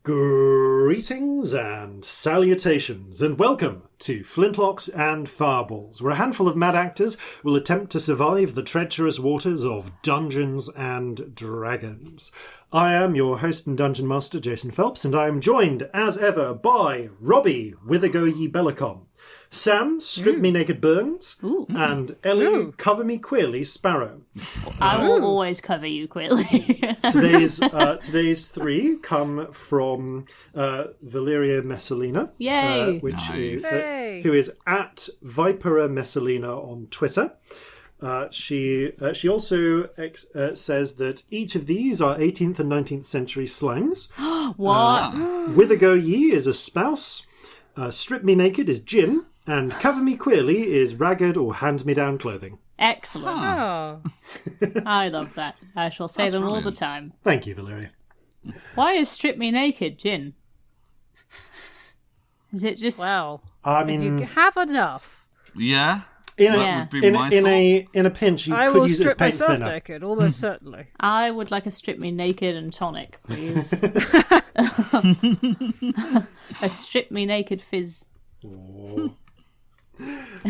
Greetings and salutations, and welcome to Flintlocks and Fireballs, where a handful of mad actors will attempt to survive the treacherous waters of Dungeons and Dragons. I am your host and Dungeon Master Jason Phelps, and I am joined, as ever, by Robbie Bellekom, Sam Strip Me Naked Burns, and Ellie Cover Me Queerly Sparrow. I will always cover you queerly. Today's three come from Valeria Messalina, Yay! Who is at Vipera Messalina on Twitter. She also says that each of these are 18th and 19th century slangs. What? Whither go ye is a spouse. Strip me naked is gin. And cover me queerly is ragged or hand-me-down clothing. Excellent. Oh. I love that. I shall say them all the time. Thank you, Valeria. Why is strip me naked gin? Is it just... Well, I mean, if you have enough. Yeah. Yeah. Would be my thought. In a pinch, you could use it as paint strip myself thinner. naked, almost certainly. I would like a strip me naked and tonic, please. A strip me naked fizz. Oh.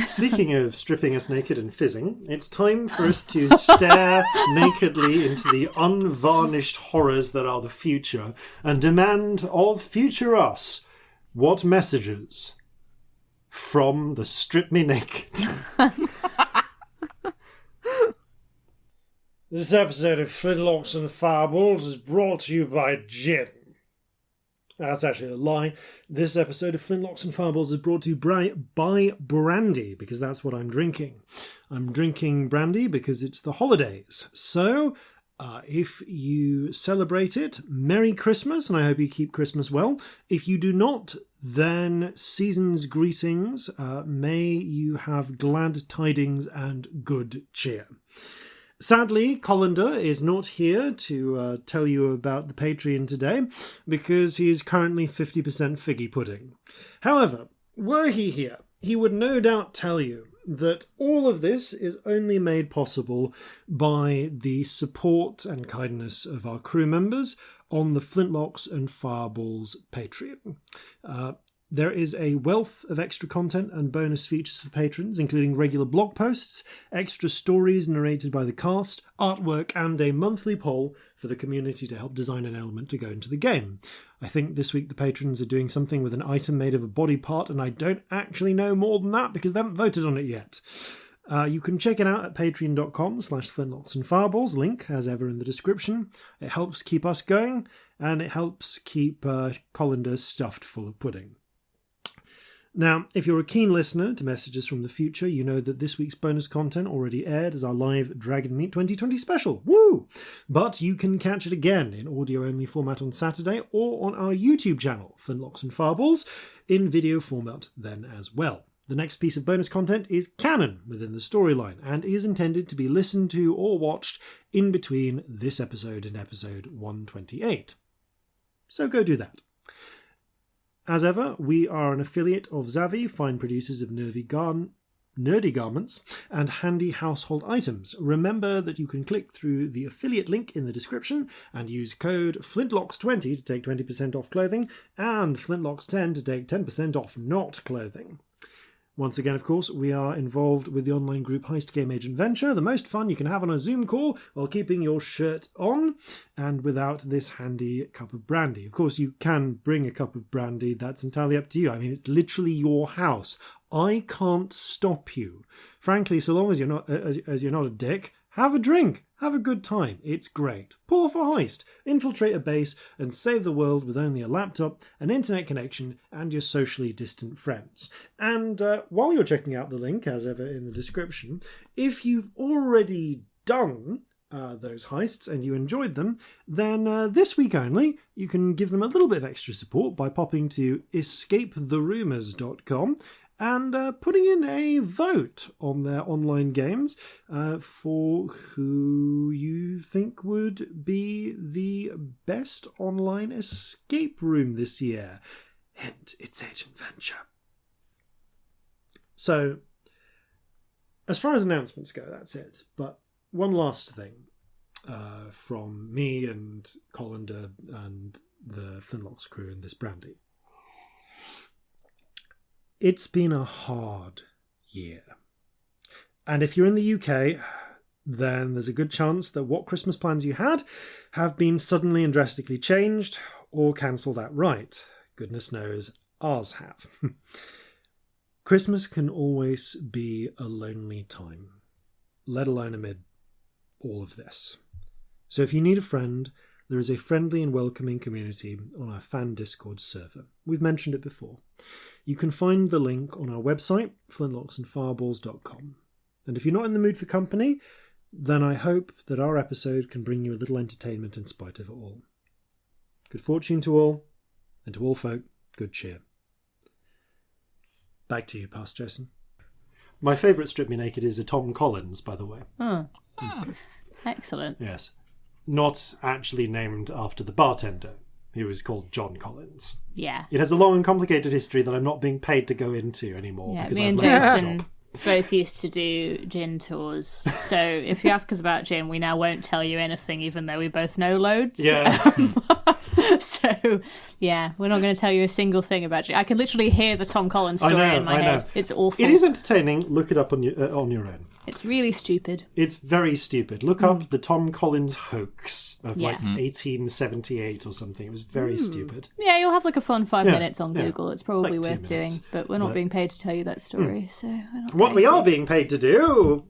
Speaking of stripping us naked and fizzing, it's time for us to stare nakedly into the unvarnished horrors that are the future and demand of future us what messages from the Strip Me Naked. This episode of Flintlocks and Fireballs is brought to you by gin. That's actually a lie. This episode of Flintlocks and Fireballs is brought to you by brandy, because that's what I'm drinking. I'm drinking brandy because it's the holidays. So, if you celebrate it, Merry Christmas, and I hope you keep Christmas well. If you do not, then season's greetings. May you have glad tidings and good cheer. Sadly, Colander is not here to tell you about the Patreon today because he is currently 50% figgy pudding. However, were he here, he would no doubt tell you that all of this is only made possible by the support and kindness of our crew members on the Flintlocks and Fireballs Patreon. There is a wealth of extra content and bonus features for patrons, including regular blog posts, extra stories narrated by the cast, artwork, and a monthly poll for the community to help design an element to go into the game. I think this week the patrons are doing something with an item made of a body part, and I don't actually know more than that because they haven't voted on it yet. You can check it out at patreon.com/Flintlocks and Fireballs, link as ever in the description. It helps keep us going, and it helps keep Colander stuffed full of pudding. Now, if you're a keen listener to messages from the future, you know that this week's bonus content already aired as our live Dragon Meet 2020 special. Woo! But you can catch it again in audio-only format on Saturday or on our YouTube channel, Flintlocks and Fireballs, in video format then as well. The next piece of bonus content is canon within the storyline and is intended to be listened to or watched in between this episode and episode 128. So go do that. As ever, we are an affiliate of Zavi, fine producers of nerdy garments and handy household items. Remember that you can click through the affiliate link in the description and use code FLINTLOCKS20 to take 20% off clothing and FLINTLOCKS10 to take 10% off not clothing. Once again, of course, we are involved with the online group Heist Game Agent Venture, the most fun you can have on a Zoom call while keeping your shirt on and without this handy cup of brandy. Of course, you can bring a cup of brandy, that's entirely up to you. I mean, it's literally your house. I can't stop you. Frankly, so long as you're not as you're not a dick, have a drink. Have a good time. It's great. Pour for Heist. Infiltrate a base and save the world with only a laptop, an internet connection, and your socially distant friends. And while you're checking out the link, as ever in the description, if you've already done those heists and you enjoyed them, then this week only, you can give them a little bit of extra support by popping to escapetherumours.com and putting in a vote on their online games for who you think would be the best online escape room this year. Hint, it's Agent Venture. So, as far as announcements go, that's it. But one last thing from me and Colander and the Flintlocks crew and this brandy. It's been a hard year. And if you're in the UK, then there's a good chance that what Christmas plans you had have been suddenly and drastically changed or cancelled outright. Goodness knows ours have. Christmas can always be a lonely time, let alone amid all of this. So if you need a friend, there is a friendly and welcoming community on our fan Discord server. We've mentioned it before. You can find the link on our website, flintlocksandfireballs.com. And if you're not in the mood for company, then I hope that our episode can bring you a little entertainment in spite of it all. Good fortune to all, and to all folk, good cheer. Back to you, Pastor Jason. My favourite Strip Me Naked is a Tom Collins, by the way. Oh. Excellent. Yes. Not actually named after the bartender, who was called John Collins. Yeah. It has a long and complicated history that I'm not being paid to go into anymore. Yeah, because me I've and left the Jason job. both used to do gin tours. So if you ask us about gin, we now won't tell you anything, even though we both know loads. Yeah. So, yeah, we're not going to tell you a single thing about gin. I can literally hear the Tom Collins story in my head. It's awful. It is entertaining. Look it up on your own. It's really stupid. It's very stupid. Look up the Tom Collins hoax of Yeah. 1878 or something. It was very stupid. Yeah, you'll have like a fun 5 Yeah, minutes on yeah. Google. It's probably Like 2 worth doing, minutes. but we're not being paid to tell you that story. So we're not What going we to. are being paid to do.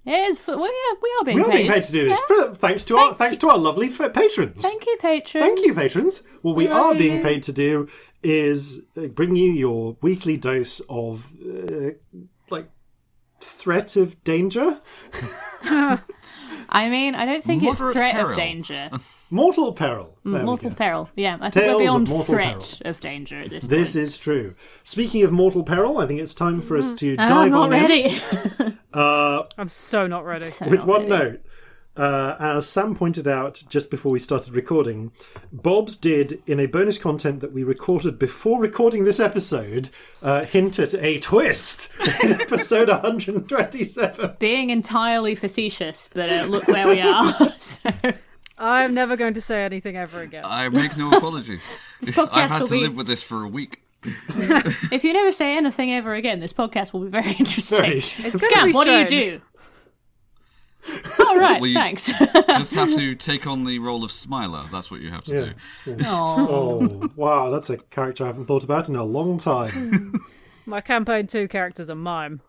It is. Well, yeah, we are being We are paid. being paid to do this. Yeah. Thanks to our lovely patrons. Thank you, patrons. Thank you, patrons. What we love are being you. paid to do is bring you your weekly dose of threat of danger. I mean, I don't think Moderate it's threat peril. of danger. Mortal peril. There we Mortal go. peril. Yeah, I think Tales we're of beyond mortal threat of danger at this point. This is true. Speaking of mortal peril, I think it's time for us to I'm dive not on in. ready. I'm so not ready. So With not one ready. note, as Sam pointed out just before we started recording, Bob's did, in a bonus content that we recorded before recording this episode, hint at a twist in episode 127. Being entirely facetious, but look where we are. So, I'm never going to say anything ever again. I make no apology. podcast I've had will to be- live with this for a week. if you never say anything ever again, this podcast will be very interesting. Sorry. It's gonna Scamp, be what do you strange. do? All right, Well, you- thanks. Just have to take on the role of Smiler. That's what you have to do. Aw. Oh, wow, that's a character I haven't thought about in a long time. My campaign 2 character's a mime.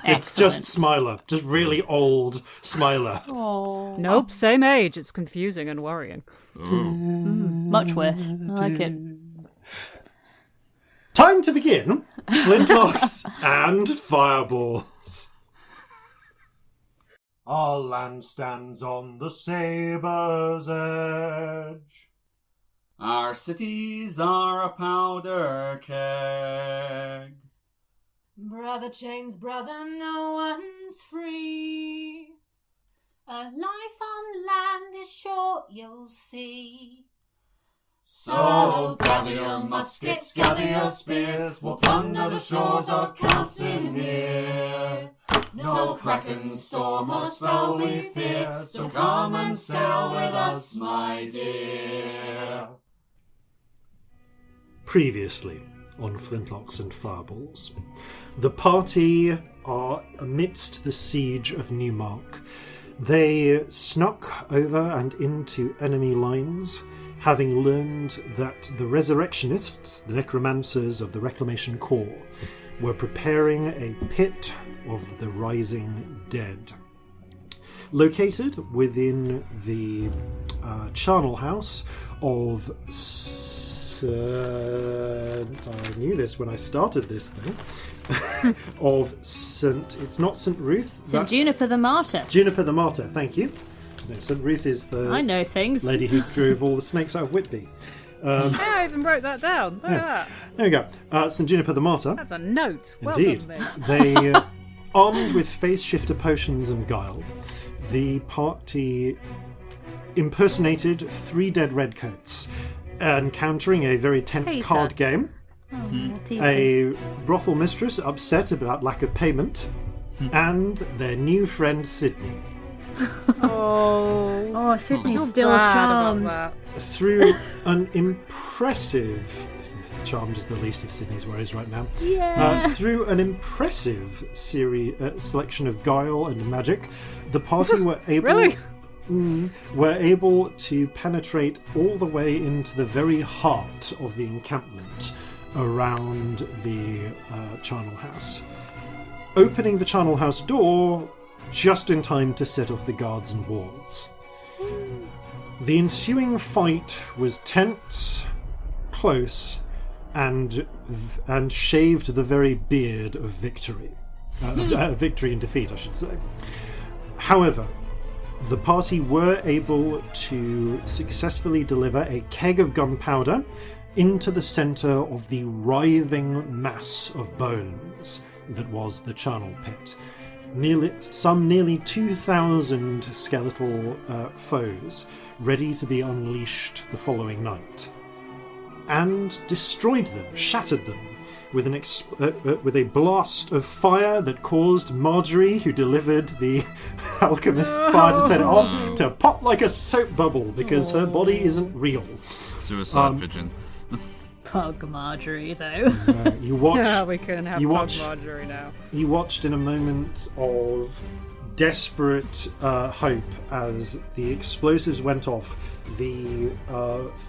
It's just Smiler. Just really old Smiler. Aw. Nope, same age. It's confusing and worrying. Much worse. I like it. Time to begin Flintlocks and Fireballs. Our land stands on the sabre's edge. Our cities are a powder keg. Brother chains, brother, no one's free. A life on land is short, you'll see. So gather your muskets, gather your spears, we'll plunder the shores of Calcinea. No kraken, storm or spell we fear, so come and sail with us, my dear. Previously on Flintlocks and Fireballs, the party are amidst the siege of Newmark. They snuck over and into enemy lines, having learned that the resurrectionists, the necromancers of the Reclamation Corps, were preparing a pit of the rising dead. Located within the charnel house of I knew this when I started this thing. Of St. It's not St. Ruth. St. that's Juniper the Martyr. Juniper the Martyr, thank you. No, St. Ruth is the I know things. lady who drove all the snakes out of Whitby. Yeah, I even wrote that down. Look at that. There we go. St. Juniper the Martyr. That's a note. Well Indeed. done, me. They, armed with face shifter potions and guile, the party impersonated 3 dead redcoats, encountering a very tense Peter. card game, People. a brothel mistress upset about lack of payment, and their new friend Sydney. Oh, Sydney's feel still bad charmed. about that. Through an impressive... Charmed is the least of Sydney's worries right now. Yeah. Through an impressive selection of guile and magic, the party were able... Really? Were able to penetrate all the way into the very heart of the encampment around the charnel house, opening the charnel house door just in time to set off the guards and wards. The ensuing fight was tense, close, and shaved the very beard of victory. Victory and defeat, I should say. However, the party were able to successfully deliver a keg of gunpowder into the centre of the writhing mass of bones that was the charnel pit. Nearly 2,000 skeletal foes ready to be unleashed the following night, and destroyed them, shattered them, with a blast of fire that caused Marjorie, who delivered the alchemist's fire to set it off, to pop like a soap bubble because her body isn't real. Suicide pigeon. Pug Marjorie, though. You watch. Yeah, we can have Pug Marjorie now. You watched in a moment of desperate hope as the explosives went off. The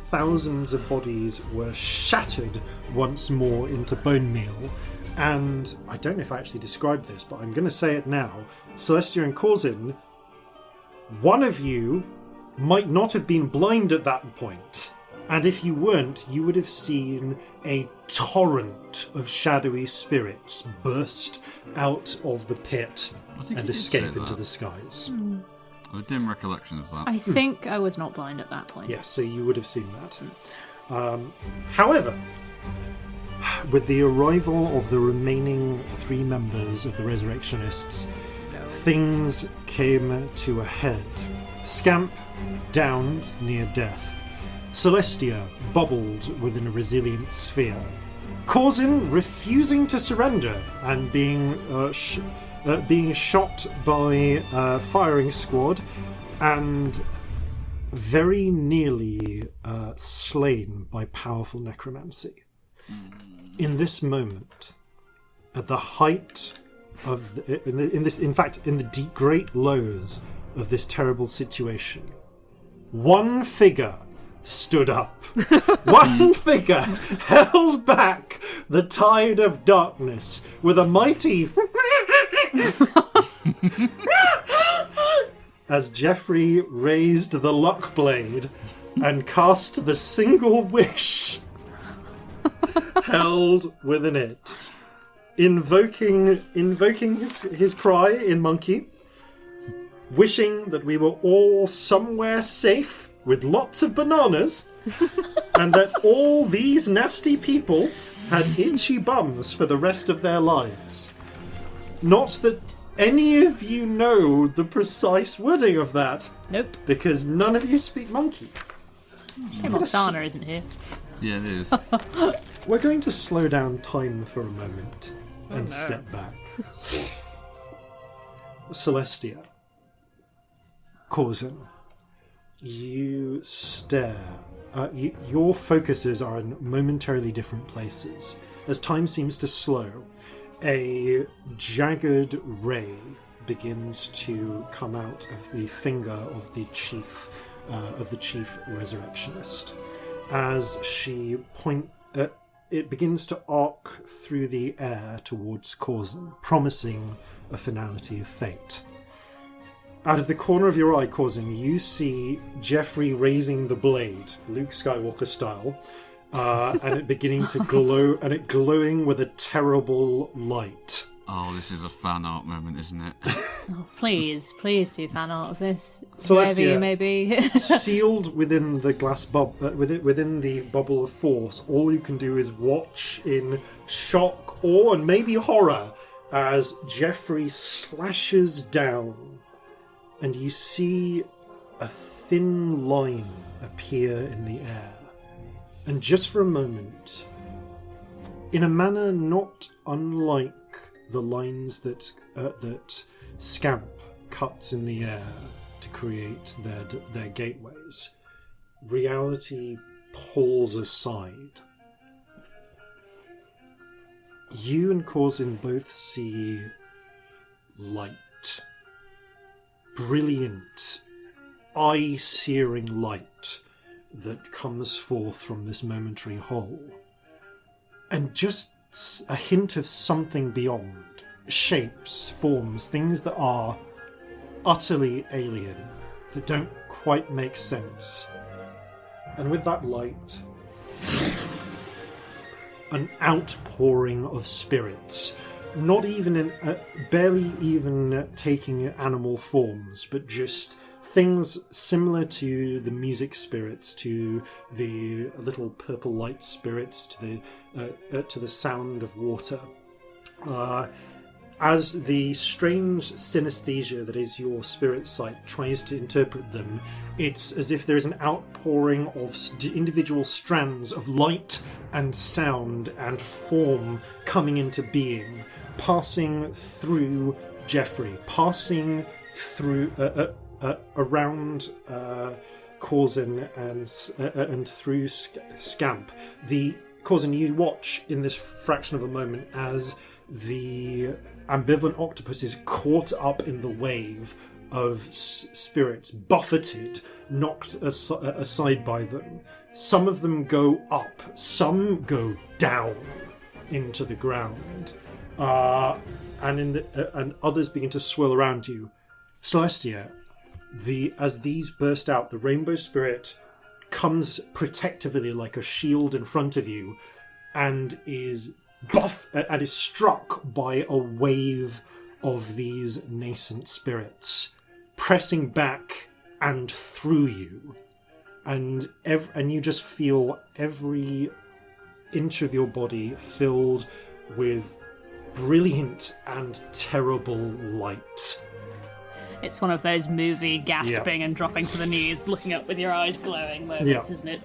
thousands of bodies were shattered once more into bone meal. And I don't know if I actually described this, but I'm going to say it now. Celestia and Corzin, one of you might not have been blind at that point. And if you weren't, you would have seen a torrent of shadowy spirits burst out of the pit and escape into the skies. I have a dim recollection of that. I think I was not blind at that point. Yes, so you would have seen that. However, with the arrival of the remaining 3 members of the Resurrectionists, things came to a head. Scamp downed near death. Celestia bubbled within a resilient sphere. Corzin refusing to surrender and being shot by a firing squad and very nearly slain by powerful necromancy. In this moment, at the height of in the deep, great lows of this terrible situation, one figure stood up. One figure held back the tide of darkness with a mighty as Geoffrey raised the lock blade and cast the single wish held within it, invoking his cry in monkey, wishing that we were all somewhere safe with lots of bananas, and that all these nasty people had itchy bums for the rest of their lives. Not that any of you know the precise wording of that. Nope. Because none of you speak monkey. Shame Oksana isn't here. Yeah, it is. We're going to slow down time for a moment and step back. Celestia. Corzin. You stare. Your focuses are in momentarily different places. As time seems to slow, a jagged ray begins to come out of the finger of the chief resurrectionist. As she it begins to arc through the air towards Corzin, promising a finality of fate. Out of the corner of your eye, Corzin, you see Geoffrey raising the blade, Luke Skywalker style, and it beginning to glow, and it glowing with a terrible light. Oh, this is a fan art moment, isn't it? Oh, please do fan art of this. Celestia, wherever you may be. sealed within the glass within the bubble of force, all you can do is watch in shock, awe, and maybe horror as Geoffrey slashes down. And you see a thin line appear in the air. And just for a moment, in a manner not unlike the lines that Scamp cuts in the air, to create their gateways. Reality pulls aside. You and Corzin both see light. Brilliant, eye-searing light that comes forth from this momentary hole. And just a hint of something beyond. Shapes, forms, things that are utterly alien, that don't quite make sense. And with that light, an outpouring of spirits, not even barely even taking animal forms, but just things similar to the music spirits, to the little purple light spirits, to the sound of water. As the strange synesthesia that is your spirit sight tries to interpret them, it's as if there is an outpouring of individual strands of light and sound and form coming into being, passing through Jeffrey, passing through around Corzin and through Scamp. Corzin, you watch in this fraction of a moment as the ambivalent octopus is caught up in the wave of spirits, buffeted, knocked aside by them. Some of them go up, some go down into the ground, and others begin to swirl around you. Celestia, as these burst out, the rainbow spirit comes protectively like a shield in front of you, and is struck by a wave of these nascent spirits, pressing back and through you, and you just feel every inch of your body filled with brilliant and terrible light. It's one of those movie gasping and dropping to the knees, looking up with your eyes glowing moments, isn't it?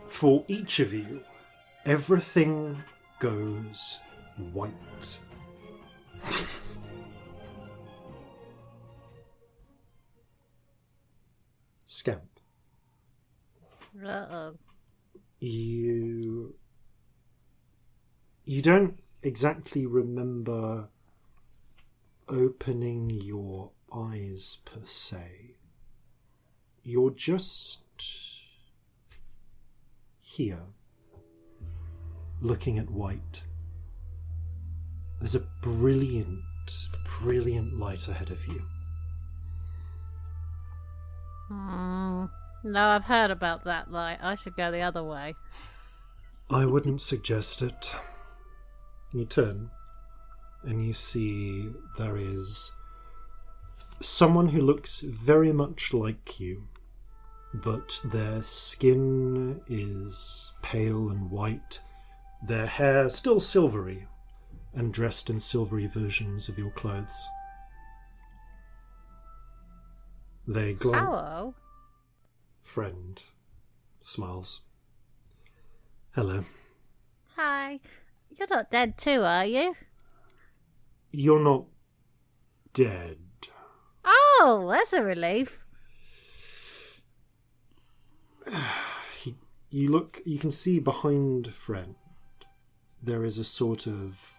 For each of you, everything goes white. Scamp. Uh-oh. You don't exactly remember opening your eyes per se. You're just here, looking at white. There's a brilliant, brilliant light ahead of you. No, I've heard about that light. I should go the other way. I wouldn't suggest it. You turn, and you see there is someone who looks very much like you, but their skin is pale and white, their hair still silvery, and dressed in silvery versions of your clothes. They glance. Hello. Friend smiles. Hello. Hi. You're not dead too, are you? You're not dead. Oh, that's a relief. You can see behind Friend there is a sort of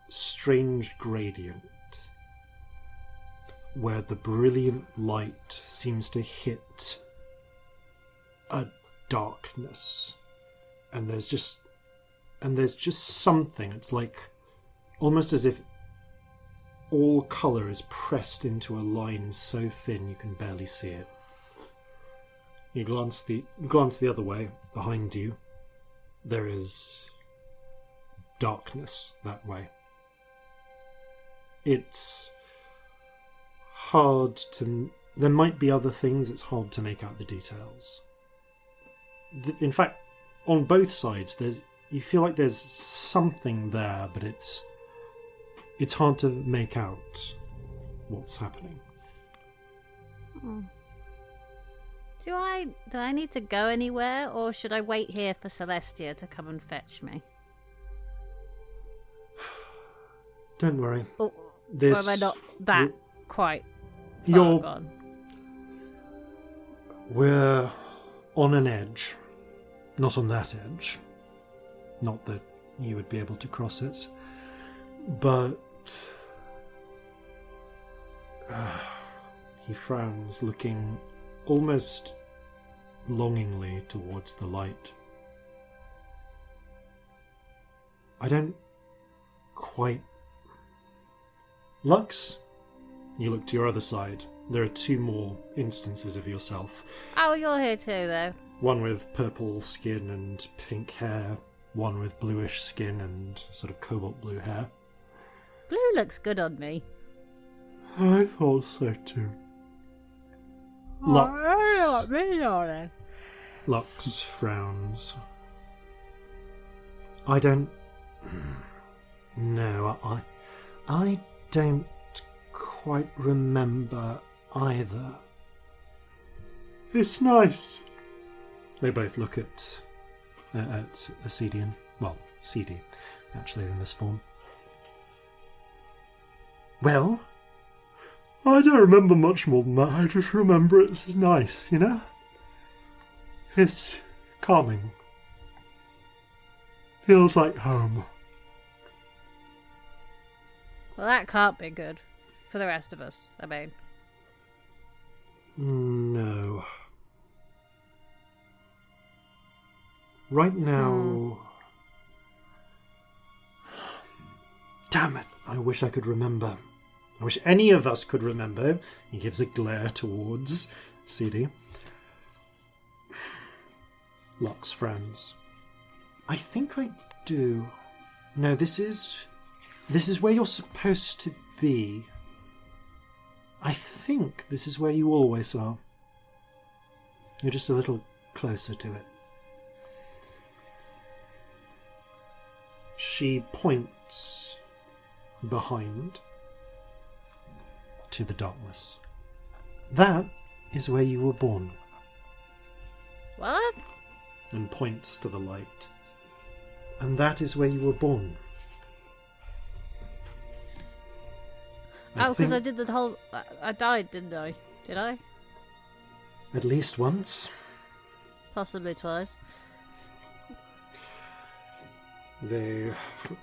strange gradient where the brilliant light seems to hit a darkness, and there's just something. It's like almost as if all colour is pressed into a line so thin you can barely see it. You glance the other way. Behind you, there is darkness that way. It's hard to... There might be other things, it's hard to make out the details. In fact, on both sides, you feel like there's something there, but it's hard to make out what's happening. Do I need to go anywhere, or should I wait here for Celestia to come and fetch me? Don't worry. Or am I not that quite You're... gone? We're on an edge. Not on that edge. Not that you would be able to cross it. But... he frowns, looking almost longingly towards the light. I don't quite... Lux? You look to your other side. There are 2 more instances of yourself. Oh, you're here too, though. One with purple skin and pink hair. One with bluish skin and sort of cobalt blue hair. Blue looks good on me. I thought so too. Lux frowns. I don't... No, I don't quite remember either. It's nice. They both look at Acedian. Well, CD, actually, in this form. Well, I don't remember much more than that. I just remember it's nice, you know? It's calming. Feels like home. Well, that can't be good. For the rest of us, I mean. No. Right now... Damn it, I wish I could remember. I wish any of us could remember. He gives a glare towards CD. Lux frowns. I think I do. No, this is where you're supposed to be. I think this is where you always are. You're just a little closer to it. She points behind to the darkness. That is where you were born. What? And points to the light. And that is where you were born. Oh, because I did the whole... I died, didn't I? Did I? At least once. Possibly twice. The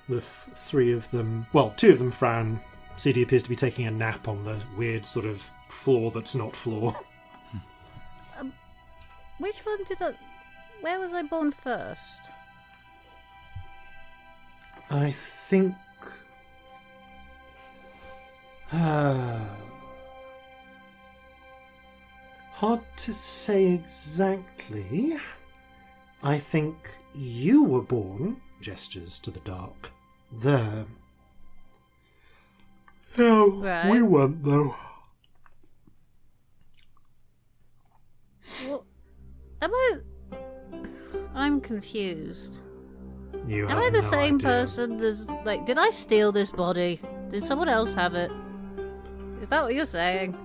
3 of them... Well, 2 of them frown. CD appears to be taking a nap on the weird sort of floor that's not floor. Which one did I... Where was I born first? I think... Hard to say exactly. I think you were born, gestures to the dark, there. No, right. We weren't, though. Well, am I... I'm confused. You Am have I the no same idea. person as... Like, did I steal this body? Did someone else have it? Is that what you're saying?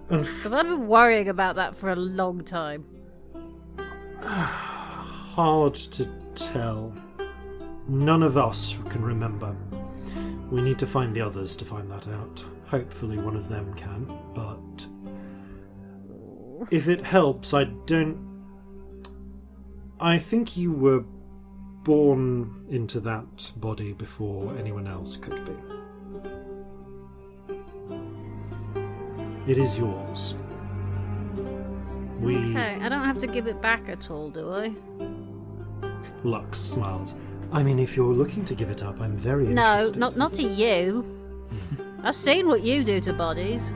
Because I've been worrying about that for a long time. Hard to tell. None of us can remember. We need to find the others to find that out. Hopefully one of them can, but... If it helps, I think you were born into that body before anyone else could be. It is yours. Okay, I don't have to give it back at all, do I? Lux smiles. I mean, if you're looking to give it up, I'm very No, interested. not to you. I've seen what you do to bodies.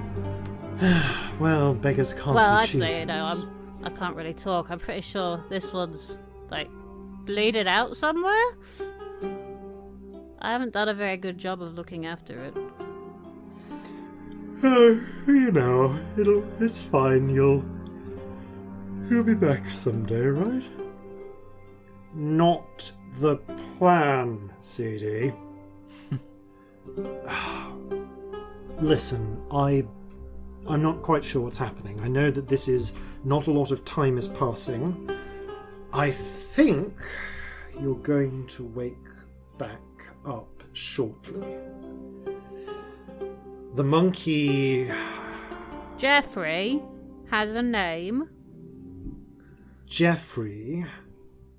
Well, beggars can't Well, be actually, choosers. I can't really talk. I'm pretty sure this one's, like, bleeding out somewhere. I haven't done a very good job of looking after it. You know, it's fine. You'll be back someday, right? Not the plan, CD. Listen, I'm not quite sure what's happening. I know that this is not a lot of time is passing. I think you're going to wake back up shortly. The monkey Jeffrey has a name. Jeffrey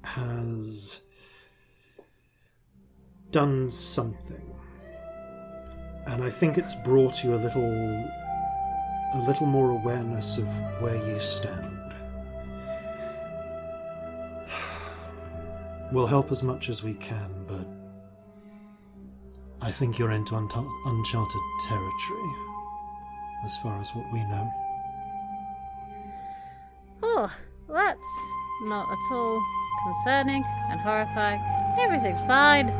has done something. And I think it's brought you a little more awareness of where you stand. We'll help as much as we can, but I think you're into uncharted territory, as far as what we know. Oh, that's not at all concerning and horrifying. Everything's fine.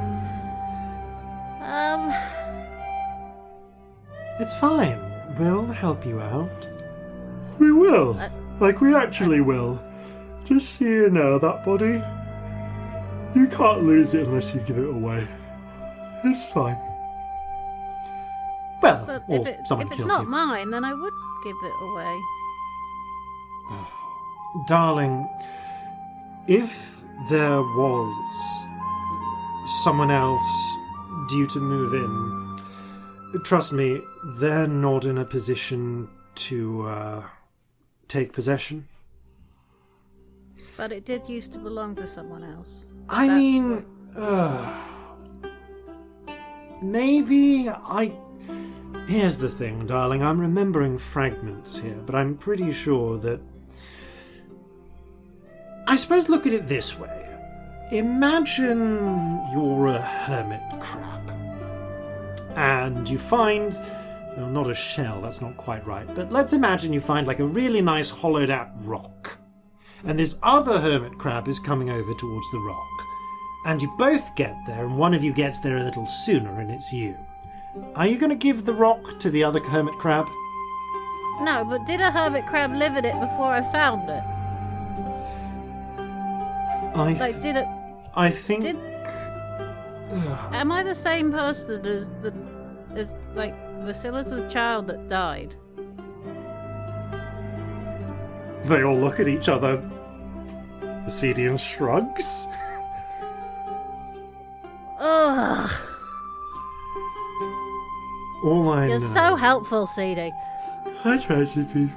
It's fine. We'll help you out. We will. We actually will. Just so you know, that body, you can't lose it unless you give it away. It's fine. Well, But or if someone it's kills not you. mine, then I would give it away. Darling, if there was someone else due to move in, trust me, they're not in a position to take possession. But it did used to belong to someone else. I That's mean, maybe Here's the thing, darling, I'm remembering fragments here, but I'm pretty sure that... I suppose look at it this way. Imagine you're a hermit crab, and you find... Well, not a shell, that's not quite right, but let's imagine you find like a really nice hollowed out rock. And this other hermit crab is coming over towards the rock. And you both get there, and one of you gets there a little sooner, and it's you. Are you going to give the rock to the other hermit crab? No, but did a hermit crab live in it before I found it? Did it... I think... Am I the same person as Vasilis' child that died? They all look at each other. Vasidian shrugs. Ugh. All I You're know... so helpful, CD. I try to be.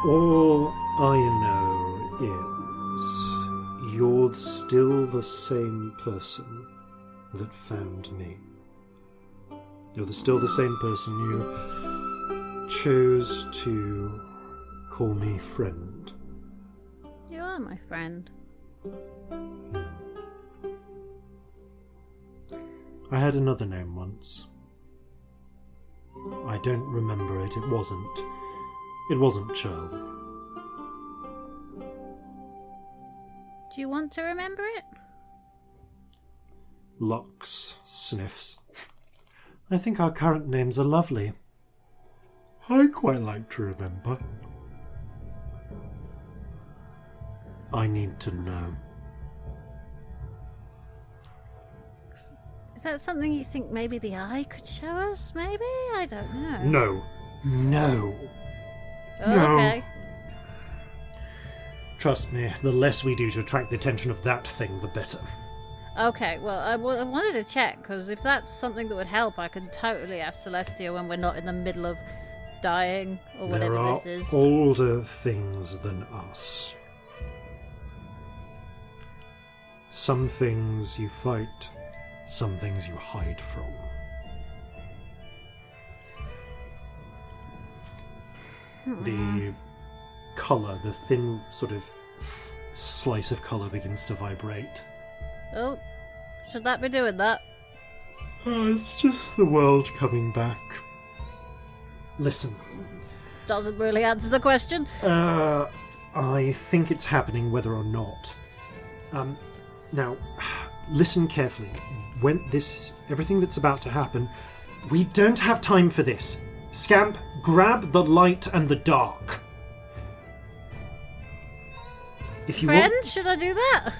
All I know is you're still the same person that found me. You're still the same person. You chose to call me friend. You are my friend. I had another name once. I don't remember it. It wasn't Churl. Do you want to remember it? Lux sniffs. I think our current names are lovely. I quite like to remember. I need to know. Is that something you think maybe the eye could show us? Maybe? I don't know. No. Oh, okay. Trust me, the less we do to attract the attention of that thing, the better. Okay, well, I wanted to check, because if that's something that would help, I could totally ask Celestia when we're not in the middle of dying, or whatever this is. There are older things than us. Some things you fight, some things you hide from. The colour, the thin sort of slice of colour begins to vibrate. Oh, should that be doing that? Oh, it's just the world coming back. Listen. Doesn't really answer the question. I think it's happening whether or not. Now, listen carefully. When everything that's about to happen, we don't have time for this. Scamp, grab the light and the dark. If you should I do that?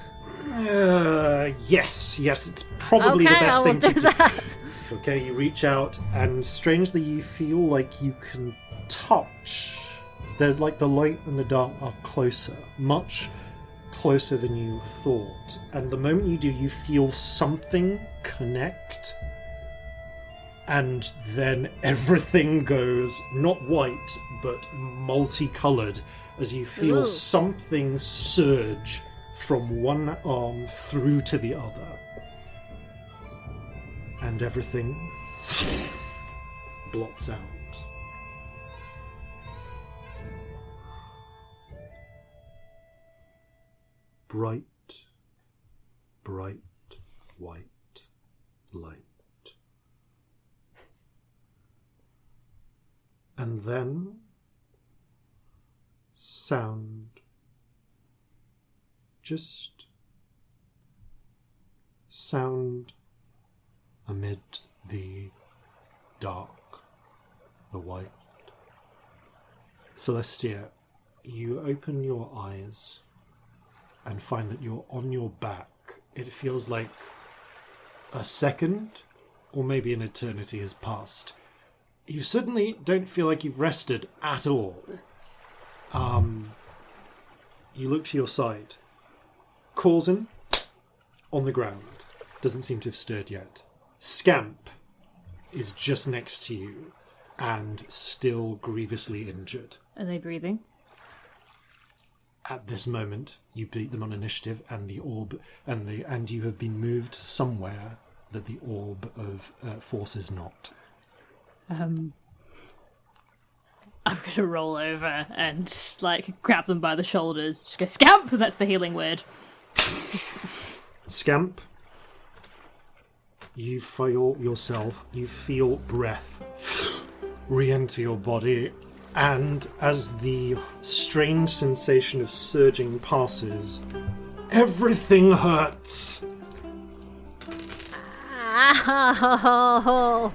Yes, it's probably okay, the best I thing will to do that. Okay, you reach out, and strangely you feel like you can touch. They're like the light and the dark are closer, much closer than you thought. And the moment you do, you feel something connect. and then everything goes not white but multicoloured as you feel Ooh. something surge from one arm through to the other. And everything blots out. Bright, bright white light. And then sound. Just sound amid the dark, the white. Celestia, you open your eyes and find that you're on your back. It feels like a second or maybe an eternity has passed. You certainly don't feel like you've rested at all. You look to your side. Corzin, on the ground, doesn't seem to have stirred yet. Scamp is just next to you and still grievously injured. Are they breathing? At this moment, you beat them on initiative, and the orb, and you have been moved somewhere that the orb of force is not. I'm gonna roll over and grab them by the shoulders. Just go, Scamp! That's the healing word. Scamp, you feel yourself, you feel breath re-enter your body, and as the strange sensation of surging passes, everything hurts. Ow!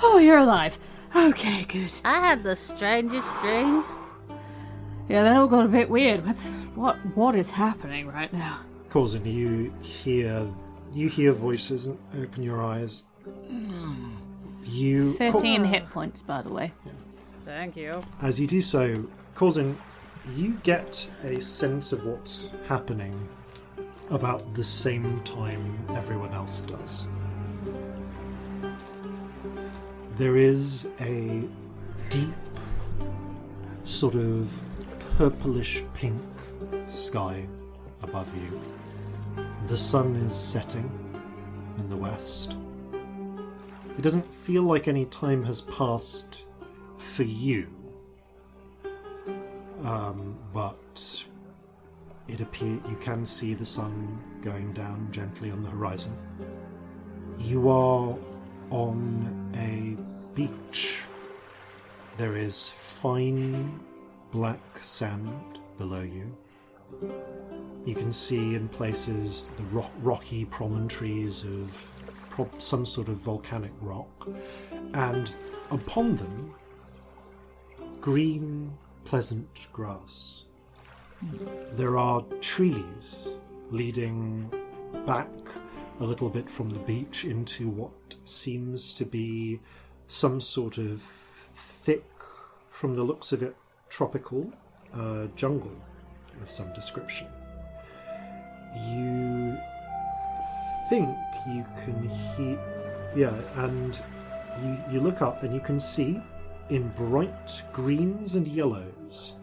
Oh, you're alive. Okay, good. I had the strangest dream. Yeah, that all got a bit weird. What is happening right now? Corzin, you hear voices and open your eyes. 13 hit points, by the way. Thank you. As you do so, Corzin, you get a sense of what's happening about the same time everyone else does. There is a deep, sort of purplish pink sky above you. The sun is setting in the west. It doesn't feel like any time has passed for you, but you can see the sun going down gently on the horizon. You are on a beach. There is fine black sand below you. You can see in places the rocky promontories of some sort of volcanic rock, and upon them, green, pleasant grass. There are trees leading back a little bit from the beach into what seems to be some sort of thick, from the looks of it, tropical jungle of some description. You think you can hear, and you look up and you can see in bright greens and yellows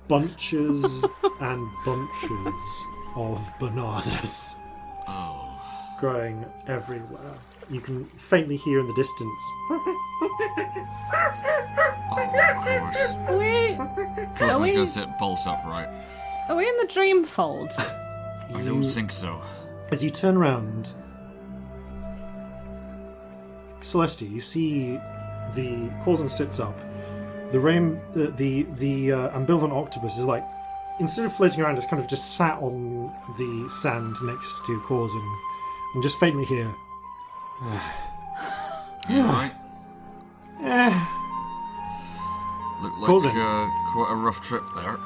bunches and bunches of bananas growing everywhere. You can faintly hear in the distance. Oh, of course. Corzin gonna sit bolt upright. Are we in the dream fold? I don't think so. As you turn around, Celestia, you see the Corzin sits up. The ambivalent octopus is instead of floating around, it's kind of just sat on the sand next to Corzin, and just faintly hear. You alright? Looked like Corzin. quite a rough trip there.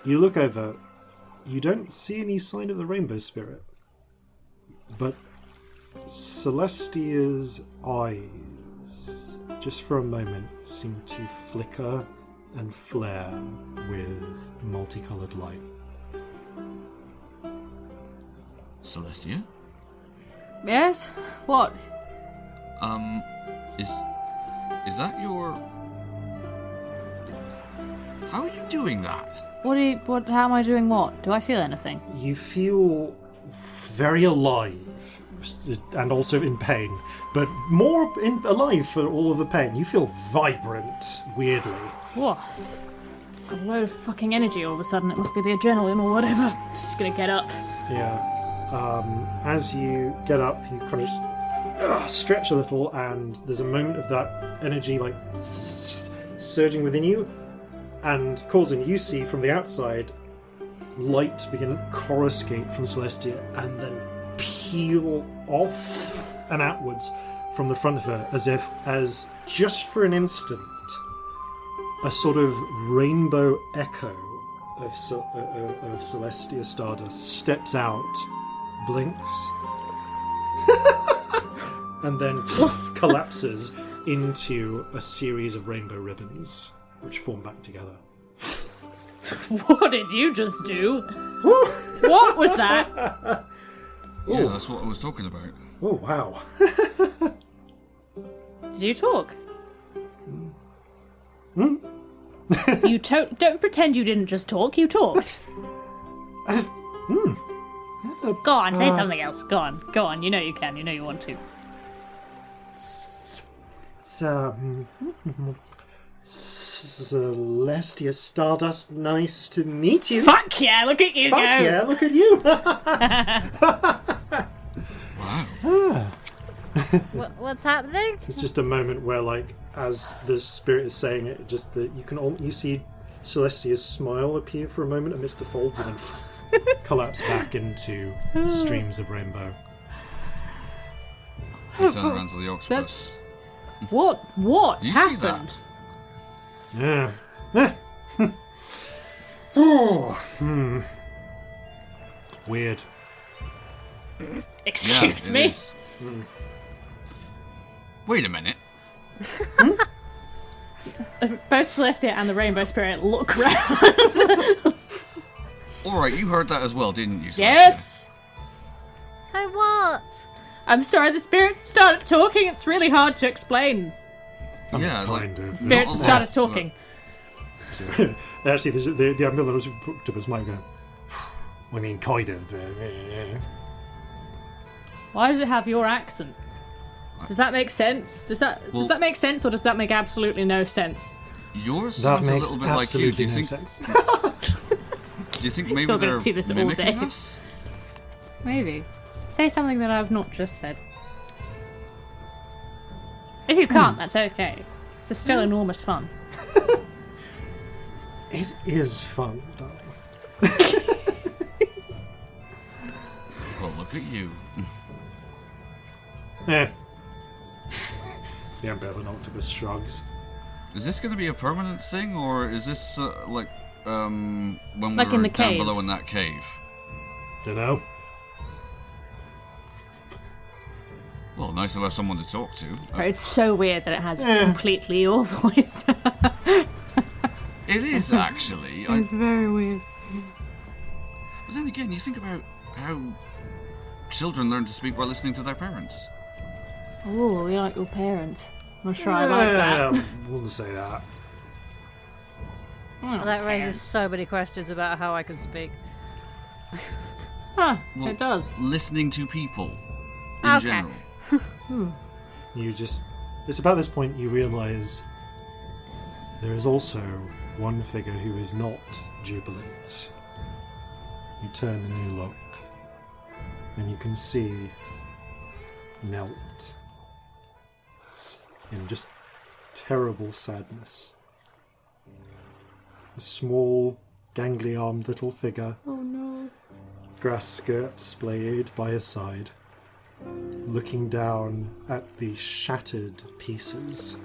You look over. You don't see any sign of the rainbow spirit, but Celestia's eyes, just for a moment, seem to flicker and flare with multicoloured light. Celestia? Yes? What? Is that your... How are you doing that? How am I doing what? Do I feel anything? You feel very alive, and also in pain, but more alive for all of the pain. You feel vibrant, weirdly. Whoa. Got a load of fucking energy all of a sudden. It must be the adrenaline or whatever. Just gonna get up. Yeah. As you get up, you kind of stretch a little, and there's a moment of that energy like surging within you. And Corzin, you see from the outside light begin coruscate from Celestia and then peel off and outwards from the front of her, as just for an instant, a sort of rainbow echo of Celestia Stardust steps out, blinks, and then collapses into a series of rainbow ribbons, which form back together. What did you just do? What was that? Yeah, that's what I was talking about. Oh, wow. Did you talk? You don't pretend you didn't just talk. You talked. Go on, say something else. Go on. You know you can. You know you want to. Celestia Stardust, nice to meet you. Fuck yeah, look at you go. Fuck yeah, look at you. Wow. What's happening? It's just a moment where, like, as the spirit is saying it, just that you see Celestia's smile appear for a moment amidst the folds and then collapse back into streams of rainbow. I turn around to the octopus. What Do you happened? see that? Yeah. Weird. Excuse Yeah, me? it is. Wait a minute. Both Celestia and the Rainbow Spirit look round. Alright, you heard that as well, didn't you, Celestia? Yes! Hey, what? I'm sorry, the spirits started talking. It's really hard to explain. Yeah, like... Kind of. Spirits Not a started lot, talking. Actually, the ambulance octopus might go, I mean, kind of. Why does it have your accent? Does that make sense? Does that make sense, or does that make absolutely no sense? Yours That sounds a makes little bit like you. absolutely Do you no think? sense. Do you think maybe You're gonna they're do this all mimicking day. us? Maybe. Say something that I've not just said. If you can't, that's okay. It's still enormous fun. It is fun, darling. Well, look at you. The Ambulance octopus shrugs. Is this going to be a permanent thing, or is this like when Like we in were the down cave. below in that cave? Dunno. Well, nice to have someone to talk to. It's so weird that it has completely your voice. It is actually. It's very weird. But then again, you think about how children learn to speak by listening to their parents. Oh, we like your parents. I'm sure I like that. I wouldn't say that. Well, that raises so many questions about how I can speak. Huh, Well, it does. Listening to people in Okay. general. It's about this point you realise there is also one figure who is not jubilant. You turn and you look, and you can see knelt in just terrible sadness. A small, gangly-armed little figure. Oh no. Grass skirt splayed by his side, looking down at the shattered pieces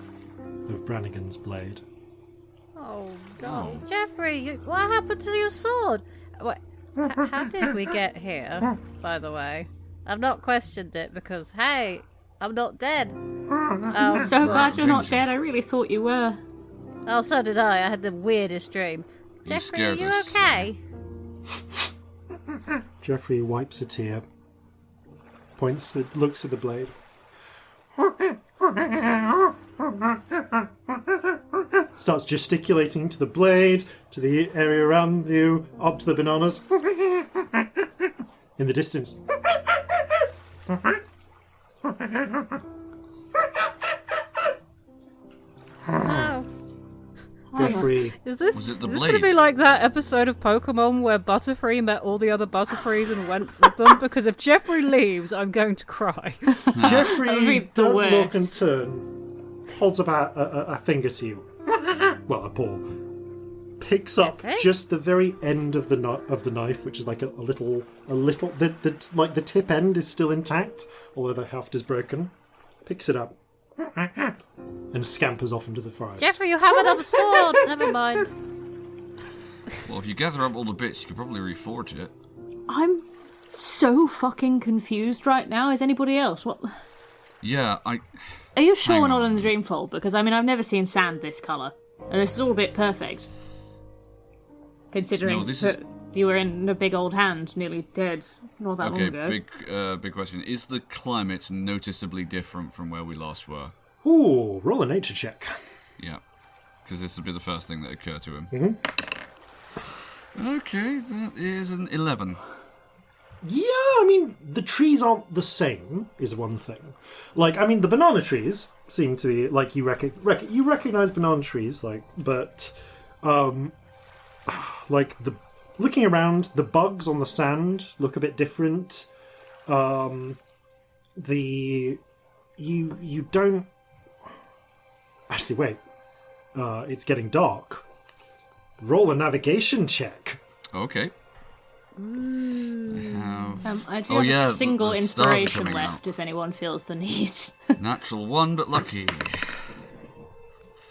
of Brannigan's blade. Oh, God. Jeffrey, what happened to your sword? What? How did we get here, by the way? I've not questioned it because, hey, I'm not dead. Oh, So well. glad you're not dead. I really thought you were. Oh, so did I. I had the weirdest dream. You Jeffrey, are scared you us. okay? Jeffrey wipes a tear looks at the blade. Starts gesticulating to the blade, to the area around you, up to the bananas. In the distance. Oh. Jeffrey. Is this Was it the going blade? to be like that episode of Pokemon where Butterfree met all the other Butterfrees and went with them? Because if Jeffrey leaves, I'm going to cry. Jeffrey the does look and worst. turn, holds up a finger to you. Well, a paw. Picks up Jeffrey? just the very end of the knife, which is like a little. Like the tip end is still intact, although the haft is broken. Picks it up and scampers off into the forest. Jeffrey, you have another sword. Never mind. Well, if you gather up all the bits, you could probably reforge it. I'm so fucking confused right now. Is anybody else? What? Yeah, Are you sure Hang we're not on. in the Dreamfall? Because, I mean, I've never seen sand this colour. And it's all a bit perfect. Considering No, this that is- you were in a big old hand, nearly dead, not that long Okay, ago. big question. Is the climate noticeably different from where we last were? Ooh, roll a nature check. Yeah. Because this would be the first thing that occurred to him. Mm-hmm. Okay, that is an 11. Yeah, I mean, the trees aren't the same, is one thing. Like, I mean, the banana trees seem to be, like, you recognize banana trees, like, but, like, looking around, the bugs on the sand look a bit different. You don't... Actually, wait. It's getting dark. Roll a navigation check. Okay. I I do Oh, have yeah, a single the stars are inspiration coming left out. if anyone feels the need. Natural 1, but lucky.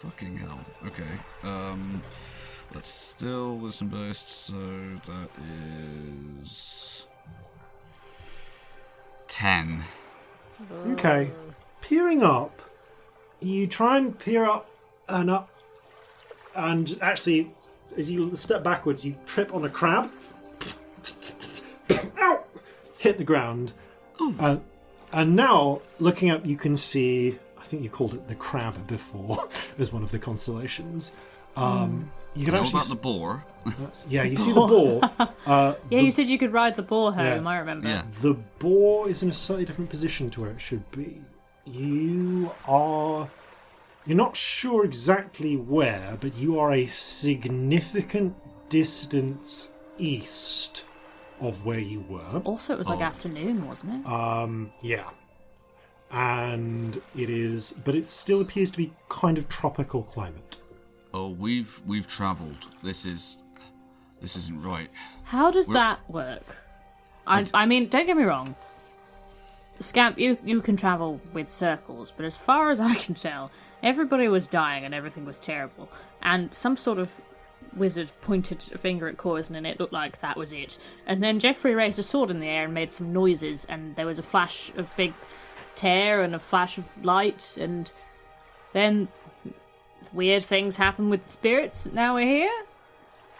Fucking hell. Okay. Let's still wisdom based, so that is 10. Okay. Peering up, you try and peer up, and actually, as you step backwards, you trip on a crab. Ow! Hit the ground. And now, looking up, you can see, I think you called it the crab before, as one of the constellations. You can Know actually... about the boar? Yeah, you see the boar. Yeah, you said you could ride the boar home, Yeah. I remember. Yeah. The boar is in a slightly different position to where it should be. You're not sure exactly where, but you are a significant distance east of where you were. Also, it was like afternoon, wasn't it? Yeah. And but it still appears to be kind of tropical climate. Oh, we've travelled. This isn't right. How does that work? I mean, don't get me wrong. Scamp, you can travel with circles, but as far as I can tell, everybody was dying and everything was terrible. And some sort of wizard pointed a finger at Corzin and it looked like that was it. And then Jeffrey raised a sword in the air and made some noises, and there was a flash of big tear and a flash of light, and then weird things happen with the spirits. Now we're here.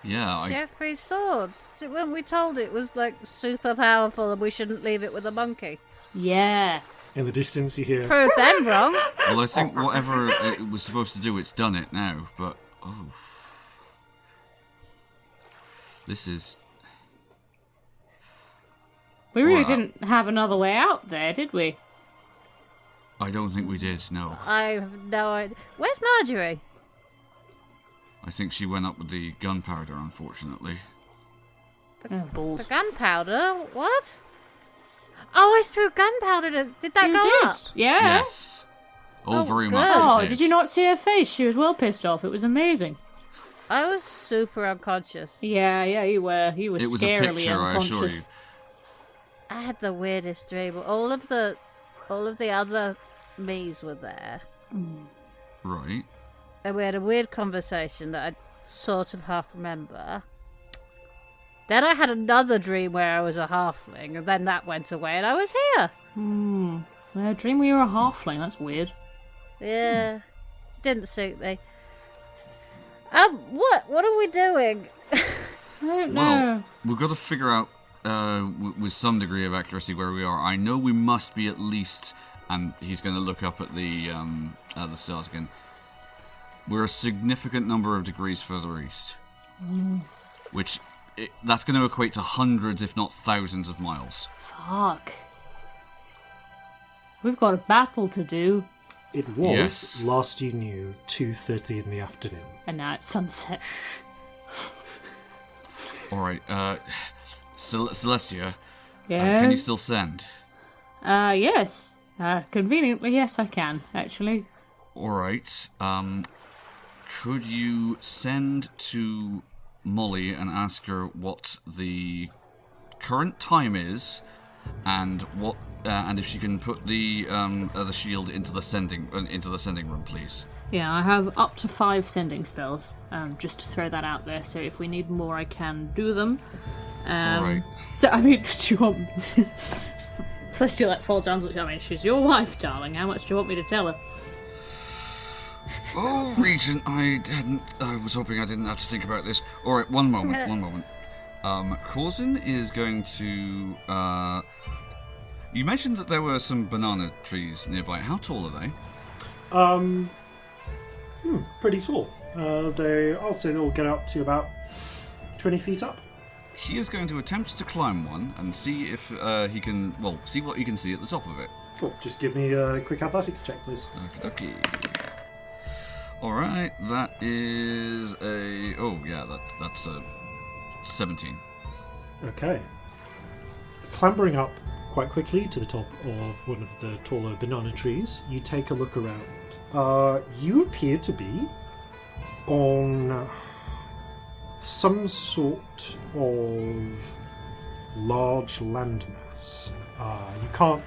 Yeah, Jeffrey's sword. When we told it was like super powerful and we shouldn't leave it with a monkey. Yeah. In the distance, you hear... Prove them wrong. Well, I think whatever it was supposed to do, it's done it now. But this is... We really Well, didn't have another way out there, did we? I don't think we did. No, I have no idea. Where's Marjorie? I think she went up with the gunpowder. Unfortunately. Oh, The balls. gunpowder? What? Oh, I threw gunpowder. Did that You go did. up? Yeah. Yes. Oh, Oh, very good. much. Oh, it did. did you not see her face? She was well pissed off. It was amazing. I was super unconscious. Yeah, you were. You were It was a scarily picture, I unconscious. assure you. I had the weirdest dream. All of the other me's were there, Right. and we had a weird conversation that I sort of half remember. Then I had another dream where I was a halfling, and then that went away, and I was here. I dream we were a halfling. That's weird. Yeah, didn't suit me. What are we doing? I don't know. Well, we've got to figure out with some degree of accuracy where we are. I know we must be at least, and he's going to look up at the stars again. We're a significant number of degrees further east, which that's going to equate to hundreds, if not thousands, of miles. Fuck. We've got a battle to do. It was, Yes. last you knew, 2:30 in the afternoon. And now it's sunset. All right, Celestia, Yeah. can you still send? Yes. Conveniently, yes, I can, actually. All right. Could you send to Molly and ask her what the current time is, and and if she can put the shield into the sending room, please? Yeah, I have up to 5 sending spells. Just to throw that out there. So if we need more, I can do them. All right. So I mean, do you want? Celestia falls down. I mean, she's your wife, darling. How much do you want me to tell her? Oh, Regent, I was hoping I didn't have to think about this. All right, one moment. Corzin is going to. You mentioned that there were some banana trees nearby. How tall are they? Pretty tall. I'll say they'll get up to about 20 feet up. He is going to attempt to climb one and see if he can. Well, see what he can see at the top of it. Cool. Just give me a quick athletics check, please. Okie dokie. Alright, that is a... Oh, yeah, that's a 17. Okay. Clambering up quite quickly to the top of one of the taller banana trees, you take a look around. You appear to be on some sort of large landmass. You can't...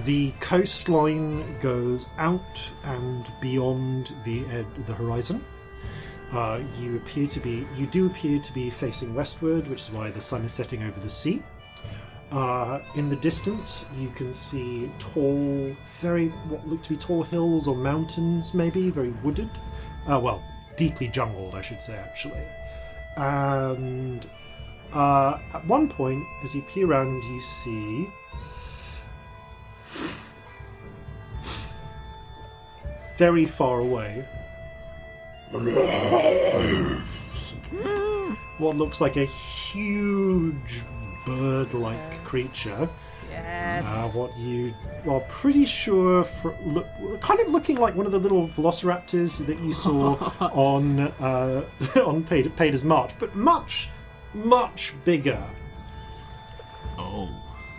The coastline goes out and beyond the horizon. You do appear to be facing westward, which is why the sun is setting over the sea. In the distance, you can see what look to be tall hills or mountains, maybe very wooded. Deeply jungled, I should say, actually. And at one point, as you peer around, you see very far away what looks like a huge bird-like creature. Yes. What you are pretty sure kind of looking like one of the little velociraptors that you saw on Pader's March, but much, much bigger. Oh.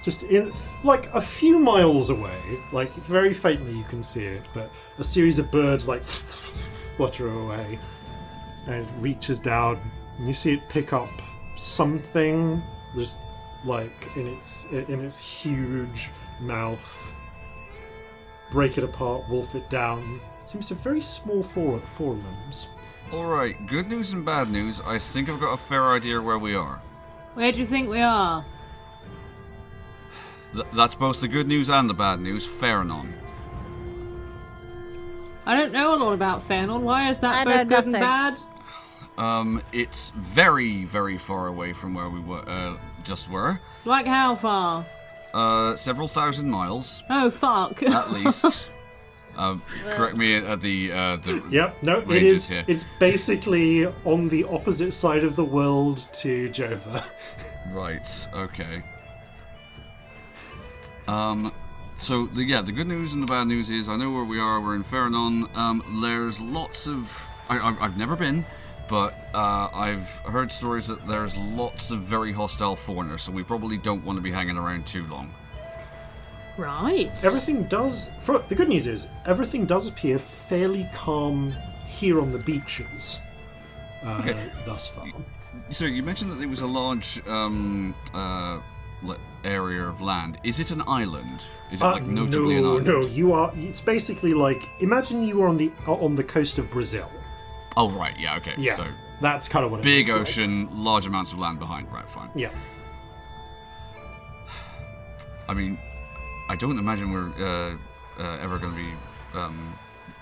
Just in, like, a few miles away, like, very faintly you can see it, but a series of birds, like, flutter away, and it reaches down, and you see it pick up something, just, like, in its huge mouth, break it apart, wolf it down. Seems to have very small forelimbs. Alright, good news and bad news. I think I've got a fair idea where we are. Where do you think we are? That's both the good news and the bad news. Fernon. I don't know a lot about Fëanor. Why is that I both know good and nothing. bad? It's very, very far away from where we just were. Like how far? Several thousand miles, Oh, fuck. at least. Correct me at the Yep, no, it ranges is. here. It's basically on the opposite side of the world to Jova. Right, okay. So the good news and the bad news is I know where we are. We're in Fernon. There's lots of... I've never been, but I've heard stories that there's lots of very hostile foreigners, so we probably don't want to be hanging around too long. Right. The good news is, everything does appear fairly calm here on the beaches, thus far. So you mentioned that there was a large area of land. Is it an island? Is it notably an island? No, you are. It's basically like, imagine you were on the coast of Brazil. Oh right, yeah, okay. Yeah, So that's kind of what it big looks ocean, large amounts of land behind. Right, fine. like. Yeah. I mean, I don't imagine we're ever going to be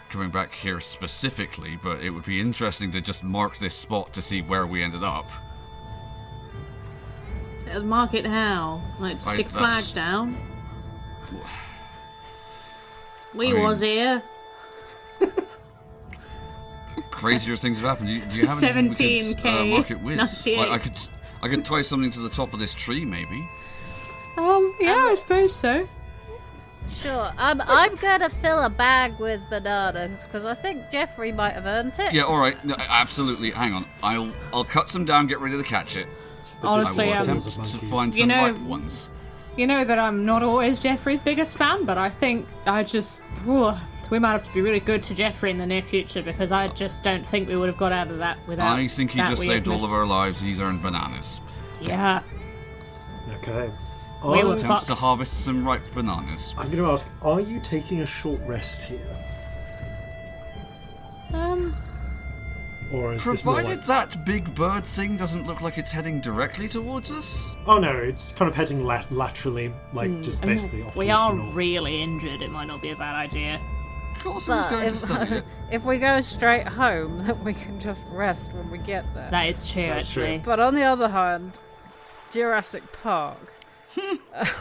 coming back here specifically, but it would be interesting to just mark this spot to see where we ended up. Mark it how? Like, stick a flag that's- down? I We mean- was here. Crazier things have happened. Do you have anything we could 17K, mark it with? 98. I could tie something to the top of this tree, maybe. Yeah, I suppose so. Sure. I'm gonna fill a bag with bananas because I think Jeffrey might have earned it. Yeah, all right. No, absolutely. Hang on. I'll cut some down. Get ready to catch it. Honestly, I will attempt Of to monkeys. find You some know- ripe ones. You know that I'm not always Jeffrey's biggest fan, but I think we might have to be really good to Jeffrey in the near future because I just don't think we would have got out of that without. I think he that just saved all weirdness. of our lives. He's earned bananas. Yeah, Okay. we were Attempts fucked. to harvest some ripe bananas. I'm going to ask, are you taking a short rest here? Or is this more Provided like... that big bird thing doesn't look like it's heading directly towards us. Oh no, it's kind of heading laterally, like just basically off We towards are the north. really injured. It might not be a bad idea. Of course, he's But going to study it. if we go straight home, then we can just rest when we get there. That is true, That's true. actually. But on the other hand, Jurassic Park.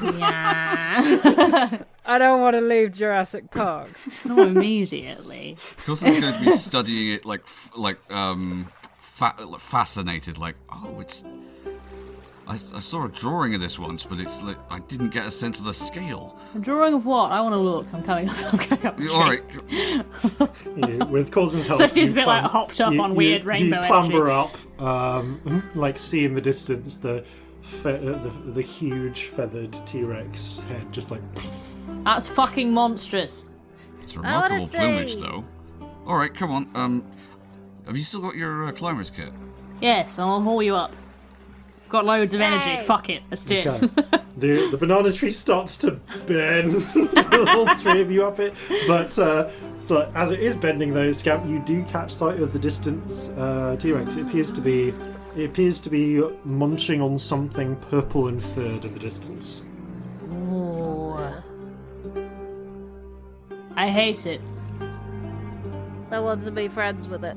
Yeah, I don't want to leave Jurassic Park. not immediately. Coulson's going to be studying it fascinated. Like, oh, it's. I saw a drawing of this once, but it's like I didn't get a sense of the scale. A drawing of what? I want to look. I'm coming up. I'm going up. the All right, Yeah, with Corzin's help, So she's you a bit like hopped up on weird rainbow You clamber up, like see in the distance the huge feathered T-Rex head, just like. That's fucking monstrous. it's wanna remarkable plumage, see. though. All right, come on. Have you still got your climber's kit? Yes, I'll haul you up. Got loads of energy. Yay. Fuck it. Let's do it. Okay. The banana tree starts to bend, all three of you up it. But so as it is bending, though, Scamp, you do catch sight of the distant T-Rex. It appears to be munching on something purple and furred in the distance. Ooh. I hate it. I want to be friends with it.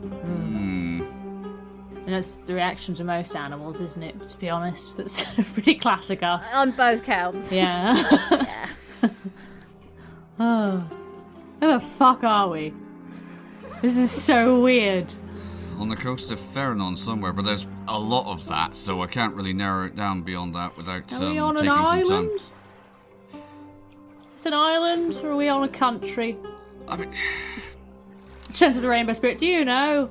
And that's the reaction to most animals, isn't it? To be honest, it's pretty classic us. On both counts. Yeah. Oh, where the fuck are we? This is so weird. On the coast of Ferranon somewhere, but there's a lot of that, so I can't really narrow it down beyond that without Are we on an taking some time. island? Is this an island or are we on a country? I mean, Sent to the Rainbow Spirit, do you know?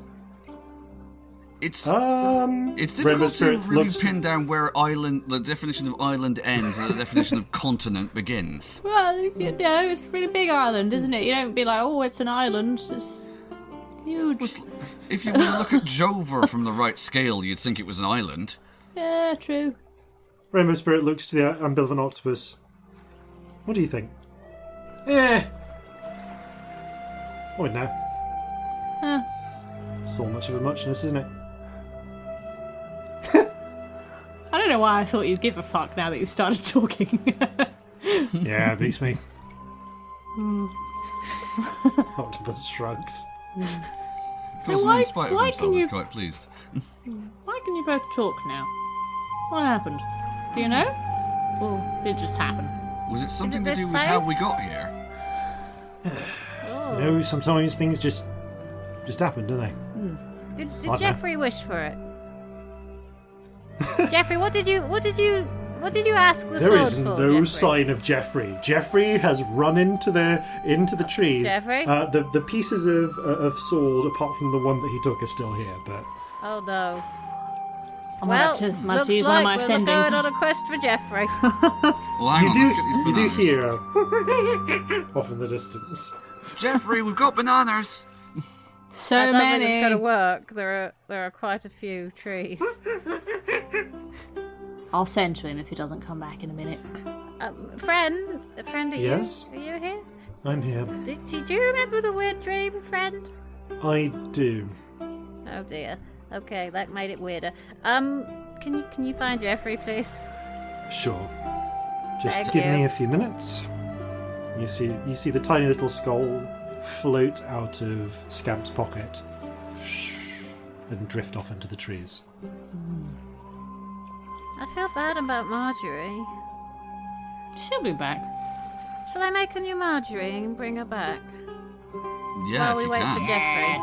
it's Rainbow difficult to Spirit really looks- pin down where the definition of island ends and the definition of continent begins. Well, you know, it's a really big island, isn't it? You don't be like, oh, it's an island. It's huge. If you were to look at Jover from the right scale, you'd think it was an island. Yeah, true. Rainbow Spirit looks to the ambivalent octopus. What do you think? What now? Huh. It's all much of a muchness, isn't it? I don't know why I thought you'd give a fuck now that you've started talking. Yeah, it beats me. Octopus shrugs. Coulson, why- in spite of why himself, can was you- quite pleased. Why can you both talk now? What happened? Do you know? Or did it just happen? Was it something to this do with how we place? got here? Oh. You know, sometimes things just happen, don't they? Did know. Jeffrey wish for it? Jeffrey, what did you ask the There sword is for? no Jeffrey? sign of Jeffrey. Jeffrey has run into the trees. Jeffrey? The pieces of sword, apart from the one that he took, are still here. But Oh no. I'm Well, gonna have looks to use like one of my we're sendings. going on a quest for Jeffrey. Well, hang you on, do let's get these you do bananas. hear off in the distance. Jeffrey, we've got bananas. So I don't think many. it's going to work. There are quite a few trees. I'll send to him if he doesn't come back in a minute. Friend, are Yes? you? Are you here? I'm here. Did you remember the weird dream, friend? I do. Oh dear. Okay, that made it weirder. Can you find Jeffrey, please? Sure. Just Thank give you. me a few minutes. You see the tiny little skull float out of Scamp's pocket and drift off into the trees. I feel bad about Marjorie. She'll be back. Shall I make a new Marjorie and bring her back? Yeah, While if we you wait can. for Jeffrey.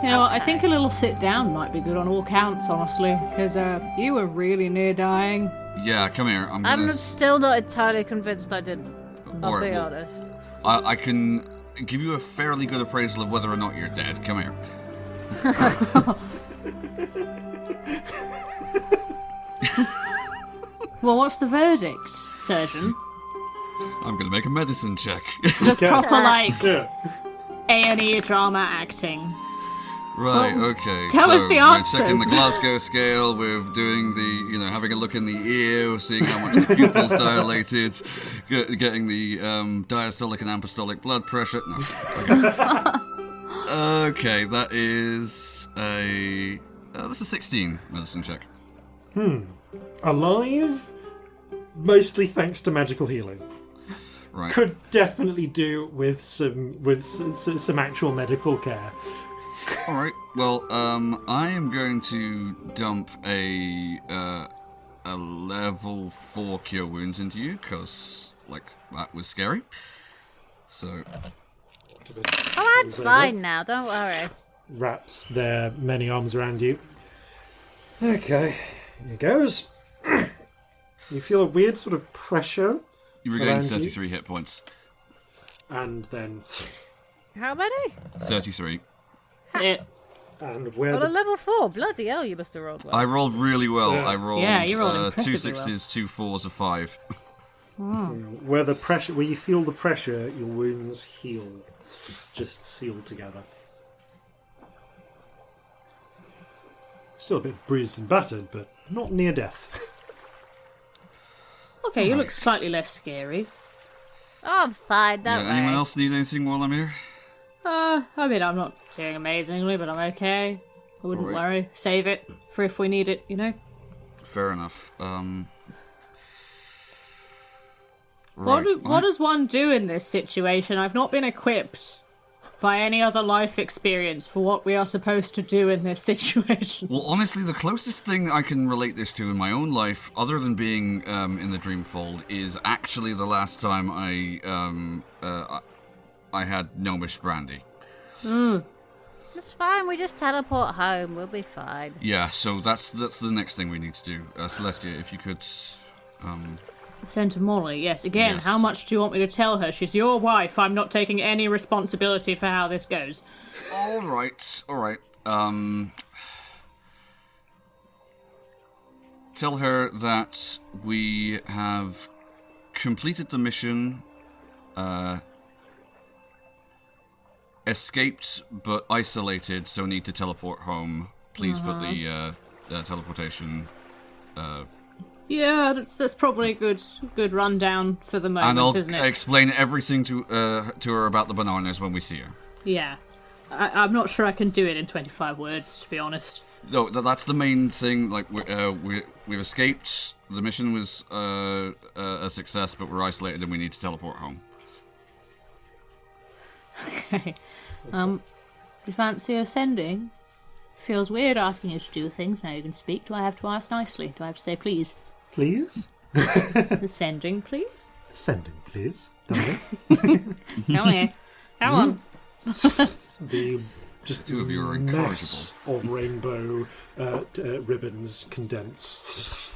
You know what, I think a little sit down might be good on all counts, honestly, because you were really near dying. Yeah, come here. I'm still not entirely convinced I didn't. I'll Alright, be well, honest. I can give you a fairly good appraisal of whether or not you're dead. Come here. Well, what's the verdict, surgeon? I'm gonna make a medicine check. Just Okay. proper, like, Yeah. A&E drama acting. Right, Well, okay. tell us the We're checking the answers. Glasgow scale, we're doing the, having a look in the ear, seeing how much the pupil's dilated, getting the diastolic and apostolic blood pressure. No. Okay, that is that's a 16 medicine check. Alive, mostly thanks to magical healing. Right. Could definitely do with some actual medical care. All right. Well, I am going to dump a level 4 cure wounds into you because, that was scary. So, Oh, I'm fine now, don't worry. Wraps their many arms around you. Okay, here goes. You feel a weird sort of pressure, you regain Around you. 33 hit points. and then How many? 33. and where On a the level 4. Bloody hell, you must have rolled well. I rolled really well. Yeah. I rolled, Yeah, you rolled 2 impressively 6s, 2 4s, a 5. where the pressure, where you feel the pressure, your wounds heal, just seal together. Still a bit bruised and battered, but not near death. Okay, you look slightly less scary. Oh, I'm fine, don't Anyone worry. else need anything while I'm here? I mean, I'm not doing amazingly, but I'm okay. I wouldn't Alright. worry. Save it for if we need it, you know? Fair enough. What, Right. what does one do in this situation? I've not been equipped by any other life experience for what we are supposed to do in this situation. Well, honestly, the closest thing I can relate this to in my own life, other than being in the Dreamfold, is actually the last time I had gnomish brandy. It's fine, we just teleport home, we'll be fine. Yeah, so that's the next thing we need to do. Celestia, if you could... Send to Molly, yes. Again, Yes. how much do you want me to tell her? She's your wife. I'm not taking any responsibility for how this goes. All right. Tell her that we have completed the mission, escaped but isolated, so need to teleport home. Please put the teleportation. Yeah, that's probably a good rundown for the moment, And I'll isn't it? explain everything to her about the bananas when we see her. Yeah. I'm not sure I can do it in 25 words, to be honest. No, that's the main thing. Like we've escaped. The mission was a success, but we're isolated and we need to teleport home. Okay. Do you fancy ascending? Feels weird asking you to do things. Now you can speak. Do I have to ask nicely? Do I have to say please? Please? Ascending, please? Sending, please. Darling. Come here. Come on. The just Two of you are mess of rainbow ribbons condensed.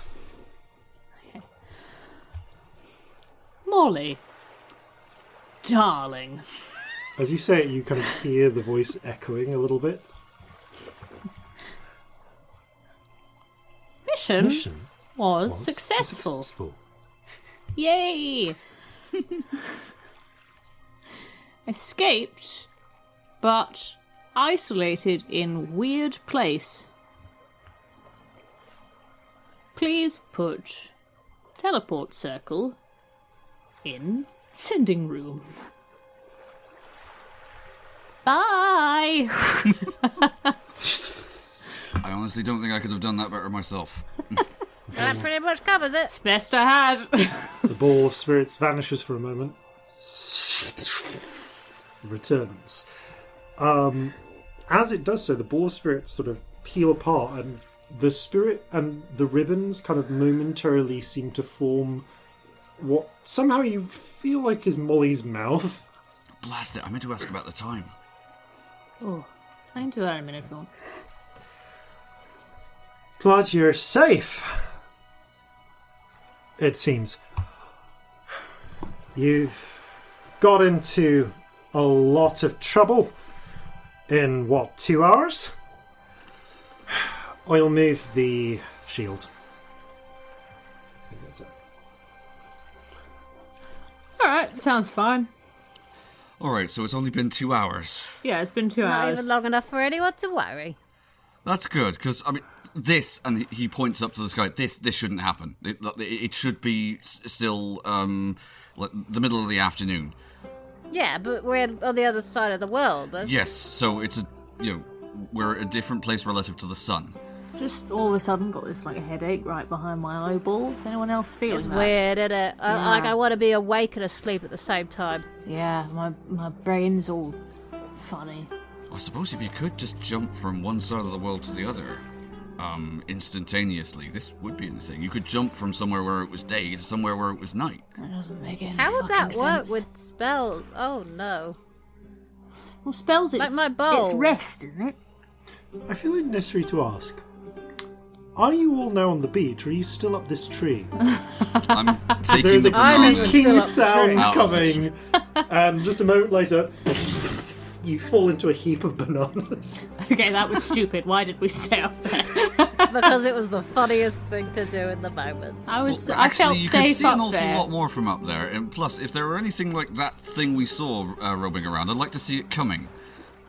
Molly. Darling. As you say it, you kind of hear the voice echoing a little bit. Mission was was successful. successful. Yay! Escaped, but isolated in weird place. Please put teleport circle in sending room. Bye! I honestly don't think I could have done that better myself. That pretty much covers it. Best I had. The ball of spirits vanishes for a moment. Returns. As it does so, the ball of spirits sort of peel apart and the spirit and the ribbons kind of momentarily seem to form what somehow you feel like is Molly's mouth. Blast it, I meant to ask about the time. Oh, I can do that in a minute if you want. Glad you're safe. It seems. You've got into a lot of trouble in, 2 hours? I'll move the shield. I think that's it. Alright, sounds fine. Alright, so it's only been 2 hours. Yeah, it's been 2 Not hours. even long enough for anyone to worry. That's good, because, I mean, this, and he points up to the sky, this shouldn't happen. It should be still like the middle of the afternoon. Yeah, but we're on the other side of the world. Yes, so it's we're at a different place relative to the sun. Just all of a sudden got this like a headache right behind my eyeball. Is anyone else feeling It's that? weird, isn't it? Yeah. I want to be awake and asleep at the same time. Yeah, my brain's all funny. I suppose if you could just jump from one side of the world to the other, instantaneously, this would be insane. You could jump from somewhere where it was day to somewhere where it was night. That doesn't make any How would that fucking work sense. with spells? Oh no. Well, spells it's Like my bow. It's rest, isn't it? I feel it necessary to ask. Are you all now on the beach, or are you still up this tree? I'm taking There's a the bananas creaking still up the sound tree. coming, and just a moment later, you fall into a heap of bananas. Okay, that was stupid. Why did we stay up there? Because it was the funniest thing to do in the moment. Well, I actually, felt you could safe see an up awful there. lot more from up there. And plus, if there were anything like that thing we saw roaming around, I'd like to see it coming.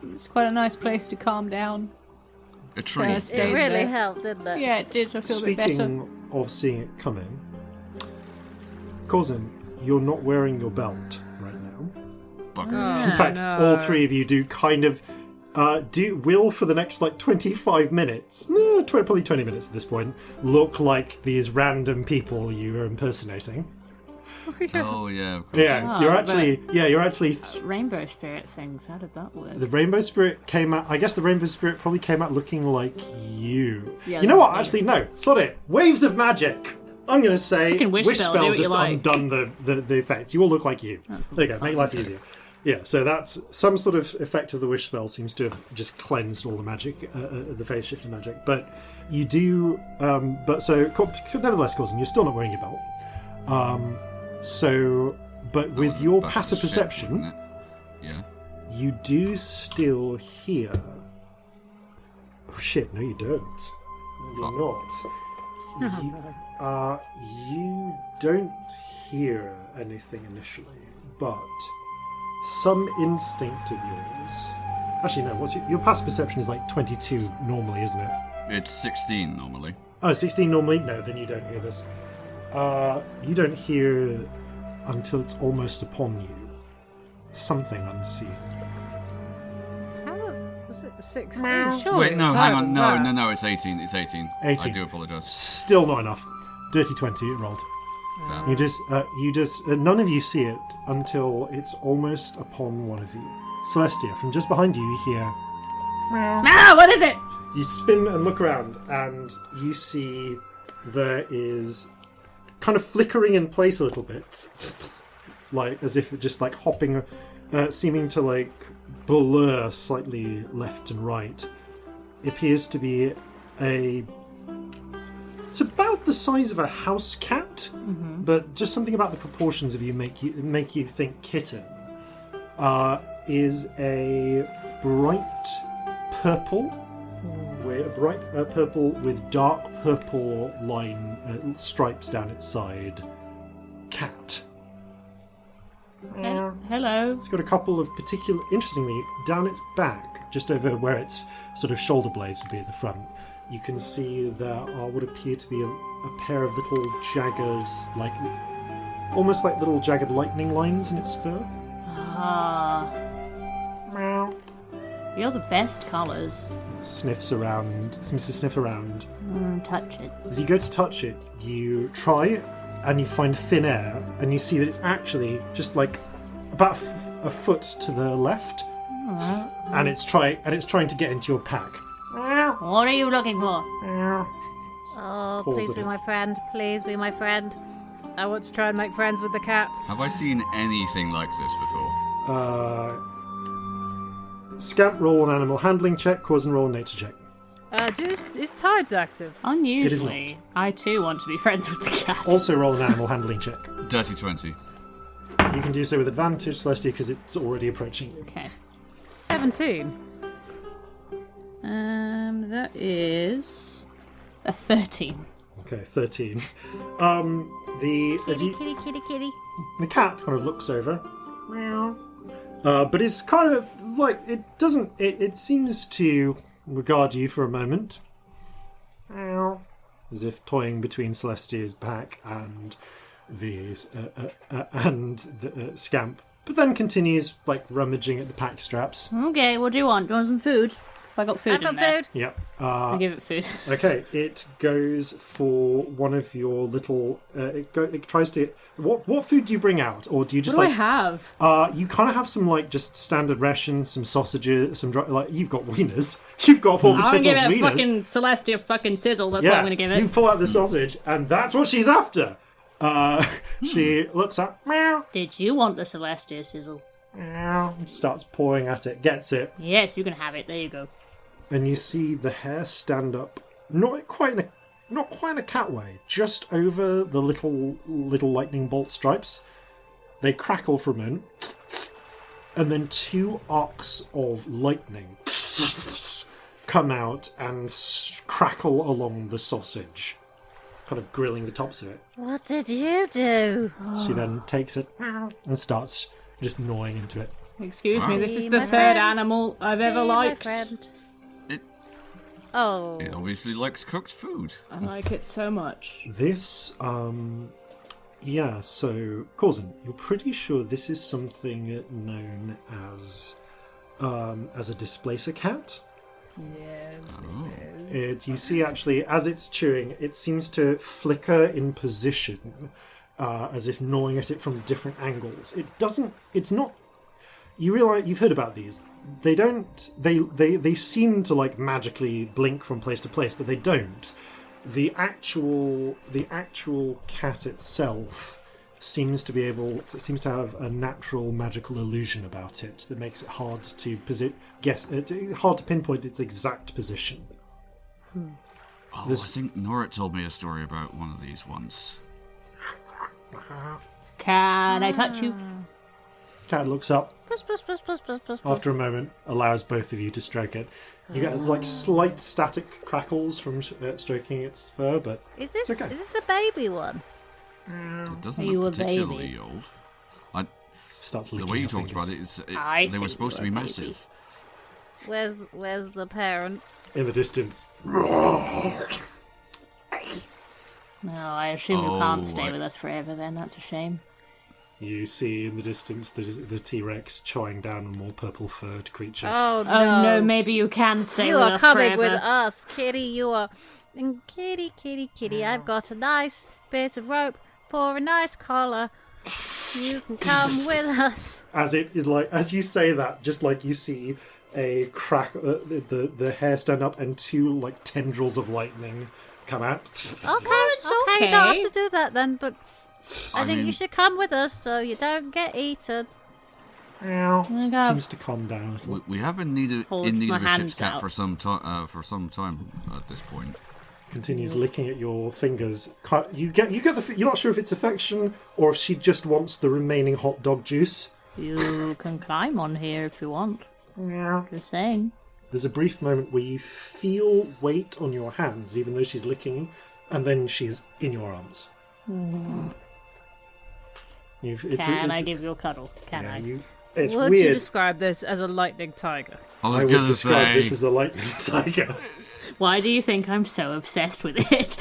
It's quite a nice place to calm down. A tree. Yeah, It Stays really there. helped, didn't it? Yeah, it did. I feel a bit better. Speaking of seeing it coming, Corzin, you're not wearing your belt right now. Bugger. In fact, all three of you do kind of will for the next 25 minutes, probably 20 minutes at this point, look like these random people you are impersonating. Oh yeah. Of course. Yeah, Oh, you're actually. Rainbow spirit things. How did that work? The rainbow spirit came out. I guess the rainbow spirit probably came out looking like you. Yeah, you know what? yeah. Actually, no. Sod it. Waves of magic. I'm gonna say Freaking wish spell, do spells what you just like. undone the effects. You all look like you. There you go. Make life easier. Yeah. So that's some sort of effect of the wish spell seems to have just cleansed all the magic, the phase shifter magic. But you do. Nevertheless, Corzin, you're still not wearing your belt. But with your Bucket passive of shit, perception, wasn't it? Yeah. you do still hear. Oh shit! No, you don't. You're not. You don't hear anything initially, but some instinct of yours. Actually, no. What's your passive perception is 22 normally, isn't it? It's 16 normally. Oh, 16 normally? No, then you don't hear this. You don't hear until it's almost upon you. Something unseen. How is it 16? Sure. Wait, no, it's hang not on. that. No, it's 18. It's 18. 18. I do apologise. Still not enough. Dirty 20, it rolled. Fair. You just, none of you see it until it's almost upon one of you. Celestia, from just behind you, you hear. Ah, what is it? You spin and look around, and you see there is kind of flickering in place a little bit, like as if it just hopping, seeming to blur slightly left and right. It appears to be it's about the size of a house cat, but just something about the proportions of you make you think kitten. Is a bright purple. A bright purple with dark purple line stripes down its side. Cat. Hello. It's got a couple of interestingly, down its back, just over where its sort of shoulder blades would be at the front, you can see there are what appear to be a pair of little jagged, almost like little jagged lightning lines in its fur. Ah. You're the best colours. Seems to sniff around. Touch it. As you go to touch it, you try and you find thin air, and you see that it's actually just about a foot to the left, and it's trying to get into your pack. What are you looking for? Oh, paws please at be it. my friend. Please be my friend. I want to try and make friends with the cat. Have I seen anything like this before? Scamp, roll an animal handling check. Corzin, roll a nature check. Is Tides active? Unusually, I too want to be friends with the cat. Also roll an animal handling check. Dirty 20. You can do so with advantage, Celestia, because it's already approaching you. Okay. 17. That is a 13. Okay, 13. Kitty. The cat kind of looks over, meow, but it's kind of like it doesn't. It seems to regard you for a moment, meow, as if toying between Celestia's back and the Scamp, but then continues like rummaging at the pack straps. Okay, what do you want? Do you want some food? I got food I've got in there. food. Yep. I give it food. Okay, it goes for one of your little. It tries to. What food do you bring out, or do you just What do like? I have? You kind of have some like just standard rations, some sausages, some like you've got wieners. You've got four I'm gonna potatoes give it a wieners. fucking Celestia fucking sizzle. That's what I'm gonna give You it. pull out the sausage, and that's what she's after. She looks up, meow, Did you want the Celestia sizzle? meow, starts pawing at it, gets it, Yes, you can have it. There you go. and you see the hair stand up, not quite in a cat way, just over the little lightning bolt stripes. They crackle for a moment, and then two arcs of lightning come out and crackle along the sausage, kind of grilling the tops of it. What did you do? She then takes it and starts just gnawing into it. Excuse me, this is Be the my third friend. animal I've ever Be my liked. friend. It, Oh. it obviously likes cooked food. I like it so much. This, yeah, so, Corzin, you're pretty sure this is something known as a displacer cat? Yes. You see, actually, as it's chewing, it seems to flicker in position, as if gnawing at it from different angles. It's not... You realise, you've heard about these. They don't... They seem to, like, magically blink from place to place, but they don't. The actual cat itself seems to have a natural magical illusion about it that makes it hard to hard to pinpoint its exact position. Oh, This- I think Nora told me a story about one of these once. Can I touch you? Cat looks up Puss, puss, puss, puss, puss, puss, after a puss. moment, allows both of you to stroke it. You get like slight static crackles from stroking its fur, but Is this it's okay. a baby one? It doesn't Are you look a particularly baby? old. Starts The licking way you your talked fingers. about it, I they were think supposed to you're be a baby. massive. Where's the parent? In the distance. No, I assume you Oh, can't stay right. with us forever then. That's a shame. You see in the distance the T-Rex chawing down a more purple-furred creature. Oh no! Oh no, maybe you can stay you with are us coming forever. with us, kitty. You are, and kitty. I've got a nice bit of rope for a nice collar. You can come with us. As you say that, just like you see a crack, the hair stand up and two like tendrils of lightning come out. Okay, you don't have okay. to do that then. But I think you should come with us so you don't get eaten. Seems to calm down a little. We have been in Hold need my of a ship's hands cat out. for some time at this point. Continues licking at your fingers. You get the. You're not sure if it's affection or if she just wants the remaining hot dog juice. You can climb on here if you want. Just saying. There's a brief moment where you feel weight on your hands, even though she's licking, and then she's in your arms. Can I give you a cuddle? Can I? It's Would you weird. describe this as a lightning tiger? I was I would gonna describe say this as a lightning tiger. Why do you think I'm so obsessed with it?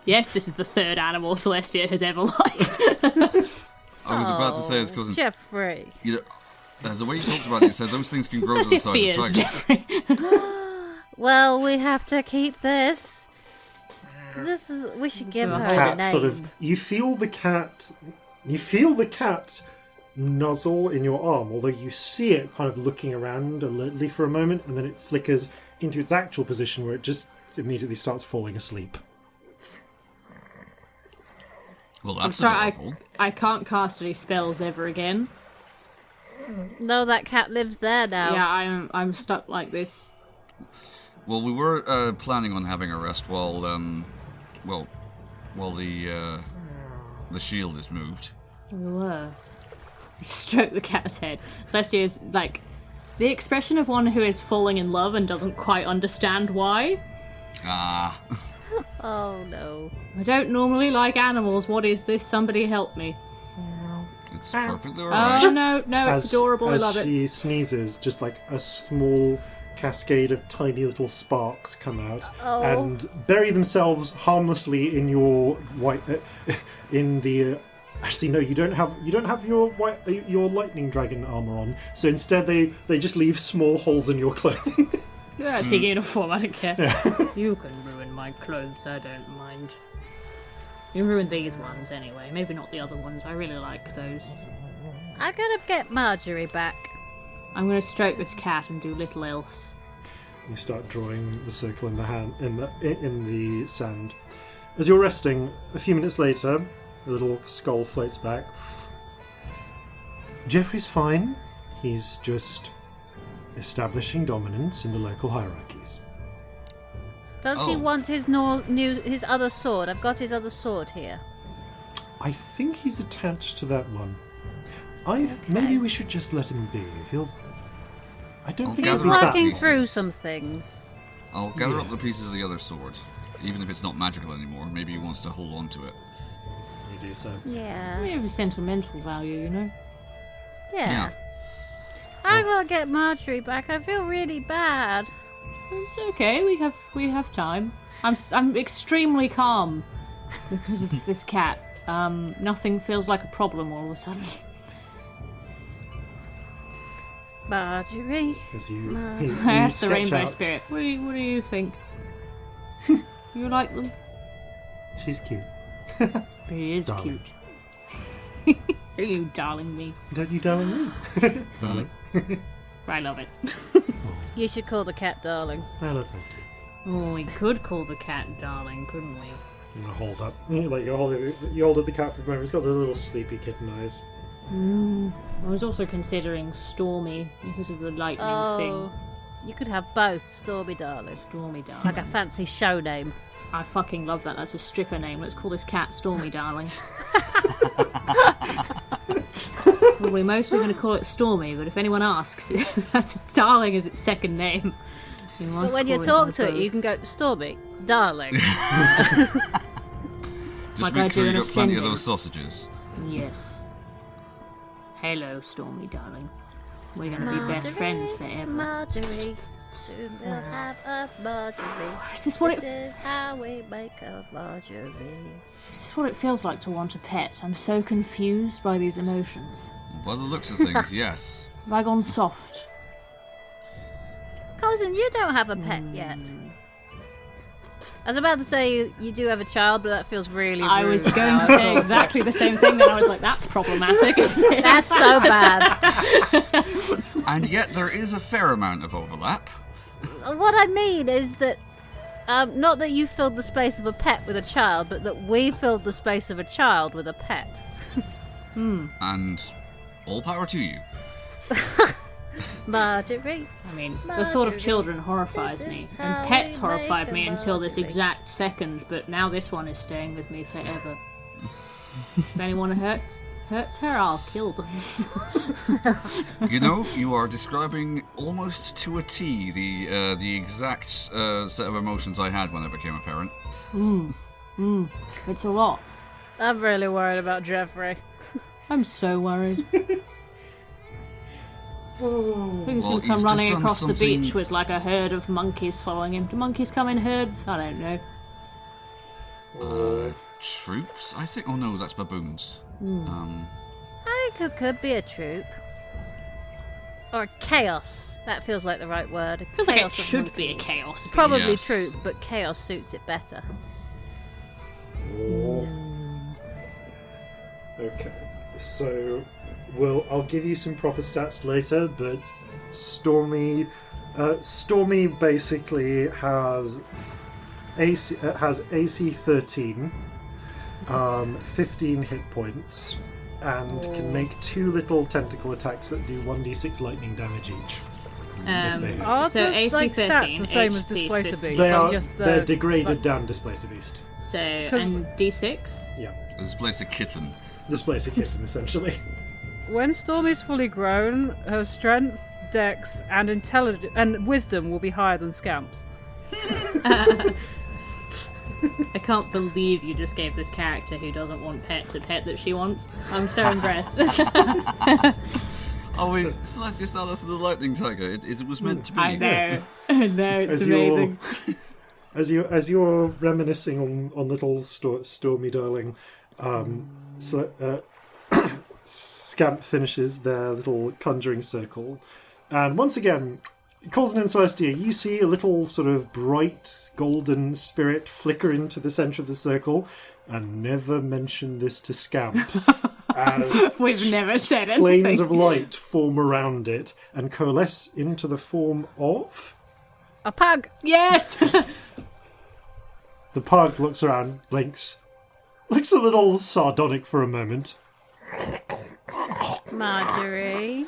Yes, this is the third animal Celestia has ever liked. I was about to say it's cousin. Jeffrey. You know, the way you talked about it, said those things can grow to the Celestia size fears of tigers. Jeffrey. Well, we have to keep this. We should give her a Cat name. sort of. You feel the cat nuzzle in your arm, although you see it kind of looking around alertly for a moment, and then it flickers into its actual position where it just immediately starts falling asleep. Well, that's Sorry, adorable. I can't cast any spells ever again. No, that cat lives there now. Yeah, I'm stuck like this. Well, we were planning on having a rest while the shield is moved. We were. Stroke the cat's head. Celestia is like the expression of one who is falling in love and doesn't quite understand why. Ah. Oh no. I don't normally like animals. What is this? Somebody help me. It's perfectly alright. Oh no, it's adorable. I love As it. she sneezes, just like a small cascade of tiny little sparks come out and bury themselves harmlessly in your white. In the. Actually, no, you don't have your lightning dragon armor on. So instead, they just leave small holes in your clothing. Yeah, it's a uniform. I don't care. You can ruin my clothes. I don't mind. You can ruin these ones anyway. Maybe not the other ones. I really like those. I gotta get Marjorie back. I'm going to stroke this cat and do little else. You start drawing the circle in the sand. As you're resting, a few minutes later, a little skull floats back. Jeffrey's fine. He's just establishing dominance in the local hierarchies. Does he want his his other sword? I've got his other sword here. I think he's attached to that one. Maybe we should just let him be. I don't think He's he'll be that working useless. through some things. I'll gather up the pieces of the other sword. Even if it's not magical anymore, maybe he wants to hold on to it. You do so. Yeah. We have a sentimental value, you know. Yeah. I gotta get Marjorie back. I feel really bad. It's okay. We have time. I'm extremely calm because of this cat. Nothing feels like a problem all of a sudden. Marjorie. As you I asked the sketch rainbow out. spirit. What do you think? You like them? She's cute. He is Darling. cute. Are you darling me? Don't you, darling? Darling. I love it. You should call the cat darling. I love that too. Oh, we could call the cat darling, couldn't we? I'm gonna hold up. You hold up the cat for a moment. It's got the little sleepy kitten eyes. I was also considering Stormy because of the lightning thing. You could have both, Stormy darling. Stormy darling. Like a fancy show name. I fucking love that. That's a stripper name. Let's call this cat Stormy Darling. Well, we're mostly going to call it Stormy, but if anyone asks, Darling is its second name. But when you talk to it, you can go, Stormy, darling. Just Like make I sure do you in got plenty of Ascending. those sausages. Yes. Hello, Stormy Darling. We're going to be best friends forever. Marjorie, soon we'll have a Marjorie. Is this what This is how we make a Marjorie. This is what it feels like to want a pet. I'm so confused by these emotions. By the looks of things, yes. Have I gone soft? Corzin, you don't have a pet yet. I was about to say you do have a child, but that feels really rude. I was going to say exactly the same thing, then I was like, that's problematic, isn't it? That's so bad. And yet there is a fair amount of overlap. What I mean is that, not that you filled the space of a pet with a child, but that we filled the space of a child with a pet. And all power to you. Marjorie. I mean, the thought of children horrifies me, and pets we horrified make me a until this Marjorie. exact second, but now this one is staying with me forever. If anyone hurts her, I'll kill them. You know, you are describing almost to a T the exact set of emotions I had when I became a parent. It's a lot. I'm really worried about Jeffrey. I'm so worried. He's Well, gonna come he's running just done across the something- beach with like a herd of monkeys following him. Do monkeys come in herds? I don't know. Troops, I think. Oh no, that's baboons. I think it could be a troop. Or chaos. That feels like the right word. Feels like it Chaos of should be a monkeys. chaos. beast. Probably Yes. troop, but chaos suits it better. Okay, so I'll give you some proper stats later, but Stormy Stormy basically has AC 13, 15 hit points, and can make 2 little tentacle attacks that do 1d6 lightning damage each. If they hit. Are So the AC stats 13, the same as HP Displacer 50. Beast? They are. Just the, They're degraded down Displacer Beast. So, and D6? Yeah, This place a kitten. Displacer Kitten essentially. When Stormy's fully grown, her strength, dex, and intelligence and wisdom will be higher than Scamp's. I can't believe you just gave this character who doesn't want pets a pet that she wants. I'm so impressed. Oh wait, Celestia Stardust and the Lightning Tiger. It was meant to be. I know. I know, it's As you're- amazing. As you're reminiscing on little Stormy darling, Scamp finishes their little conjuring circle, and once again, Corzin and Celestia, you see a little sort of bright golden spirit flicker into the centre of the circle, and never mention this to Scamp. As We've never said planes anything. of light form around it and coalesce into the form of... A pug! Yes! The pug looks around, blinks, looks a little sardonic for a moment. Marjorie.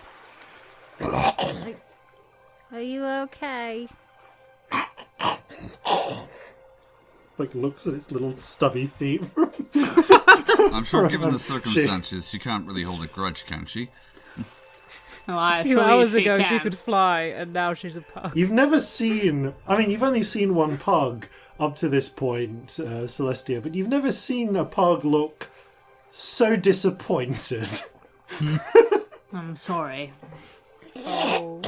Are you okay? Like looks at its little stubby feet. I'm sure, given the circumstances, she can't really hold a grudge, can she? Oh, I A few assure you hours she ago, she can. could fly, and now she's a pug. You've never seen... I mean, you've only seen one pug up to this point, Celestia, but you've never seen a pug look so disappointed. I'm sorry. Oh.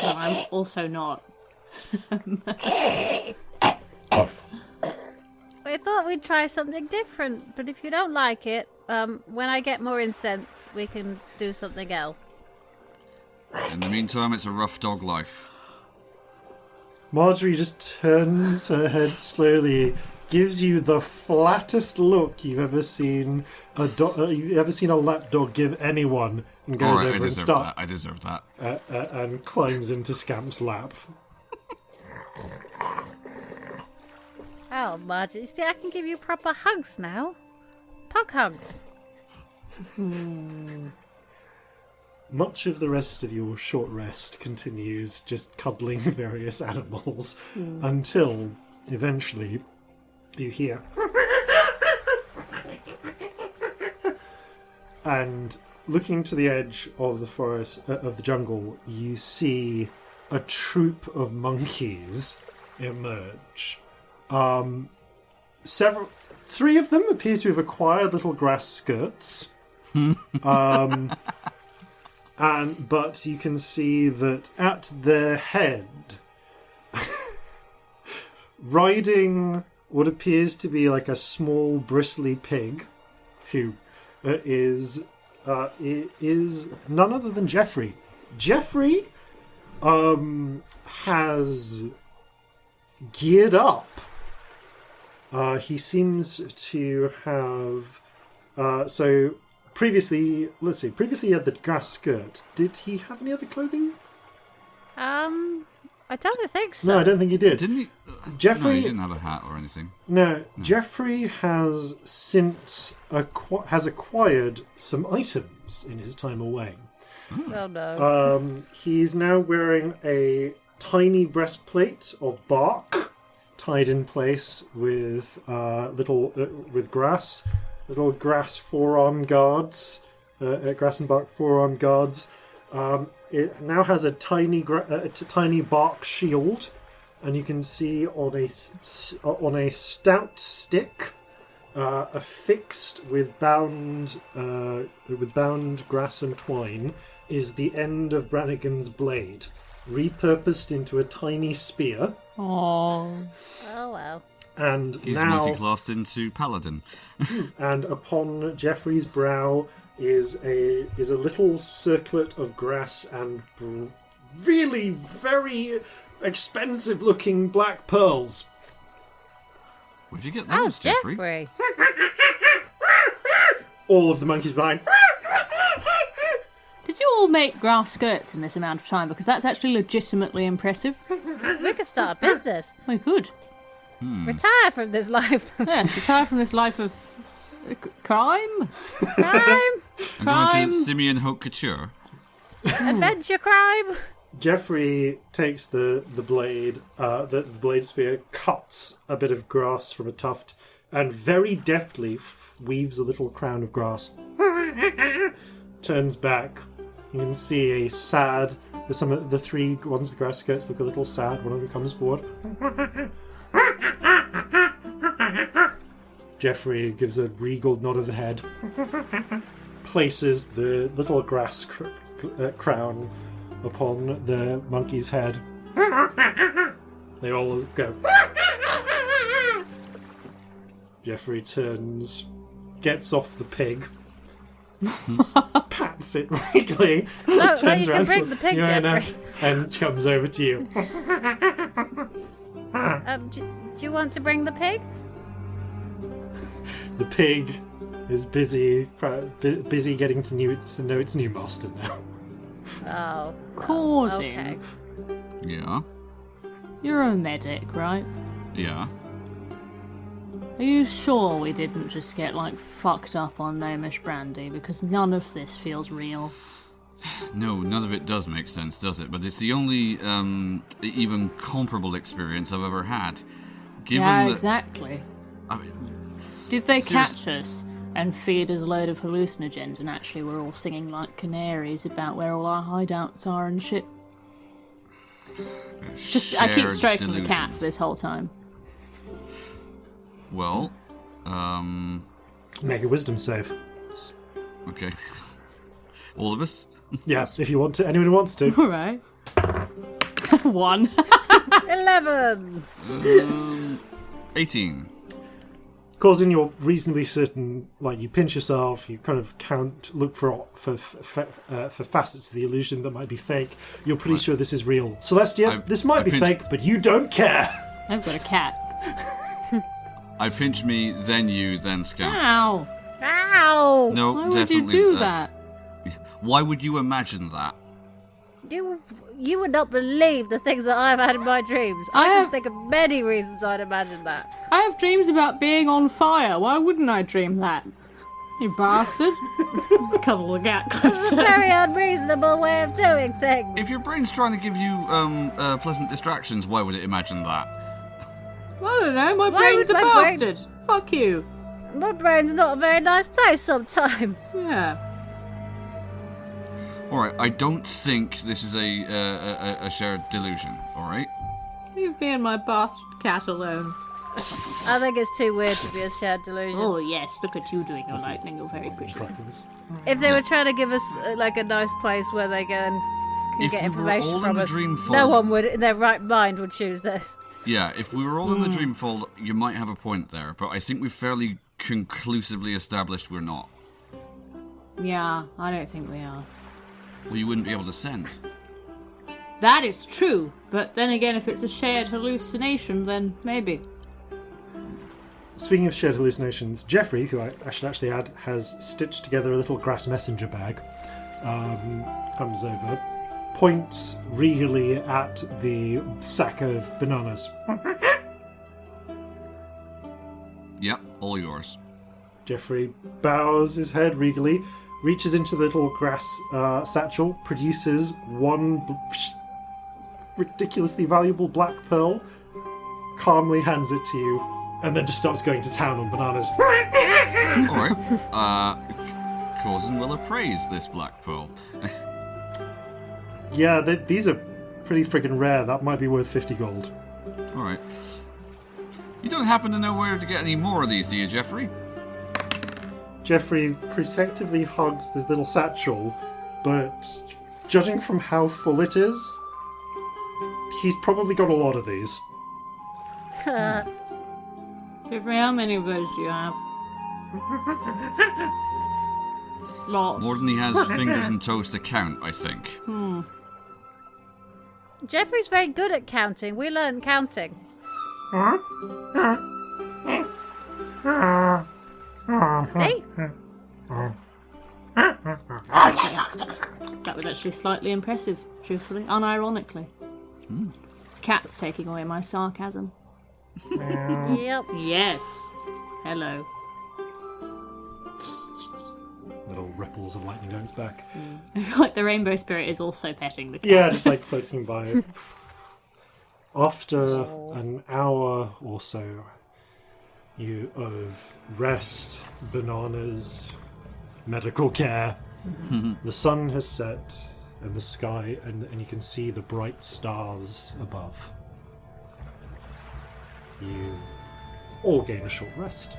No, I'm also not. I thought we'd try something different, but if you don't like it, when I get more incense, we can do something else. In the meantime, it's a rough dog life. Marjorie just turns her head slowly, gives you the flattest look you've ever seen a lapdog give anyone, and goes Alright, over and starts I deserve that. and climbs into Scamp's lap. Oh, Marjorie, see, I can give you proper hugs now. Pug hugs. Much of the rest of your short rest continues just cuddling various animals until eventually you hear. And looking to the edge of the forest, of the jungle, you see a troop of monkeys emerge. Three of them appear to have acquired little grass skirts. But you can see that at their head, riding what appears to be like a small bristly pig, who is none other than Jeffrey. Jeffrey has geared up. He seems to have previously he had the grass skirt. Did he have any other clothing? I don't think so. No, I don't think he did. Didn't he? Jeffrey- No, he didn't have a hat or anything. No, Jeffrey has since acquired some items in his time away. Oh no. He's now wearing a tiny breastplate of bark, tied in place with with grass, little grass forearm guards, grass and bark forearm guards. It now has a tiny bark shield, and you can see on a stout stick, affixed with bound grass and twine, is the end of Brannigan's blade, repurposed into a tiny spear. Aww. Oh well. And He's now, multi-classed into Paladin. and upon Jeffrey's brow is a little circlet of grass and really very expensive-looking black pearls. Where'd you get Oh, those, Jeffrey? Jeffrey. All of the monkeys behind. Did you all make grass skirts in this amount of time? Because that's actually legitimately impressive. We could start a business. We could. Retire from this life. Yes, retire from this life of crime. Crime. I'm going to Simeon Haute Couture. Adventure crime. Jeffrey takes the blade, the blade spear, cuts a bit of grass from a tuft, and very deftly weaves a little crown of grass. Turns back. You can see a sad. Some of the three ones with the grass skirts look a little sad. One of them comes forward. Jeffrey gives a regal nod of the head. Places the little grass crown upon the monkey's head. They all go. Jeffrey turns, gets off the pig, pats it regally, No, turns you around can bring to the pig, Sienna, Jeffrey. and comes over to you. Do you want to bring the pig? The pig is busy getting to know its new master now. Oh. Corzin. Okay. Yeah. You're a medic, right? Yeah. Are you sure we didn't just get, fucked up on Gnomish brandy? Because none of this feels real. No, none of it does make sense, does it? But it's the only even comparable experience I've ever had. Given Yeah, that, exactly. I mean, Did they Serious- catch us and feed us a load of hallucinogens and actually we're all singing like canaries about where all our hideouts are and shit? I keep shared stroking delusion. the cat for this whole time. Well, Make a wisdom save. okay. All of us? Yes, if you want to. Anyone who wants to. Alright. 1. 11. 18. Causing you're reasonably certain, you pinch yourself, you kind of look for facets of the illusion that might be fake. You're pretty sure this is real. Celestia, this might be fake, but you don't care. I've got a cat. I pinch me, then you, then Scamp. Ow! Ow! No, Why would definitely. you do that? Why would you imagine that? You would not believe the things that I've had in my dreams. I can think of many reasons I'd imagine that. I have dreams about being on fire. Why wouldn't I dream that? You bastard. Cuddle the cat It's a closer. very unreasonable way of doing things. If your brain's trying to give you pleasant distractions, why would it imagine that? I don't know, my Why brain's a would my brain- bastard. Fuck you. My brain's not a very nice place sometimes. Yeah. Alright, I don't think this is a shared delusion, alright? Leave me and my bastard cat alone. I think it's too weird to be a shared delusion. Oh yes, look at you doing your lightning, you're very pretty. If they were trying to give us a nice place where they can If get we were information all in from the us, Dreamfold- no one would, in their right mind, would choose this. Yeah, if we were all in the Dreamfold, you might have a point there, but I think we've fairly conclusively established we're not. Yeah, I don't think we are. Well, you wouldn't be able to send. That is true, but then again, if it's a shared hallucination, then maybe. Speaking of shared hallucinations, Jeffrey, who I should actually add, has stitched together a little grass messenger bag, comes over, points regally at the sack of bananas. Yep, all yours. Jeffrey bows his head regally, reaches into the little grass satchel, produces one ridiculously valuable black pearl, calmly hands it to you, and then just starts going to town on bananas. Alright, Corzin will appraise this black pearl. Yeah, these are pretty friggin' rare. That might be worth 50 gold. Alright. You don't happen to know where to get any more of these, do you, Jeffrey? Jeffrey protectively hugs this little satchel, but judging from how full it is, he's probably got a lot of these. Jeffrey, how many of those do you have? Lots. More than he has fingers and toes to count, I think. Jeffrey's very good at counting. We learned counting. See? That was actually slightly impressive, truthfully, unironically. This cat's taking away my sarcasm. Yep. Yes. Hello. Little ripples of lightning down its back. I feel like the rainbow spirit is also petting the cat. Yeah, just like floating by. After an hour or so of rest, bananas, medical care, the sun has set and the sky, and you can see the bright stars above. You all gain a short rest.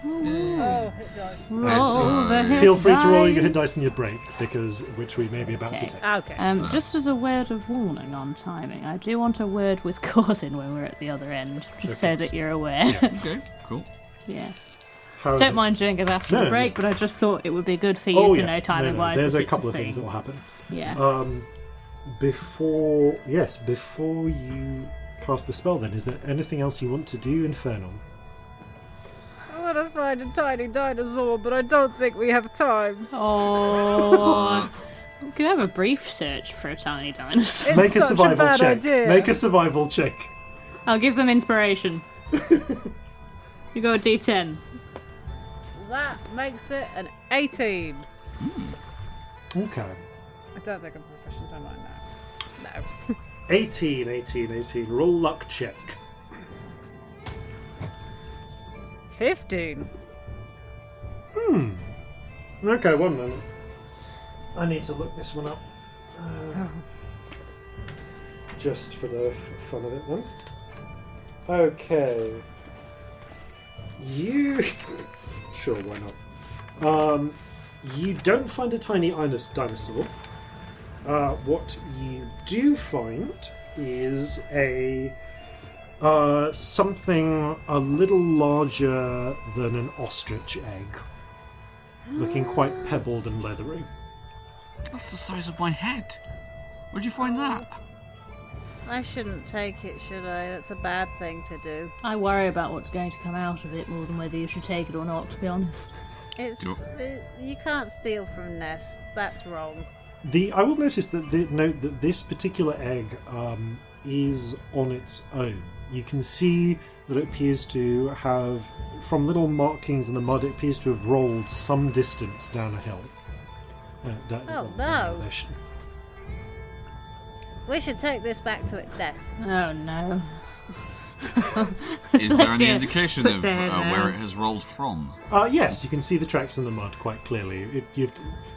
Oh, hit dice. Roll the hit Feel free to roll your dice. hit dice in your break, which we may be about to Okay. take. Okay. Just as a word of warning on timing, I do want a word with Corzin when we're at the other end, just so that you're aware. Okay, cool. Yeah. However- Don't mind doing it after No, the break, but I just thought it would be good for you Oh, to yeah. know timing-wise. There's that a it's couple of thing. things that will happen. Yeah. Before you cast the spell, then, is there anything else you want to do, Infernal? I want to find a tiny dinosaur, but I don't think we have time. Oh. We could have a brief search for a tiny dinosaur. It's Make a such survival bad check. idea. Make a survival check. I'll give them inspiration. You go a D10. That makes it an 18. Okay. I don't think I'm proficient, am I? No. 18. Roll luck check. 15. Okay, 1 minute. I need to look this one up. Just for the fun of it, then. Okay. You... Sure, why not? You don't find a tiny dinosaur. What you do find is a... something a little larger than an ostrich egg. Looking quite pebbled and leathery. That's the size of my head. Where'd you find that? I shouldn't take it, should I? That's a bad thing to do. I worry about what's going to come out of it more than whether you should take it or not, to be honest. It's Yep. you can't steal from nests. That's wrong. I will notice that note that this particular egg is on its own. You can see that it appears to have, from little markings in the mud, it appears to have rolled some distance down a hill. Oh, no. elevation. We should take this back to its nest. Oh no. Is there any Celestia indication puts of her head where down. it has rolled from? Yes, you can see the tracks in the mud quite clearly.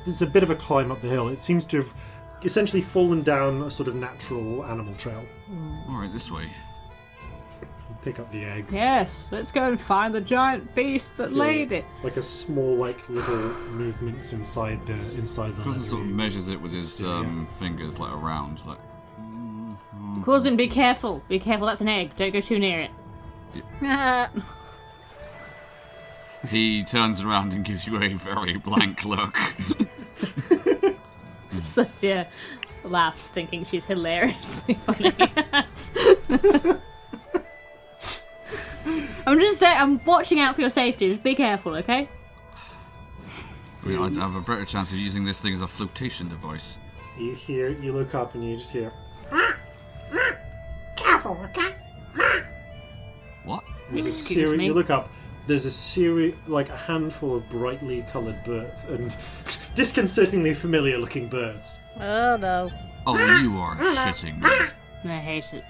There's a bit of a climb up the hill. It seems to have essentially fallen down a sort of natural animal trail. Alright, this way. Pick up the egg. Yes, let's go and find the giant beast that laid it. Like a small, little movements inside the Corzin sort of leathery measures it with his exterior. fingers, around, Corzin, be careful. Be careful, that's an egg. Don't go too near it. He turns around and gives you a very blank look. Celestia laughs, thinking she's hilariously funny. I'm just saying, I'm watching out for your safety. Just be careful, okay? I mean, I'd have a better chance of using this thing as a flotation device. You look up and you just hear. Careful, okay? What? Excuse me? You look up. There's a handful of brightly coloured birds and disconcertingly familiar-looking birds. Oh no. Oh, you are shitting me. I hate it.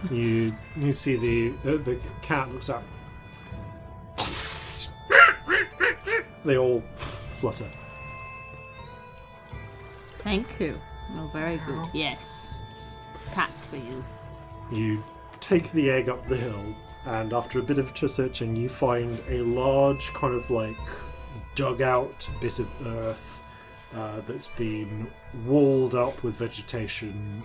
You see the cat looks up. They all flutter. Thank you. Oh, very good. Yes. Pats for you. You take the egg up the hill, and after a bit of searching, you find a large kind of dug out bit of earth that's been walled up with vegetation,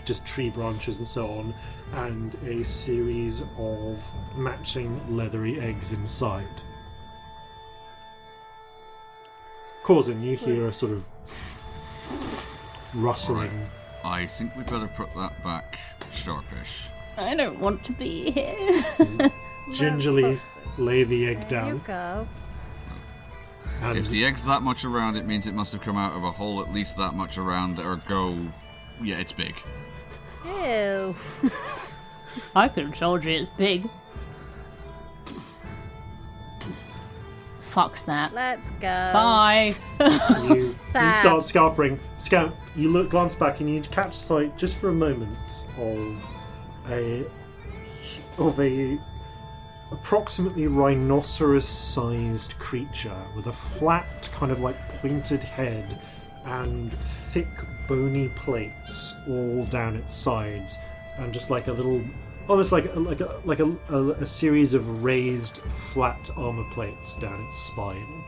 just tree branches and so on, and a series of matching leathery eggs inside. Corzin, you hear a sort of rustling. I think we'd better put that back sharpish. I don't want to be here. Gingerly lay the egg There you down. go. And If the egg's that much around, it means it must have come out of a hole at least that much around, or go... Yeah, it's big. Ew. I could have told you it's big. Fucks that. Let's go. Bye. you Sad. start scarpering. Scamp, you glance back and you catch sight just for a moment of a approximately rhinoceros-sized creature with a flat, kind of like pointed head and thick, bony plates all down its sides, and just like a little, almost like a series of raised, flat armor plates down its spine.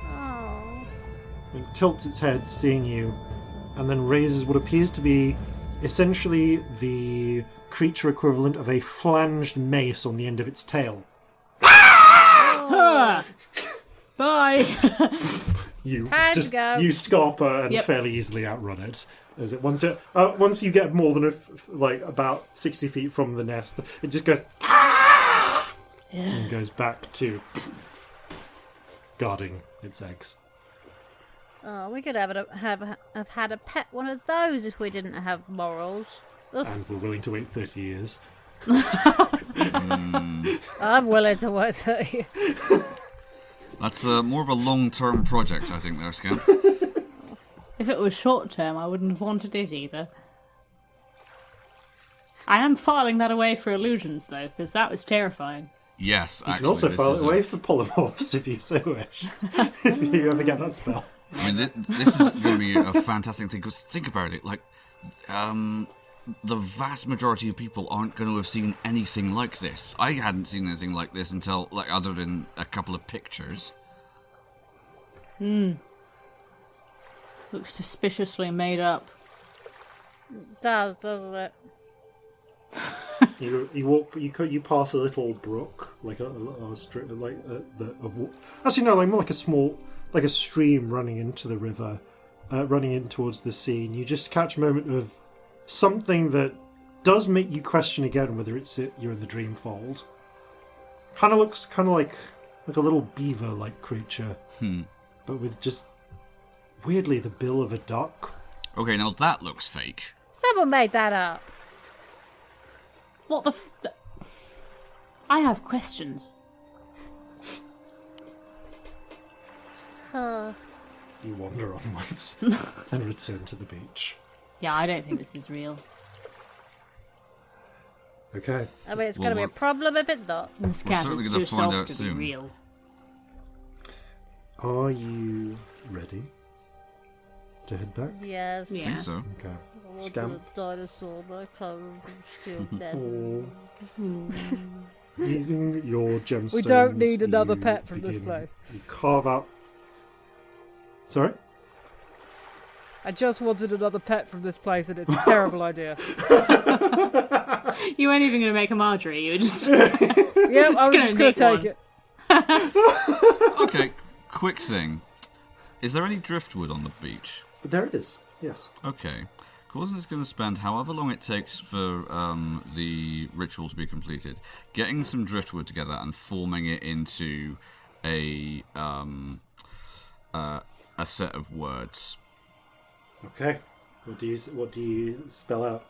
Oh. It tilts its head, seeing you, and then raises what appears to be essentially the creature equivalent of a flanged mace on the end of its tail. Bye. You Time to go. you scarper and Yep. fairly easily outrun it. As it once you get more than about 60 feet from the nest, it just goes and goes back to guarding its eggs. Oh, we could have had a pet one of those if we didn't have morals. Ugh. And we're willing to wait 30 years. I'm willing to wait 30. That's more of a long-term project, I think, there, Scamp. If it was short term, I wouldn't have wanted it either. I am filing that away for illusions, though, because that was terrifying. Yes, You actually. can also this file is it away for polymorphs if you so wish. If you ever get that spell. I mean, this is going to be a fantastic thing, because think about it, like, the vast majority of people aren't going to have seen anything like this. I hadn't seen anything like this until, like, other than a couple of pictures. Looks suspiciously made up. Does, doesn't it? You pass a little brook, like a strip, actually no, like more like a small, like a stream running into the river, running in towards the sea, and you just catch a moment of something that does make you question again whether you're in the dream fold. Looks like a little beaver-like creature, but with just weirdly the bill of a duck. Okay, now that looks fake. Someone made that up. What the I have questions. Huh. You wander on once and return to the beach. Yeah, I don't think this is real. Okay. I mean, it's Well, going to be a problem if it's not. The Scamp certainly is gonna too find soft out to soon. be real. Are you ready to head back? Yes. Yeah. I think so. Okay. I wanted Scamp. a dinosaur, but I can't. It's still dead. Using your gemstones. We don't need another you pet from this begin- place. You carve out. Sorry? I just wanted another pet from this place, and it's a terrible idea. You weren't even going to make a Marjorie. You were just. Yep, I was just going to take nick it. Okay, quick thing. Is there any driftwood on the beach? There is, yes. Okay. Corzin is going to spend however long it takes for the ritual to be completed, getting some driftwood together and forming it into a set of words. Okay. What do you spell out?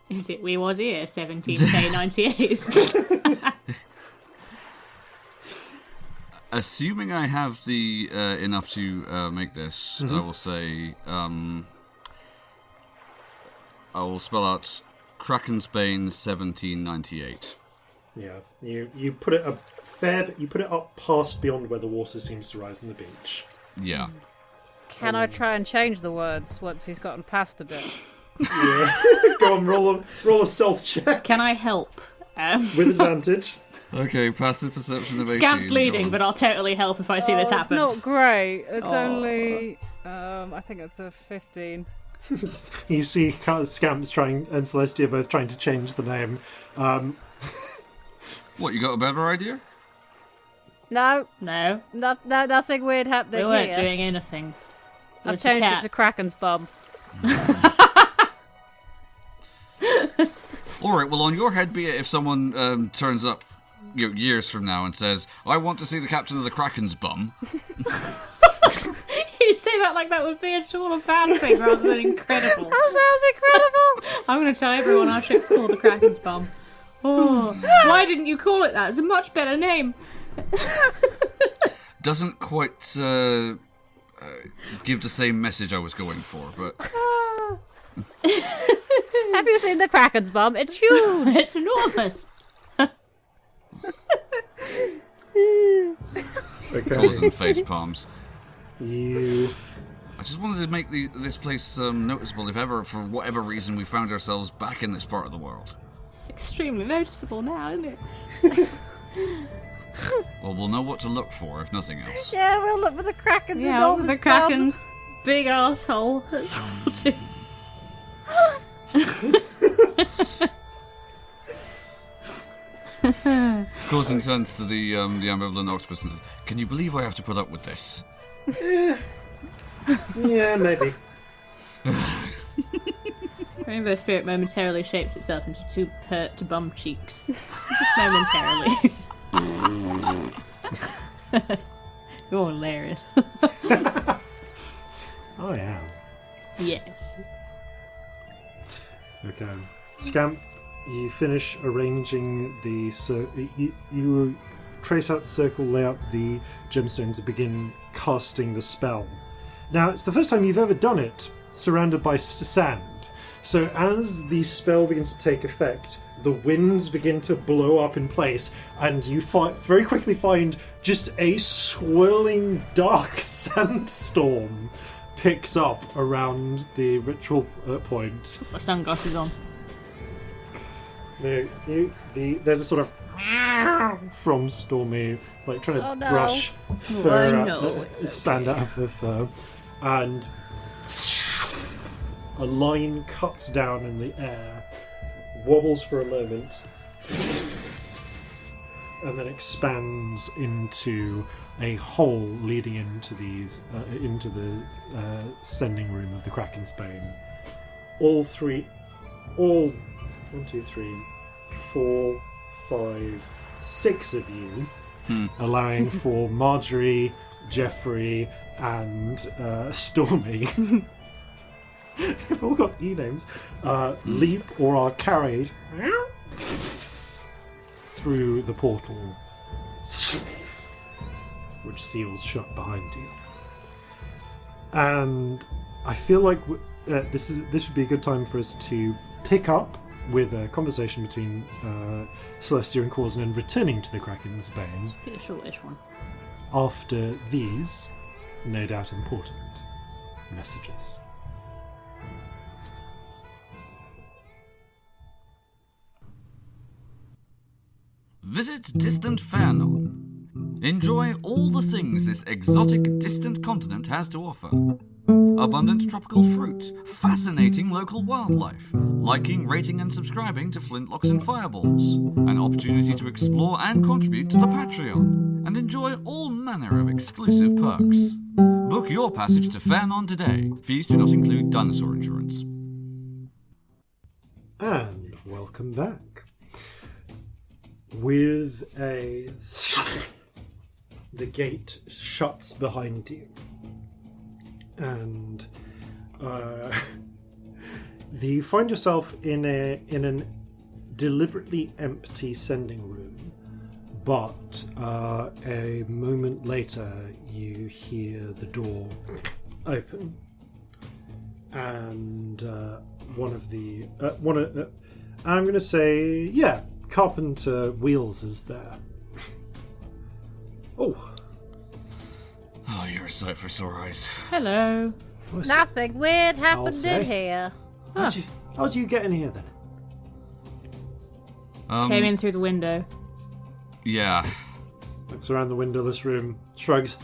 Is it We Was Here 17K98? Assuming I have the enough to make this, I will say I will spell out Kraken Spain 1798. Yeah. You put it you put it up past beyond where the water seems to rise on the beach. Yeah. Can I try and change the words once he's gotten past a bit? Yeah. Go on, roll a stealth check Can I help? with advantage. Okay, passive perception of 18. Scamp's go leading, on. but I'll totally help if I see this It's happen. not great. It's Oh. only, I think it's a 15. You see Scamps and Celestia both trying to change the name. What, you got a better idea? No, No, nothing weird happening we weren't here. doing anything. I've There's a changed it cat. to Kraken's bum. Alright, well, on your head be it if someone turns up years from now and says, "I want to see the captain of the Kraken's bum." You say that like that would be a sort of bad thing rather than incredible. That sounds incredible. I'm going to tell everyone our ship's called the Kraken's Bum. Oh, why didn't you call it that? It's a much better name. Doesn't quite give the same message I was going for, but... Have you seen the Kraken's bum? It's huge. It's enormous. Okay. Corzin face palms. You... I just wanted to make this place noticeable if ever, for whatever reason, we found ourselves back in this part of the world. Extremely noticeable now, isn't it? Well, we'll know what to look for, if nothing else. Yeah, we'll look for the Kraken's Yeah, enormous the Kraken's big asshole. That's what we'll do. Corzin turns to the ambivalent octopus and says, "Can you believe I have to put up with this?" Yeah, maybe. Rainbow Spirit momentarily shapes itself into two pert to bum cheeks. Just momentarily. You're hilarious. I am. Yes. Okay. Scamp, you finish arranging the... You trace out the circle, lay out the gemstones and begin casting the spell. Now, it's the first time you've ever done it surrounded by sand. So as the spell begins to take effect, the winds begin to blow up in place, and you very quickly find just a swirling dark sandstorm picks up around the ritual point. Put my sunglasses on. There's a sort of from Stormy, like trying to brush sand out of her fur, and a line cuts down in the air, wobbles for a moment, and then expands into a hole leading into the sending room of the Kraken's Bane. All 1, 2, 3, 4, 5, 6 of you, allowing for Marjorie, Jeffrey, and Stormy. They've all got E-names. Leap or are carried through the portal, which seals shut behind you. And I feel like this would be a good time for us to pick up with a conversation between Celestia and Corzin and returning to the Kraken's Bane. Be a shortish one. After these, no doubt important, messages. Visit distant Fairnon. Enjoy all the things this exotic distant continent has to offer. Abundant tropical fruit, fascinating local wildlife, liking, rating and subscribing to Flintlocks and Fireballs, an opportunity to explore and contribute to the Patreon, and enjoy all manner of exclusive perks. Book your passage to Fairnon today. Fees do not include dinosaur insurance. And welcome back. With the gate shuts behind you, and you find yourself in an deliberately empty sending room. But a moment later, you hear the door open, and I'm going to say, yeah. Carpenter Wheels is there. Oh, you're a sight for sore eyes. Hello. Nothing weird happened in here. How'd you get in here then? Came in through the window. Yeah. Looks around the windowless room, shrugs.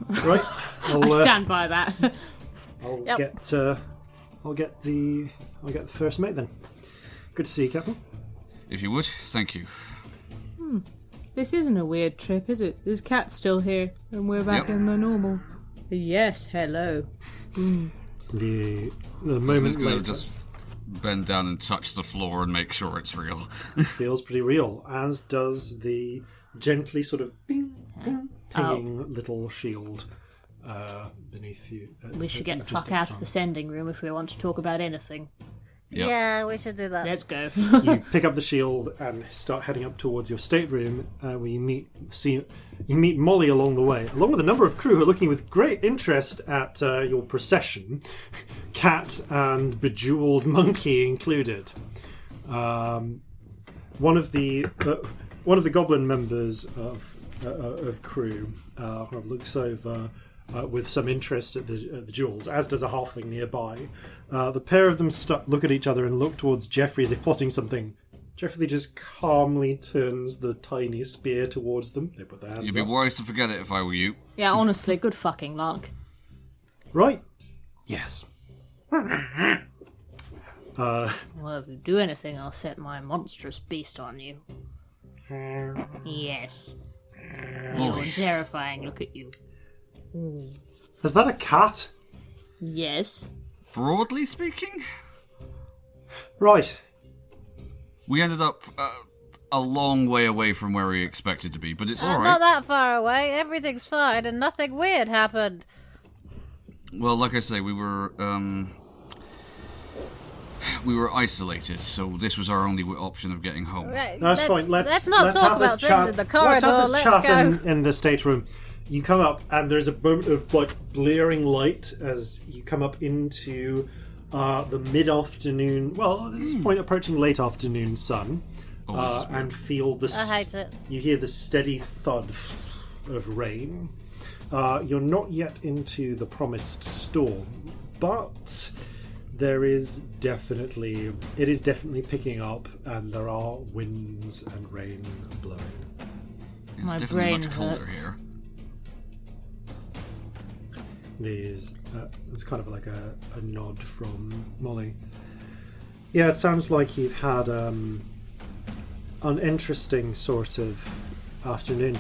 Right, I stand by that. I'll get the first mate then. Good to see you, Captain. If you would, thank you. This isn't a weird trip, is it? This cat's still here, and we're back in the normal. Yes, hello. The moment later, just bend down and touch the floor and make sure it's real. Feels pretty real, as does the gently sort of ping, ping, pinging little shield beneath you. We should get the fuck out of the sending room if we want to talk about anything. Yep. Yeah, we should do that. Let's go. You pick up the shield and start heading up towards your stateroom, where you meet Molly along the way, along with a number of crew who are looking with great interest at your procession, cat and bejeweled monkey included. One of the goblin members of crew looks over with some interest at the jewels, as does a halfling nearby. The pair of them look at each other and look towards Jeffrey as if plotting something. Jeffrey just calmly turns the tiny spear towards them. They put their hands You'd be up. wise to forget it if I were you. Yeah, honestly, good fucking luck. Right? Yes. Well, if you do anything, I'll set my monstrous beast on you. Yes. You're terrifying, look at you. Is that a cat? Yes. Broadly speaking, Right. we ended up a long way away from where we expected to be, but it's alright. Not that far away. Everything's fine and nothing weird happened. Well, like I say, we were isolated, so this was our only option of getting home. Right, That's fine. Let's not talk have this about chat. things in the corridor. Let's have this chat go. in the stateroom. You come up, and there's a moment of like blaring light as you come up into the mid-afternoon. Well, at this point, approaching late afternoon sun, and feel the. I hate it. You hear the steady thud of rain. You're not yet into the promised storm, but it is definitely picking up, and there are winds and rain blowing. It's My definitely brain much colder hurts. here. It's kind of like a nod from Molly. Yeah, it sounds like you've had an interesting sort of afternoon.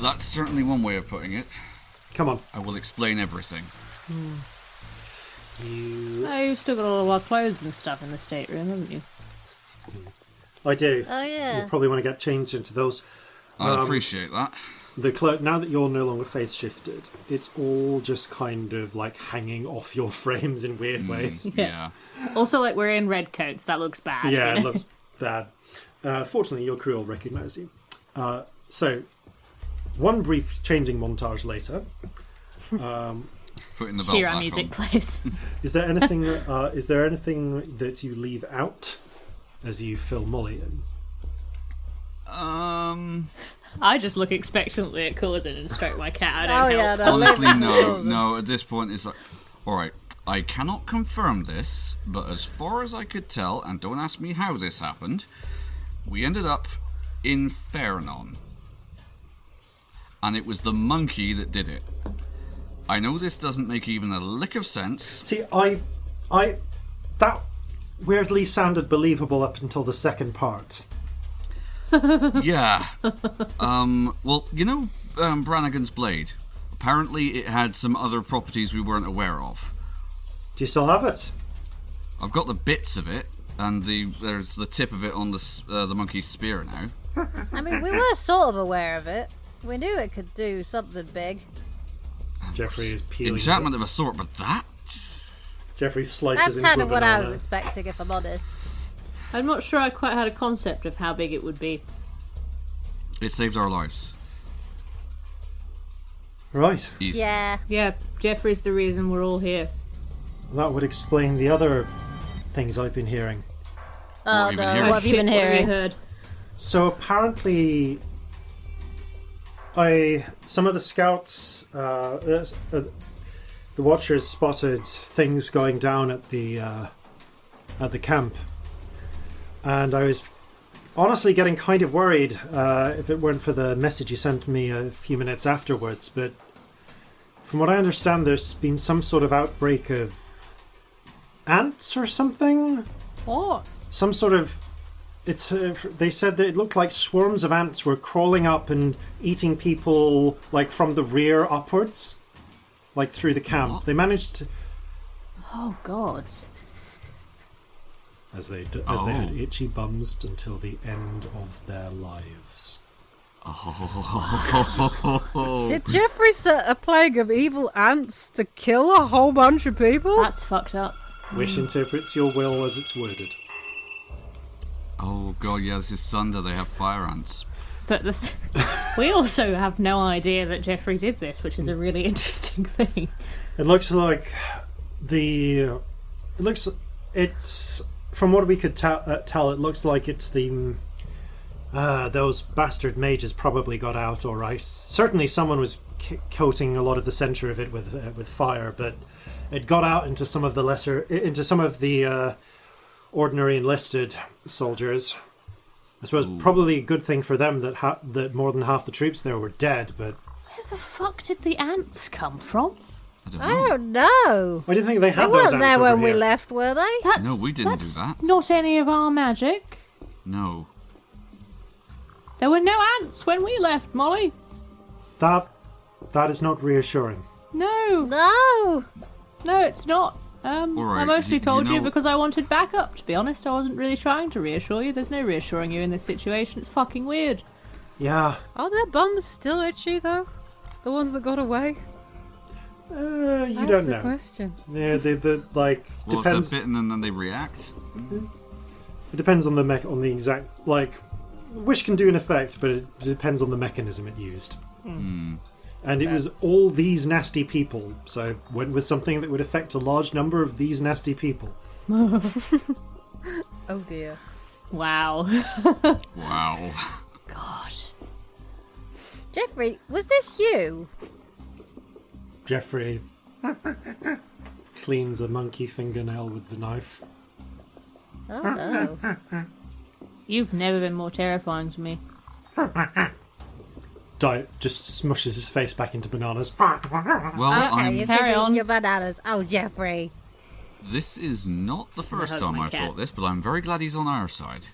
That's certainly one way of putting it. Come on. I will explain everything. You've still got all of our clothes and stuff in the stateroom, haven't you? I do. Oh, yeah. You probably want to get changed into those. I appreciate that. Now that you're no longer face shifted, it's all just kind of like hanging off your frames in weird ways. Yeah. Also, like, we're in red coats. That looks bad. Yeah, you it know? looks bad. Fortunately, your crew will recognise you. So, one brief changing montage later. Putting the belt Shira back music on. plays. Is there anything? Is there anything that you leave out as you fill Molly in? I just look expectantly at Corzin and stroke my cat. I Oh, don't yeah, help. no. Honestly, Frozen. no. At this point, it's like, all right. I cannot confirm this, but as far as I could tell, and don't ask me how this happened, we ended up in Fernon, and it was the monkey that did it. I know this doesn't make even a lick of sense. See, that weirdly sounded believable up until the second part. Yeah. Well, you know Brannigan's blade? Apparently it had some other properties we weren't aware of. Do you still have it? I've got the bits of it, and there's the tip of it on the monkey's spear now. I mean, we were sort of aware of it. We knew it could do something big. Jeffrey is peeling. Enchantment of a sort, but that? Jeffrey slices That's into kind a of what I banana. was expecting, if I'm honest. I'm not sure I quite had a concept of how big it would be. It saved our lives. Right. Easy. Yeah. Yeah, Jeffrey's the reason we're all here. That would explain the other things I've been hearing. Oh, have you been no. hearing? What have you been Shit, what have you hearing? heard? So apparently, some of the scouts, the Watchers spotted things going down at the camp, and I was honestly getting kind of worried if it weren't for the message you sent me a few minutes afterwards. But from what I understand, there's been some sort of outbreak of ants or something. What? Some sort of. It's. They said that it looked like swarms of ants were crawling up and eating people, like from the rear upwards, like through the camp. What? They managed to. Oh, God. as they had itchy bums until the end of their lives. Did Jeffrey set a plague of evil ants to kill a whole bunch of people? That's fucked up. Wish interprets your will as it's worded. Oh god, yeah, this is Sunder. They have fire ants. But we also have no idea that Jeffrey did this, which is a really interesting thing. It looks like it's from what we could tell. It looks like it's the those bastard mages probably got out all right. Certainly, someone was coating a lot of the center of it with fire, but it got out into some of the ordinary enlisted soldiers. I suppose probably a good thing for them that more than half the troops there were dead, but... Where the fuck did the ants come from? I don't know. Why do you think they had They those weren't ants there over when we here? left, were they? No, we didn't do that. Not any of our magic. No. There were no ants when we left, Molly. That is not reassuring. No. No. No, it's not. I right, mostly do you told you know- because I wanted backup, to be honest. I wasn't really trying to reassure you. There's no reassuring you in this situation. It's fucking weird. Yeah. Are their bums still itchy, though? The ones that got away? You That's don't the know. question. Yeah, Well, depends. if they're bitten and then they react. It depends on the exact wish can do an effect, but it depends on the mechanism it used. And it was all these nasty people, so went with something that would affect a large number of these nasty people. Oh dear. Wow. Wow. God. Jeffrey, was this you? Jeffrey cleans a monkey fingernail with the knife. Oh no. You've never been more terrifying to me. Just smushes his face back into bananas. Well, Okay, you Carry can on. eat your bananas. Oh, Jeffrey. this is not the first hug time my I've cat. thought this, but I'm very glad he's on our side.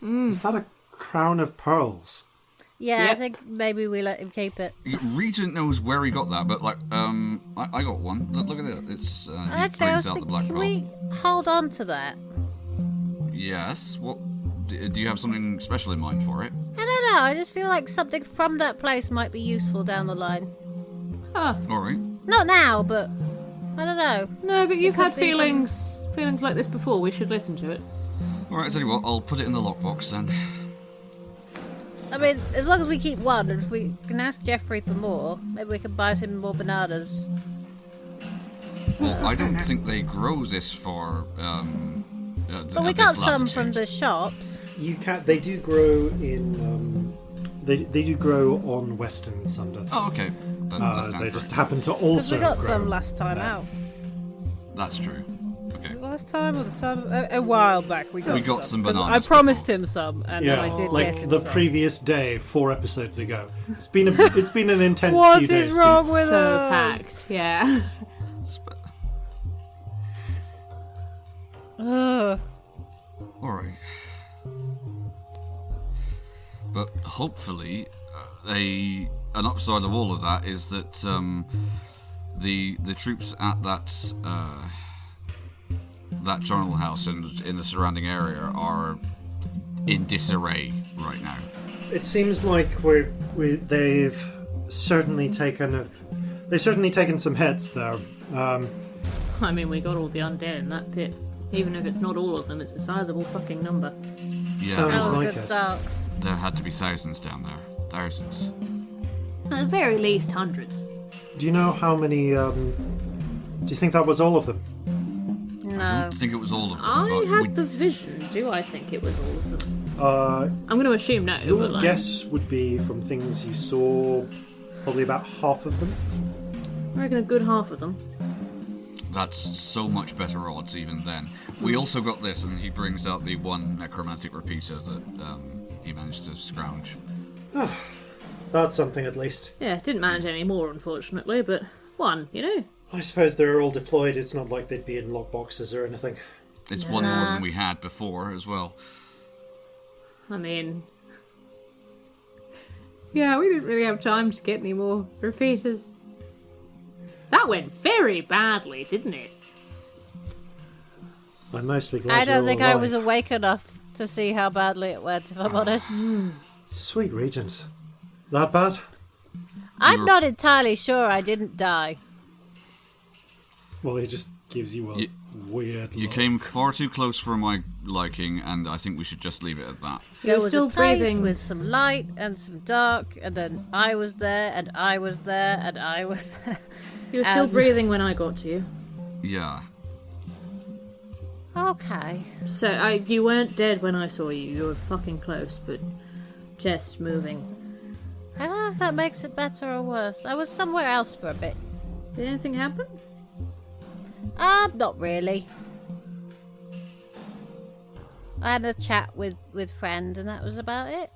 Is that a crown of pearls? Yeah, Yep. I think maybe we let him keep it. Regent knows where he got that, but I got one. Look at it. It's he Actually, I brings was out the thinking, black can pearl. we hold on to that? Yes. What? Do you have something special in mind for it? I don't know. I just feel like something from that place might be useful down the line. Huh. All right. Not now, but I don't know. No, but you've Could had be some- feelings like this before. We should listen to it. All right. Tell you what, I'll put it in the lockbox then. I mean, as long as we keep one, and if we can ask Jeffrey for more, maybe we can buy some more bananas. Well, I don't think they grow this far. But we got some from the shops. You can. They do grow in. They do grow on Western Sunder. Oh, okay. That's They down just correct. happen to Because also we got grow some last time there. out. That's true. Okay. Last time or the time a while back we got some 'Cause I bananas promised before. him some, and Yeah, I did like get him the some. previous day, 4 episodes ago. It's been an intense few What days. is wrong Steve. with So us? packed, yeah. Ugh. All right. But hopefully, an upside of all of that is that the troops at that journal house and in the surrounding area are in disarray right now. It seems like they've certainly taken some hits there. I mean, we got all the undead in that pit. Even if it's not all of them, it's a sizable fucking number. Yeah, Sounds That was a like good it. start. there had to be thousands down there. Thousands. At the very least, hundreds. Do you know how many? Do you think that was all of them? I No. don't think it was all of them. I but had we- the vision. Do I think it was all of them? Uh, I'm going to assume no. your But like, guess would be from things you saw. Probably about half of them. I reckon a good half of them. That's so much better odds even then. We also got this, and he brings out the one necromantic repeater that he managed to scrounge. That's something at least. Yeah, didn't manage any more, unfortunately, but one, you know. I suppose they're all deployed. It's not like they'd be in lockboxes or anything. It's one more than we had before as well. I mean... Yeah, we didn't really have time to get any more repeaters. That went very badly, didn't it? I'm mostly glad I don't you're think all I alive. was awake enough to see how badly it went, if I'm honest. Sweet Regent. That bad? I'm not entirely sure I didn't die. Well, he just gives you a weird You look. came far too close for my liking, and I think we should just leave it at that. There You're was still a place breathing. with some light and some dark, and then I was there, and I was there, and I was there. You were still breathing when I got to you. Yeah. Okay. So you weren't dead when I saw you. You were fucking close, but just moving. I don't know if that makes it better or worse. I was somewhere else for a bit. Did anything happen? Not really. I had a chat with friend, and that was about it.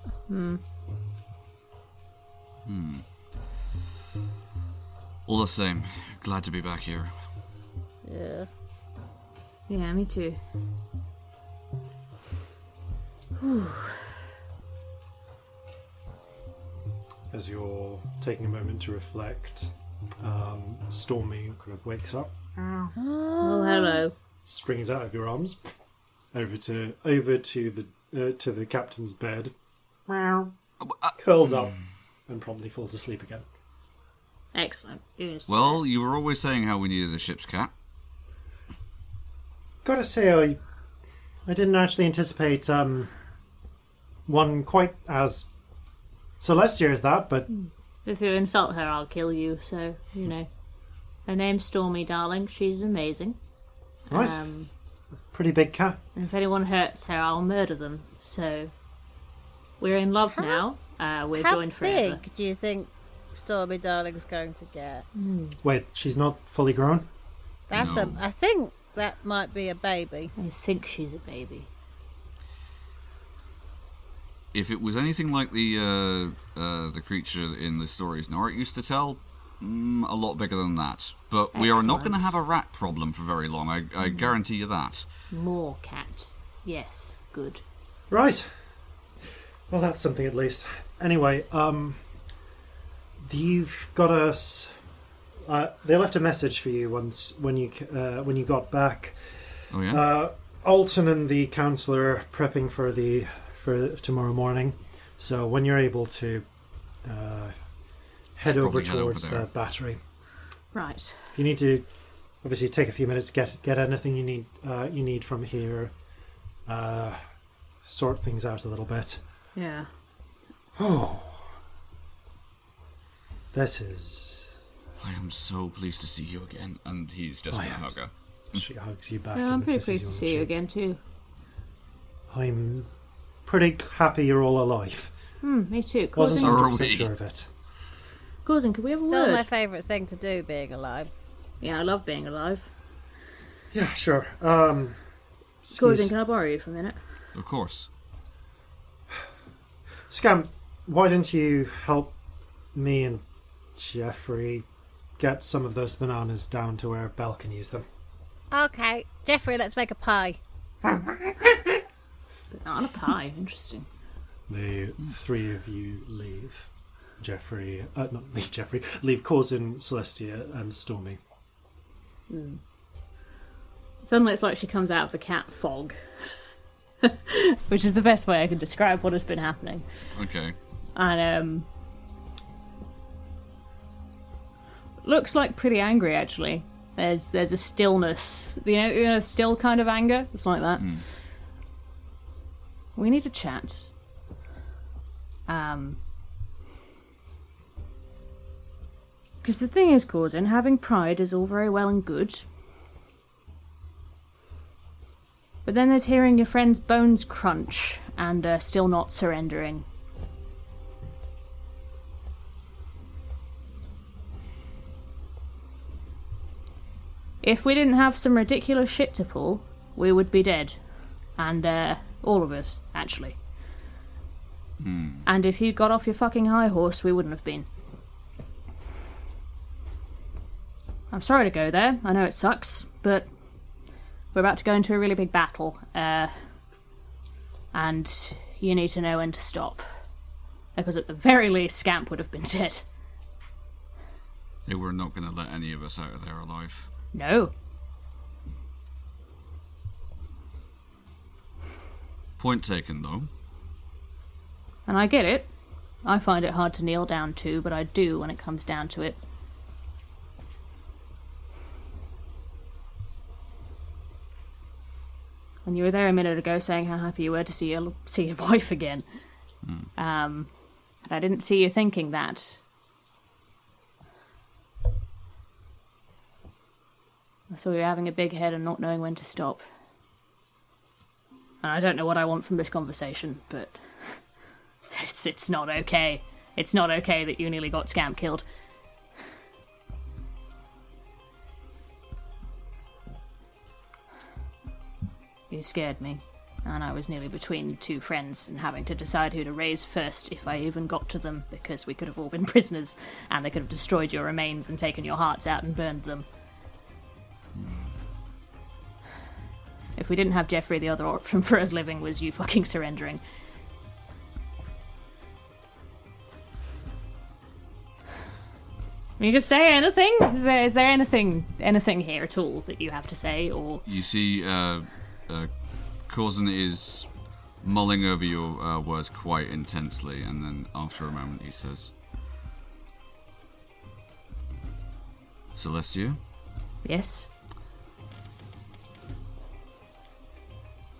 All the same, glad to be back here. Yeah. Yeah, me too. As you're taking a moment to reflect, Stormy kind of wakes up, Oh, hello. springs out of your arms, over to the captain's bed, curls up, and promptly falls asleep again. Excellent. Well, you were always saying how we needed a ship's cat. Gotta say, I didn't actually anticipate one quite as Celestia as that, but If you insult her, I'll kill you. So you know, her name's Stormy, darling. She's amazing. right, pretty big cat. And if anyone hurts her, I'll murder them. So we're in love now. We're How joined forever. big do you think Stormy Darling's going to get? Wait, she's not fully grown? That's No. I think that might be a baby. I think she's a baby. If it was anything like the creature in the stories Noric used to tell, a lot bigger than that. But we are not going to have a rat problem for very long, I guarantee you that. More cat. Yes, good. Right. Well, that's something at least. Anyway, you've got us. They left a message for you when you got back. Oh yeah? Alton and the councillor are prepping for tomorrow morning. So when you're able to head over Probably head over towards there. the battery. Right. If you need to, obviously take a few minutes, get anything you need from here, sort things out a little bit. Yeah. Oh, this is. I am so pleased to see you again. And he's just I going to am. hug her. She hugs you back. Yeah, I'm and pretty kisses pleased to on the see you cheek. again too. I'm pretty happy you're all alive. Me too. Wasn't Corzin, Are 100% we? sure of it. Corzin, can we have a Still word? my favourite thing to do, being alive. Yeah, I love being alive. Yeah, sure. Corzin, Excuse, can I borrow you for a minute? Of course. Scamp, why don't you help me and Jeffrey get some of those bananas down to where Belle can use them? Okay, Jeffrey, let's make a pie. Banana pie. Interesting. The three of you leave. Leave Corzin, Celestia, and Stormy. Suddenly it's like she comes out of the cat fog. Which is the best way I can describe what has been happening. Okay. And looks like pretty angry actually. There's a stillness. You know, still kind of anger. It's like that. We need to chat. Because the thing is, Corzin, having pride is all very well and good. But then there's hearing your friend's bones crunch and still not surrendering. If we didn't have some ridiculous shit to pull, we would be dead. And all of us, actually. And if you got off your fucking high horse, we wouldn't have been. I'm sorry to go there. I know it sucks, but we're about to go into a really big battle. And you need to know when to stop. Because at the very least, Scamp would have been dead. They were not going to let any of us out of there alive. No. Point taken, though. And I get it. I find it hard to kneel down to, but I do when it comes down to it. And you were there a minute ago saying how happy you were to see your wife again. But I didn't see you thinking that. I saw you having a big head and not knowing when to stop. And I don't know what I want from this conversation, but it's not okay. It's not okay that you nearly got Scamp killed. You scared me, and I was nearly between two friends and having to decide who to raise first if I even got to them, because we could have all been prisoners, and they could have destroyed your remains and taken your hearts out and burned them. If we didn't have Jeffrey, the other option for us living was you fucking surrendering. Can you just say anything? Is there anything here at all that you have to say, or... You see, Corzin is mulling over your words quite intensely, and then after a moment he says, Celestia? Yes?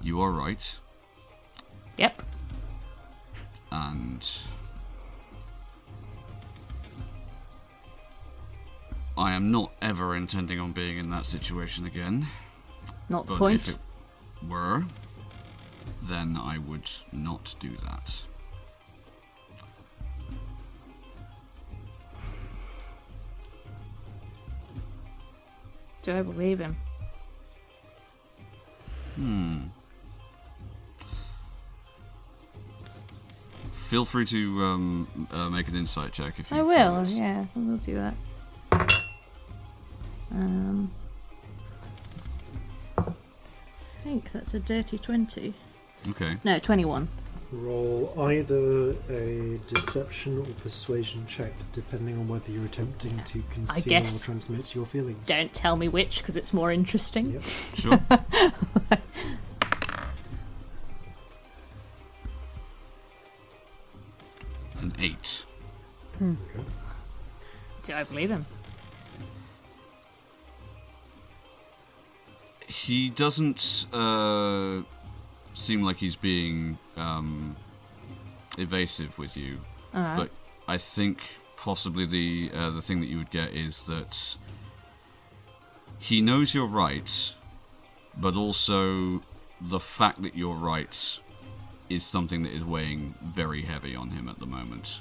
You are right. Yep. And I am not ever intending on being in that situation again. Not the But point. if it were, then I would not do that. Do I believe him? Feel free to make an insight check if you I feel will, it's- yeah, I will do that. I think that's a dirty 20. Okay. No, 21. Roll either a deception or persuasion check, depending on whether you're attempting to conceal or guess. transmit your feelings. Don't tell me which, because it's more interesting. Yep. Sure. An 8. Okay. Do I believe him? He doesn't seem like he's being evasive with you, Alright. but I think possibly the thing that you would get is that he knows you're right, but also the fact that you're right is something that is weighing very heavy on him at the moment.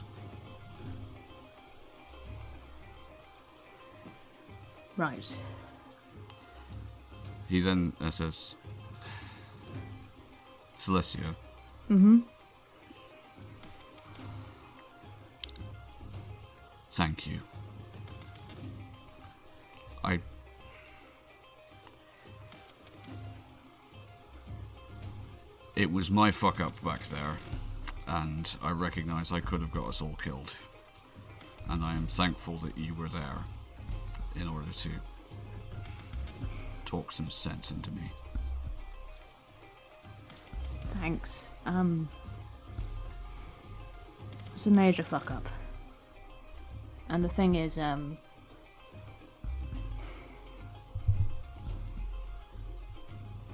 Right. He then says, Celestia. Mm-hmm. Thank you. It was my fuck up back there, and I recognize I could have got us all killed. And I am thankful that you were there in order to talk some sense into me. Thanks. It's a major fuck up. And the thing is,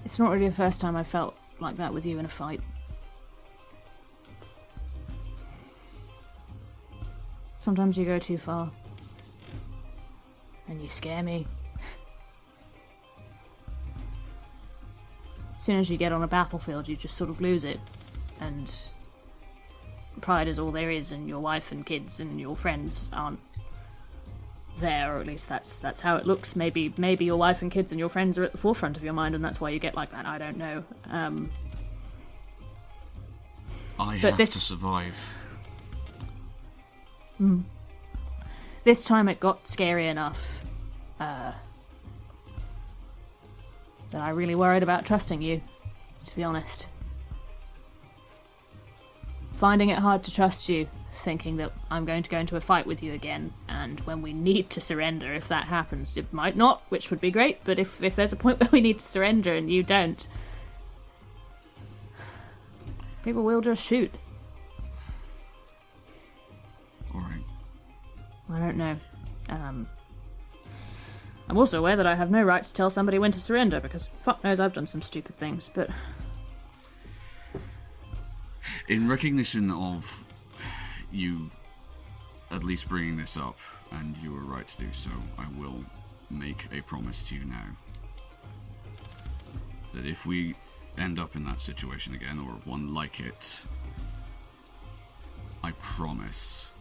it's not really the first time I felt like that with you in a fight. Sometimes you go too far. And you scare me. As soon as you get on a battlefield, you just sort of lose it. And pride is all there is, and your wife and kids and your friends aren't there, or at least that's how it looks. Maybe your wife and kids and your friends are at the forefront of your mind, and that's why you get like that. I don't know. I But have this- to survive. This time it got scary enough that I really worried about trusting you, to be honest. Finding it hard to trust you, thinking that I'm going to go into a fight with you again, and when we need to surrender, if that happens, it might not, which would be great, but if there's a point where we need to surrender and you don't, People will just shoot. Alright. I don't know. I'm also aware that I have no right to tell somebody when to surrender, because fuck knows I've done some stupid things, but... In recognition of you at least bringing this up, and you were right to do so, I will make a promise to you now. That if we end up in that situation again, or one like it, I promise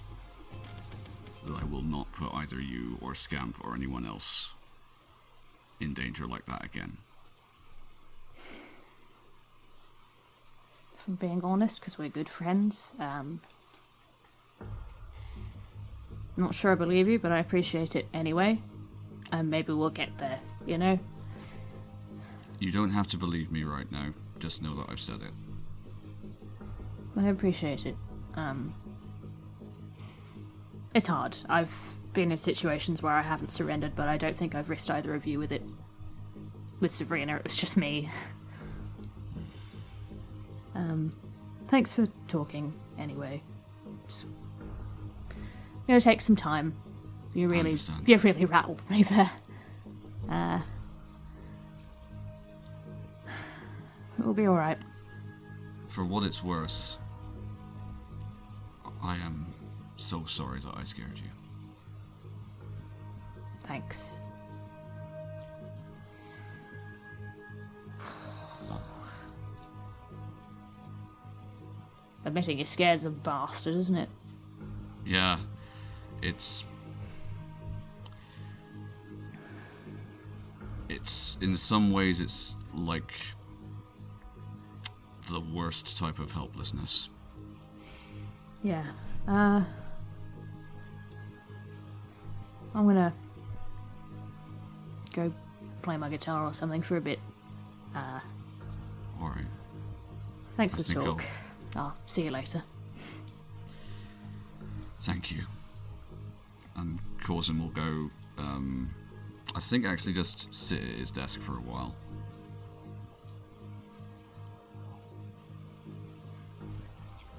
that I will not put either you or Scamp or anyone else in danger like that again. If I'm being honest, because we're good friends, not sure I believe you, but I appreciate it anyway. And maybe we'll get there, you know? You don't have to believe me right now. Just know that I've said it. I appreciate it. It's hard. I've been in situations where I haven't surrendered, but I don't think I've risked either of you with it. With Sabrina, it was just me. Thanks for talking, anyway. It's gonna take some time. You really rattled me there. It'll be alright. For what it's worth, I am so sorry that I scared you. Thanks. Admitting you're scared's a bastard, isn't it? Yeah, it's in some ways it's like the worst type of helplessness. Yeah. I'm gonna go play my guitar or something for a bit. Alright. Thanks for the talk. I'll see you later. Thank you. And Corzin will go, I think actually just sit at his desk for a while.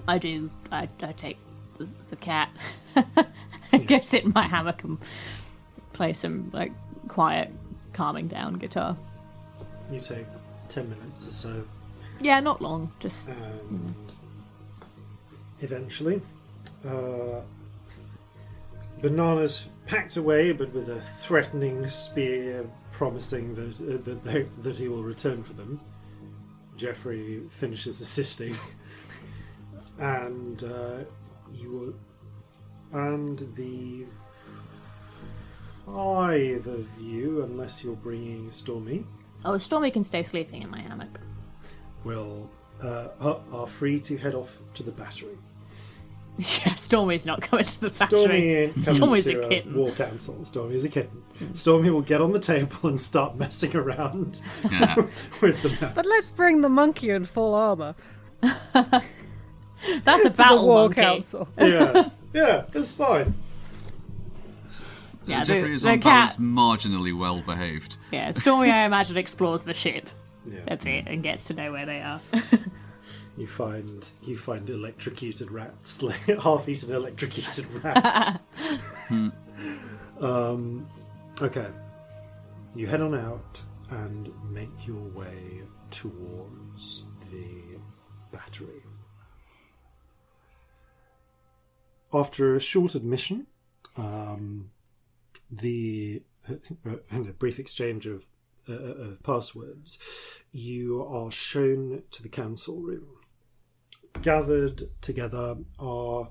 I do. I take the cat and go sit in my hammock and play some, like, quiet, calming down guitar. You take 10 minutes or so. Yeah, not long. Just... And eventually, Banana's packed away, but with a threatening spear promising that he will return for them. Jeffrey finishes assisting, and and the 5 of you, unless you're bringing Stormy. Oh, Stormy can stay sleeping in my hammock. Are free to head off to the battery. Yeah, Stormy's not going to the battery. Stormy ain't coming Stormy's to a kitten. War council. Stormy is a kitten. Stormy will get on the table and start messing around with the maps. But let's bring the monkey in full armor. That's a To the battle War monkey. Council. Yeah, it's fine. Yeah, Jeffrey is the on cat. balance marginally well behaved. Yeah, Stormy, I imagine, explores the ship a Yeah. bit and gets to know where they are. You find electrocuted rats, like half-eaten electrocuted rats. Okay. You head on out and make your way towards the battery. After a short admission, and a brief exchange of passwords, you are shown to the council room. Gathered together are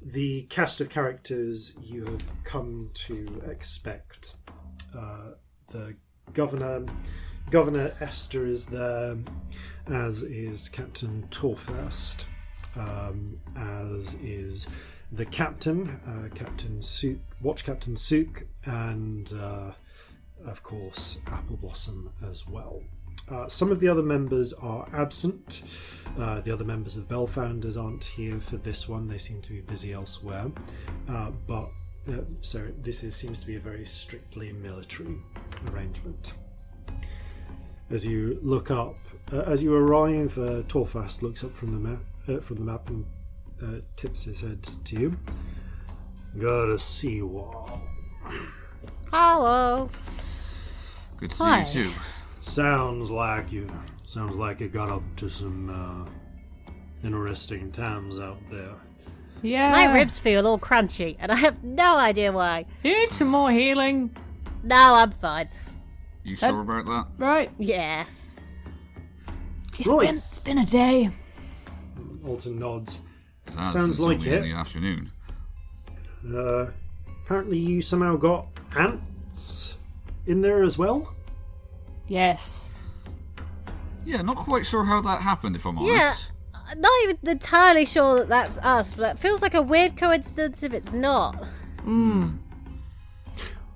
the cast of characters you have come to expect. The Governor Esther is there, as is Captain Torfirst, as is the Captain, Captain Sook, Watch Captain Sook, and of course Apple Blossom as well. Some of the other members are absent. The other members of the Bell Founders aren't here for this one. They seem to be busy elsewhere. So this seems to be a very strictly military arrangement. As you look up as you arrive, Torfast looks up from the map and tips his head to you. Got a seawall. Hello. Good to see Hi. you too. Sounds like you got up to some interesting times out there. Yeah. My ribs feel all crunchy, and I have no idea why. You need some more healing, No, I'm fine. You sure about that? right? Yeah. It's been a day. Alton nods. That's Sounds like only in it. the afternoon. Apparently you somehow got ants in there as well? Yes. Yeah, not quite sure how that happened, if I'm Yeah. honest. I'm not even entirely sure that that's us, but that feels like a weird coincidence if it's not.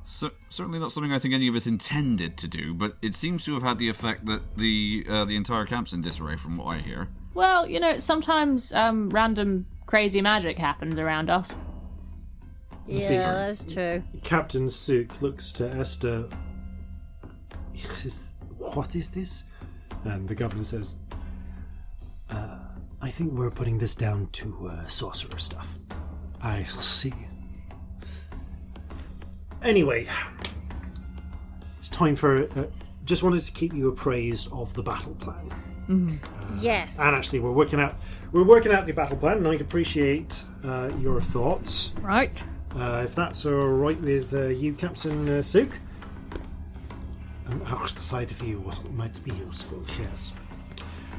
So, certainly not something I think any of us intended to do, but it seems to have had the effect that the entire camp's in disarray, from what I hear. Well, sometimes random crazy magic happens around us. Yeah, that's true. Captain Sook looks to Esther. What is this? And the governor says, I think we're putting this down to sorcerer stuff. I see. Anyway, it's time for... just wanted to keep you appraised of the battle plan. Yes. And actually, we're working out the battle plan, and I appreciate your thoughts. Right. If that's all right with you, Captain Sook. An outside view might be useful, yes.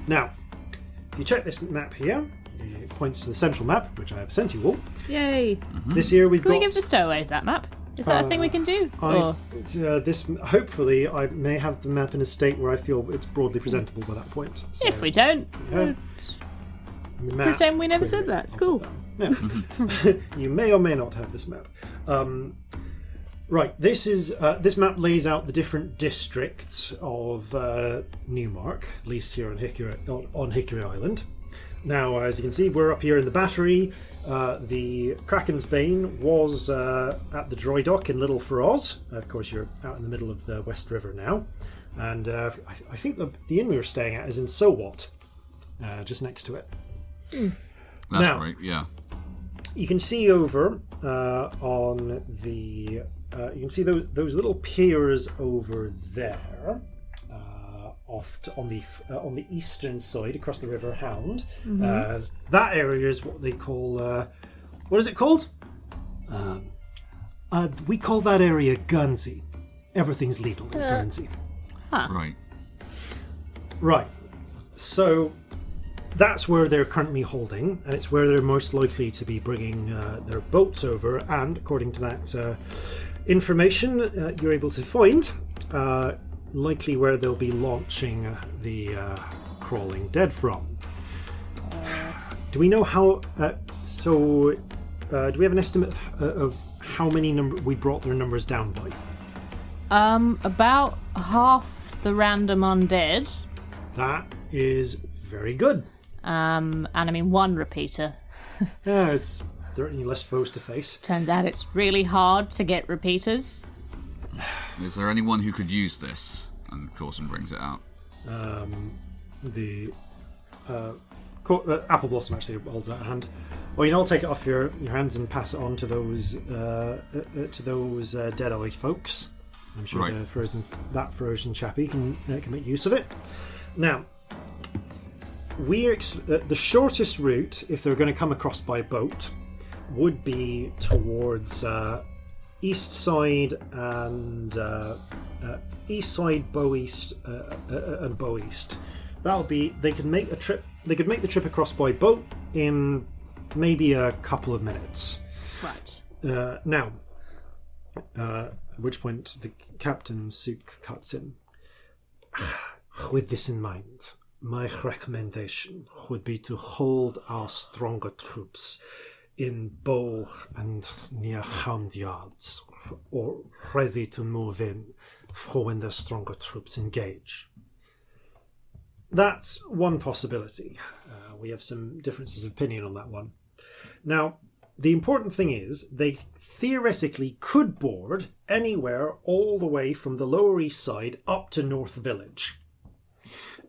Now, if you check this map here, it points to the central map, which I have sent you all. Yay. This year we've Can got... we give the stowaways that map? Is that a thing we can do? Or... hopefully, I may have the map in a state where I feel it's broadly presentable by that point. So, If we don't, map pretend we never said that. It's cool. Yeah. You may or may not have this map. Right, this map lays out the different districts of Newmark, at least here on Hickory Island. Now, as you can see, we're up here in the Battery. The Kraken's Bane was at the dry dock in Little Feroz. Of course, you're out in the middle of the West River now. And I think the inn we were staying at is in Sowat, just next to it. That's Now, right, yeah. You can see over on the... you can see those little piers over there, on the eastern side across the River Hound. That area is what they call what is it called? We call that area Guernsey. Everything's legal in Guernsey. Right. Right. So that's where they're currently holding, and it's where they're most likely to be bringing their boats over. And according to that information you're able to find, likely where they'll be launching the Crawling Dead from. Do we know how... do we have an estimate of how many we brought their numbers down by? About half the random undead. That is very good. And I mean one repeater. Yeah, it's certainly less foes to face. Turns out it's really hard to get repeaters. Is there anyone who could use this? And Corzin brings it out. Apple Blossom actually holds out a hand. Well, I'll take it off your hands and pass it on to those Dead-Eye folks. I'm sure Right. that frozen chappie can make use of it. Now, the shortest route, if they're going to come across by boat, would be towards east side and east side, bow east, and bow east. That'll be. They could make the trip across by boat in maybe a couple of minutes. Right. Now, at which point the Captain Sook cuts in. With this in mind, my recommendation would be to hold our stronger troops in Bow and near Hound Yards, or ready to move in for when the stronger troops engage. That's one possibility. We have some differences of opinion on that one. Now, the important thing is they theoretically could board anywhere all the way from the Lower East Side up to North Village.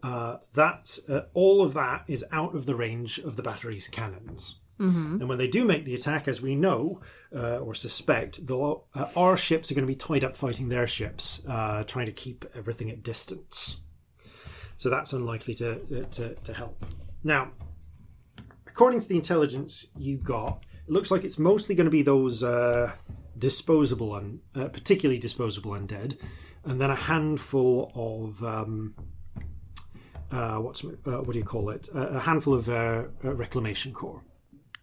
all of that is out of the range of the battery's cannons. Mm-hmm. And when they do make the attack, as we know or suspect, our ships are going to be tied up fighting their ships, trying to keep everything at distance. So that's unlikely to help. Now, according to the intelligence you got, it looks like it's mostly going to be those particularly disposable undead, and then a handful of what do you call it? A handful of reclamation corps.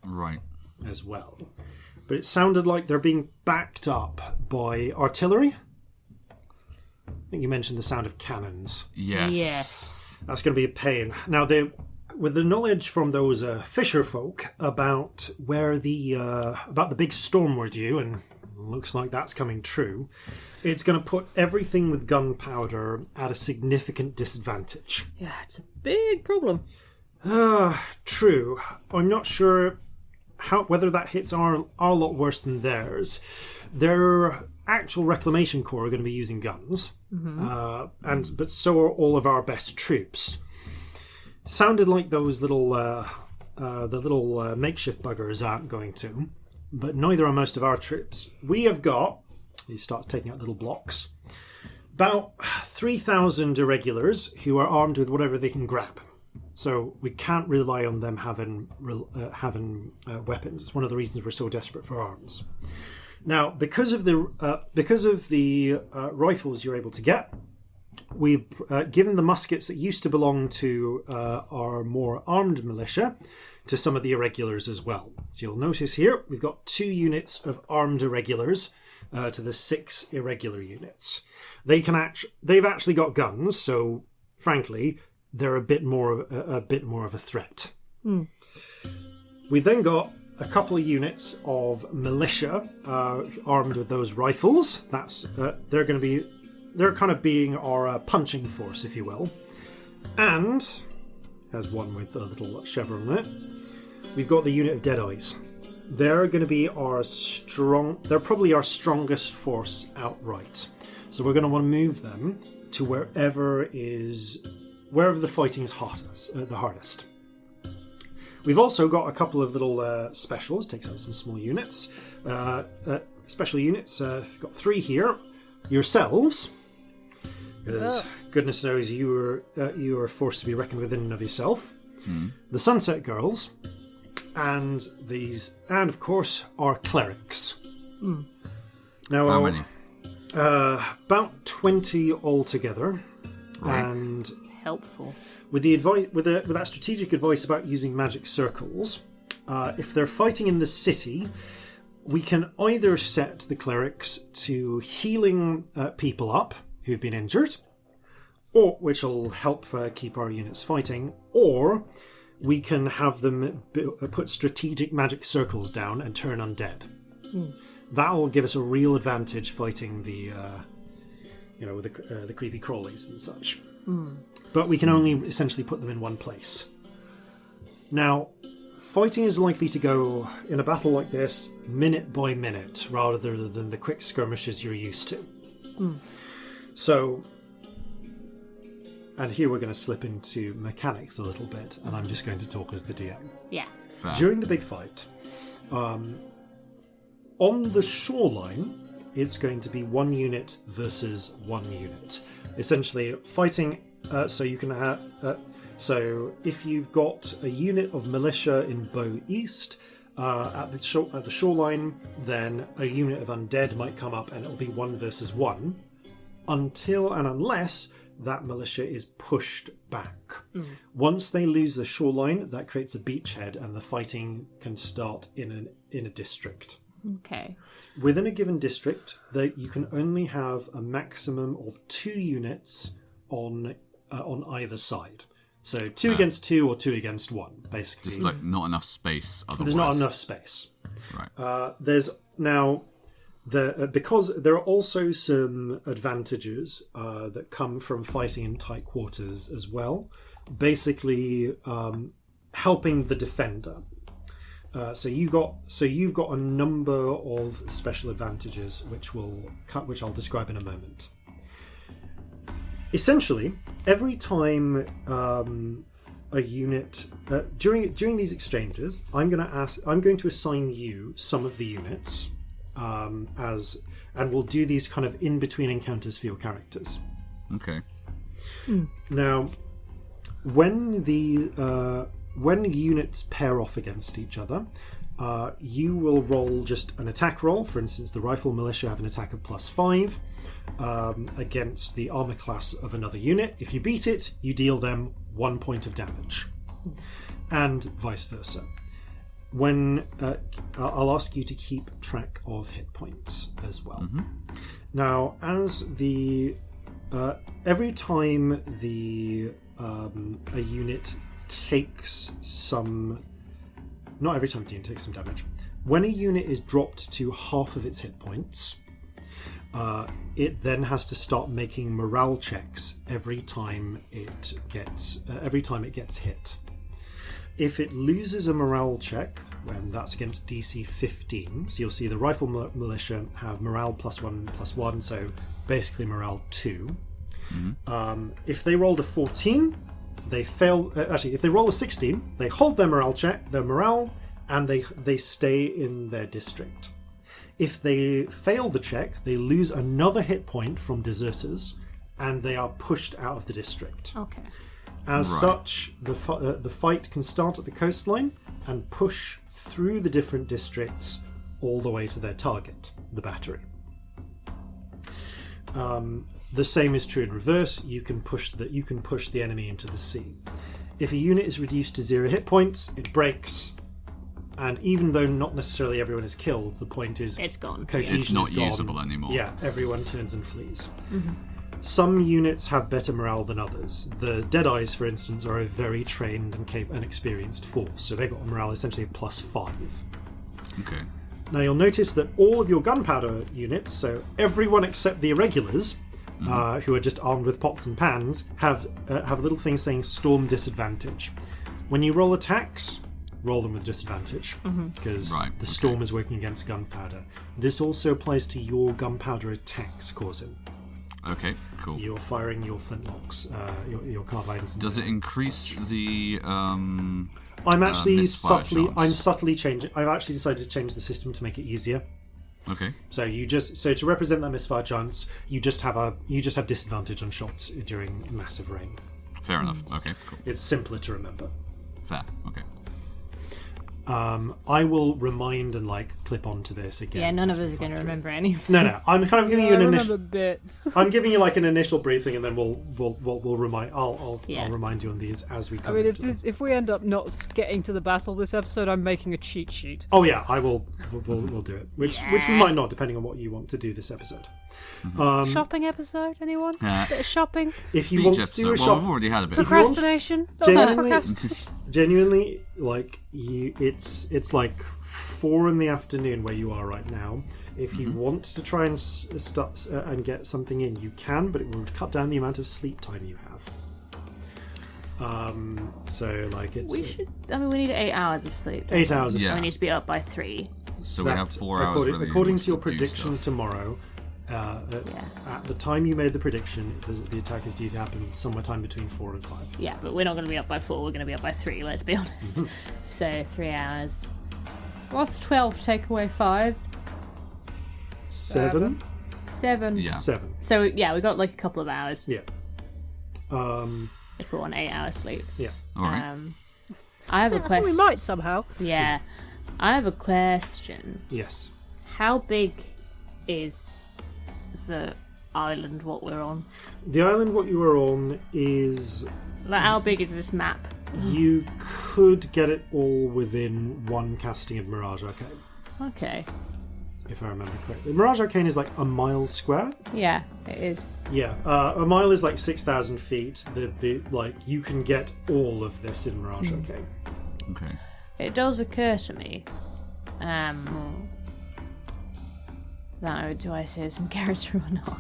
Right. As well. But it sounded like they're being backed up by artillery. I think you mentioned the sound of cannons. Yes. That's going to be a pain. Now, with the knowledge from those fisher folk about where about the big storm we're due, and looks like that's coming true, it's going to put everything with gunpowder at a significant disadvantage. Yeah, it's a big problem. True. I'm not sure whether that hits our lot worse than theirs. Their actual reclamation corps are going to be using guns, but so are all of our best troops. Sounded like those little makeshift buggers aren't going to, but neither are most of our troops. We have got, he starts taking out little blocks, about 3,000 irregulars who are armed with whatever they can grab. So we can't rely on them having weapons. It's one of the reasons we're so desperate for arms. Now, because of the rifles you're able to get, we've given the muskets that used to belong to our more armed militia to some of the irregulars as well. So you'll notice here we've got 2 units of armed irregulars to the 6 irregular units. They've actually got guns, so frankly, they're a bit more of a threat. We then got a couple of units of militia armed with those rifles. They're kind of being our punching force, if you will. And has one with a little chevron on it. We've got the unit of Deadeyes. They're going to be they're probably our strongest force outright. So we're going to want to move them to wherever the fighting is the hardest. We've also got a couple of little specials, takes out some small units. Special units, we've got 3 here. Yourselves, because goodness knows you are a force to be reckoned with in and of yourself. The Sunset Girls, and of course our clerics. Now, how many? About 20 altogether, Right. And helpful. With the advice, with that strategic advice about using magic circles, if they're fighting in the city, we can either set the clerics to healing people up who've been injured, or which will help keep our units fighting, or we can have them put strategic magic circles down and turn undead. That will give us a real advantage fighting the creepy crawlies and such. But we can only essentially put them in one place. Now, fighting is likely to go in a battle like this minute by minute rather than the quick skirmishes you're used to. So, and here we're going to slip into mechanics a little bit, and I'm just going to talk as the DM. Yeah. Fair. During the big fight, on the shoreline, it's going to be 1 unit versus 1 unit. Essentially, fighting. So you can have. So if you've got a unit of militia in Bow East at the shoreline, then a unit of undead might come up, and it'll be 1 versus 1, until and unless that militia is pushed back. Once they lose the shoreline, that creates a beachhead, and the fighting can start in a district. Okay. Within a given district, you can only have a maximum of 2 units on either side. So 2 against 2 or 2 against 1, basically. Just like not enough space otherwise. There's not enough space. Right. There's now because there are also some advantages that come from fighting in tight quarters as well. Basically, helping the defender. So you've got a number of special advantages which I'll describe in a moment. essentially, every time a unit during these exchanges, I'm going to assign you some of the units and we'll do these kind of in between encounters for your characters. Okay. Now, when units pair off against each other, you will roll just an attack roll. For instance, the Rifle Militia have an attack of +5 against the armor class of another unit. If you beat it, you deal them 1 point of damage, and vice versa. When I'll ask you to keep track of hit points as well. Mm-hmm. Now, as the every time a unit takes some, not every time a unit takes some damage. When a unit is dropped to half of its hit points, it then has to start making morale checks every time it gets hit. If it loses a morale check, when that's against DC 15, so you'll see the Rifle Militia have morale +1/+1, so basically morale 2. Mm-hmm. If they rolled a 14, they fail. If they roll a 16, they hold their morale, and they stay in their district. If they fail the check, they lose another hit point from deserters, and they are pushed out of the district. Okay. As such, the fight can start at the coastline and push through the different districts all the way to their target, the battery. The same is true in reverse. You can push the enemy into the sea. If a unit is reduced to 0 hit points, it breaks. And even though not necessarily everyone is killed, the point is it's gone. It's not usable anymore. Yeah, everyone turns and flees. Mm-hmm. Some units have better morale than others. The Deadeyes, for instance, are a very trained and experienced force, so they've got a morale essentially of +5. Okay. Now you'll notice that all of your gunpowder units, so everyone except the irregulars, who are just armed with pots and pans, have a little thing saying Storm Disadvantage. When you roll attacks, roll them with disadvantage, because the storm is working against gunpowder. This also applies to your gunpowder attacks, Corzin. Okay, cool. You're firing your flintlocks, your carbines. Does it increase the? I'm actually chance? I'm subtly changing. I've actually decided to change the system to make it easier. Okay. So to represent that misfire chance, you just have disadvantage on shots during massive rain. Fair enough. Okay, cool. It's simpler to remember. Fair. Okay. I will remind and clip onto this again. Yeah, none of us are going to remember any of this. No. I'm kind of giving you an initial bits. I'm giving you an initial briefing, and then we'll remind. I'll remind you on these as we come. I mean, if we end up not getting to the battle this episode, I'm making a cheat sheet. Oh yeah, I will. We'll do it. Which we might not, depending on what you want to do this episode. Shopping episode, anyone? Bit of shopping. If you want to do a shop, we've already had a bit. Procrastination. Genuinely, it's 4 in the afternoon where you are right now. If you want to try and start and get something in, you can, but it will cut down the amount of sleep time you have. We need 8 hours of sleep. 8 hours of sleep. So we need to be up by 3. So we have 4 hours. According to your prediction tomorrow, at the time you made the prediction, the attack is due to happen somewhere time between 4 and 5. Yeah, but we're not going to be up by 4. We're going to be up by 3. Let's be honest. So 3 hours. What's 12 take away 5? 7. 7. Yeah. 7. So yeah, we got a couple of hours. Yeah. If we want 8 hours sleep. Yeah. All right. I have a question. We might somehow. Yeah. I have a question. Yes. How big is the island what we're on? The island what you are on is... How big is this map? You could get it all within one casting of Mirage Arcane. Okay. If I remember correctly. Mirage Arcane is a mile square. Yeah, it is. Yeah, a mile is 6,000 feet. You can get all of this in Mirage Arcane. Okay. It does occur to me, do I say some character or not?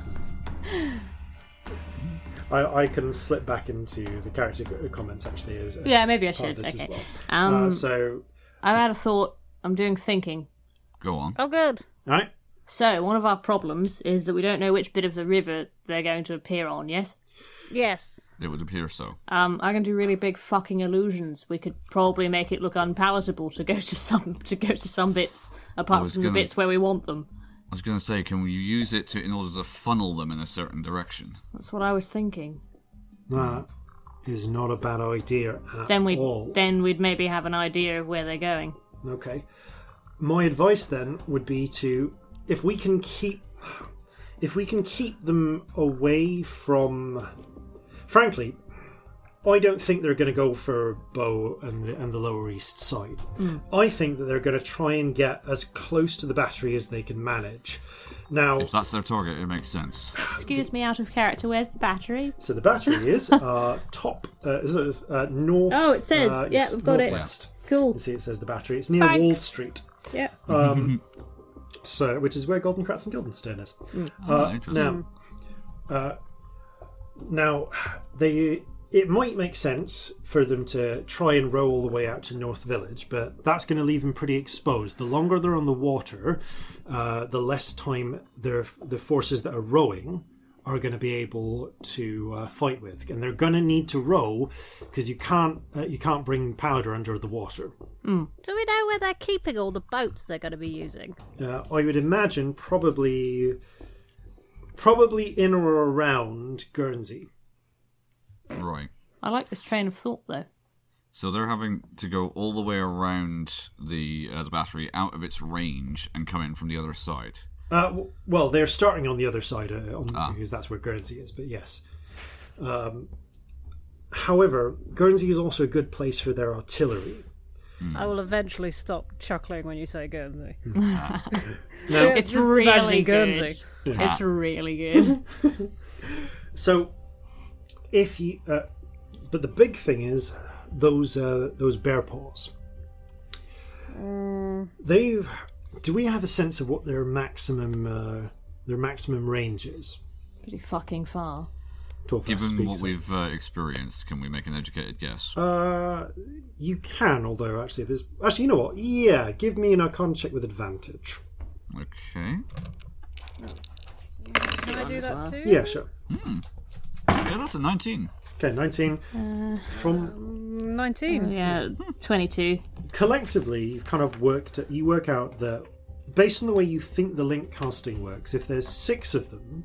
I can slip back into the character comments actually. Maybe I should. Okay. So I've had a thought. I'm doing thinking. Go on. Oh, good. All right. So one of our problems is that we don't know which bit of the river they're going to appear on. Yes. Yes. It would appear so. I can do really big fucking illusions. We could probably make it look unpalatable to go to some bits, apart from the bits where we want them. I was going to say, can we use it in order to funnel them in a certain direction? That's what I was thinking. That is not a bad idea at all. Then we'd maybe have an idea of where they're going. Okay. My advice then would be to, if we can keep them away from... Frankly, I don't think they're going to go for Bow and the Lower East Side. I think that they're going to try and get as close to the battery as they can manage. Now, if that's their target, it makes sense. Excuse me, out of character, where's the battery? So the battery is top, north... Oh, it says. Yes, we've got northwest. it. Cool. You see it says the battery. It's near Wall Street. Yeah. So, which is where Golden Kratz and Guildenstern is. Interesting. Now, it might make sense for them to try and row all the way out to North Village, but that's going to leave them pretty exposed. The longer they're on the water, the less time the forces that are rowing are going to be able to fight with, and they're going to need to row because you can't bring powder under the water. Do we know where they're keeping all the boats they're going to be using? I would imagine probably in or around Guernsey. Right. I like this train of thought, though. So they're having to go all the way around the battery out of its range and come in from the other side. Well, they're starting on the other side because that's where Guernsey is, but yes. However, Guernsey is also a good place for their artillery. I will eventually stop chuckling when you say Guernsey. Now, It's really good. Guernsey. It's really good. So, if you, but the big thing is those bear paws. Do we have a sense of what their maximum range is? Pretty fucking far. Given what we've experienced, can we make an educated guess? You can, although actually you know what? Yeah, give me an Arcana check with advantage. Okay. Can I do that too? Yeah, sure. Yeah, that's a 19. Okay, 19. From 19. Yeah, 22. Collectively, you've kind of work out that based on the way you think the link casting works, if there's 6 of them,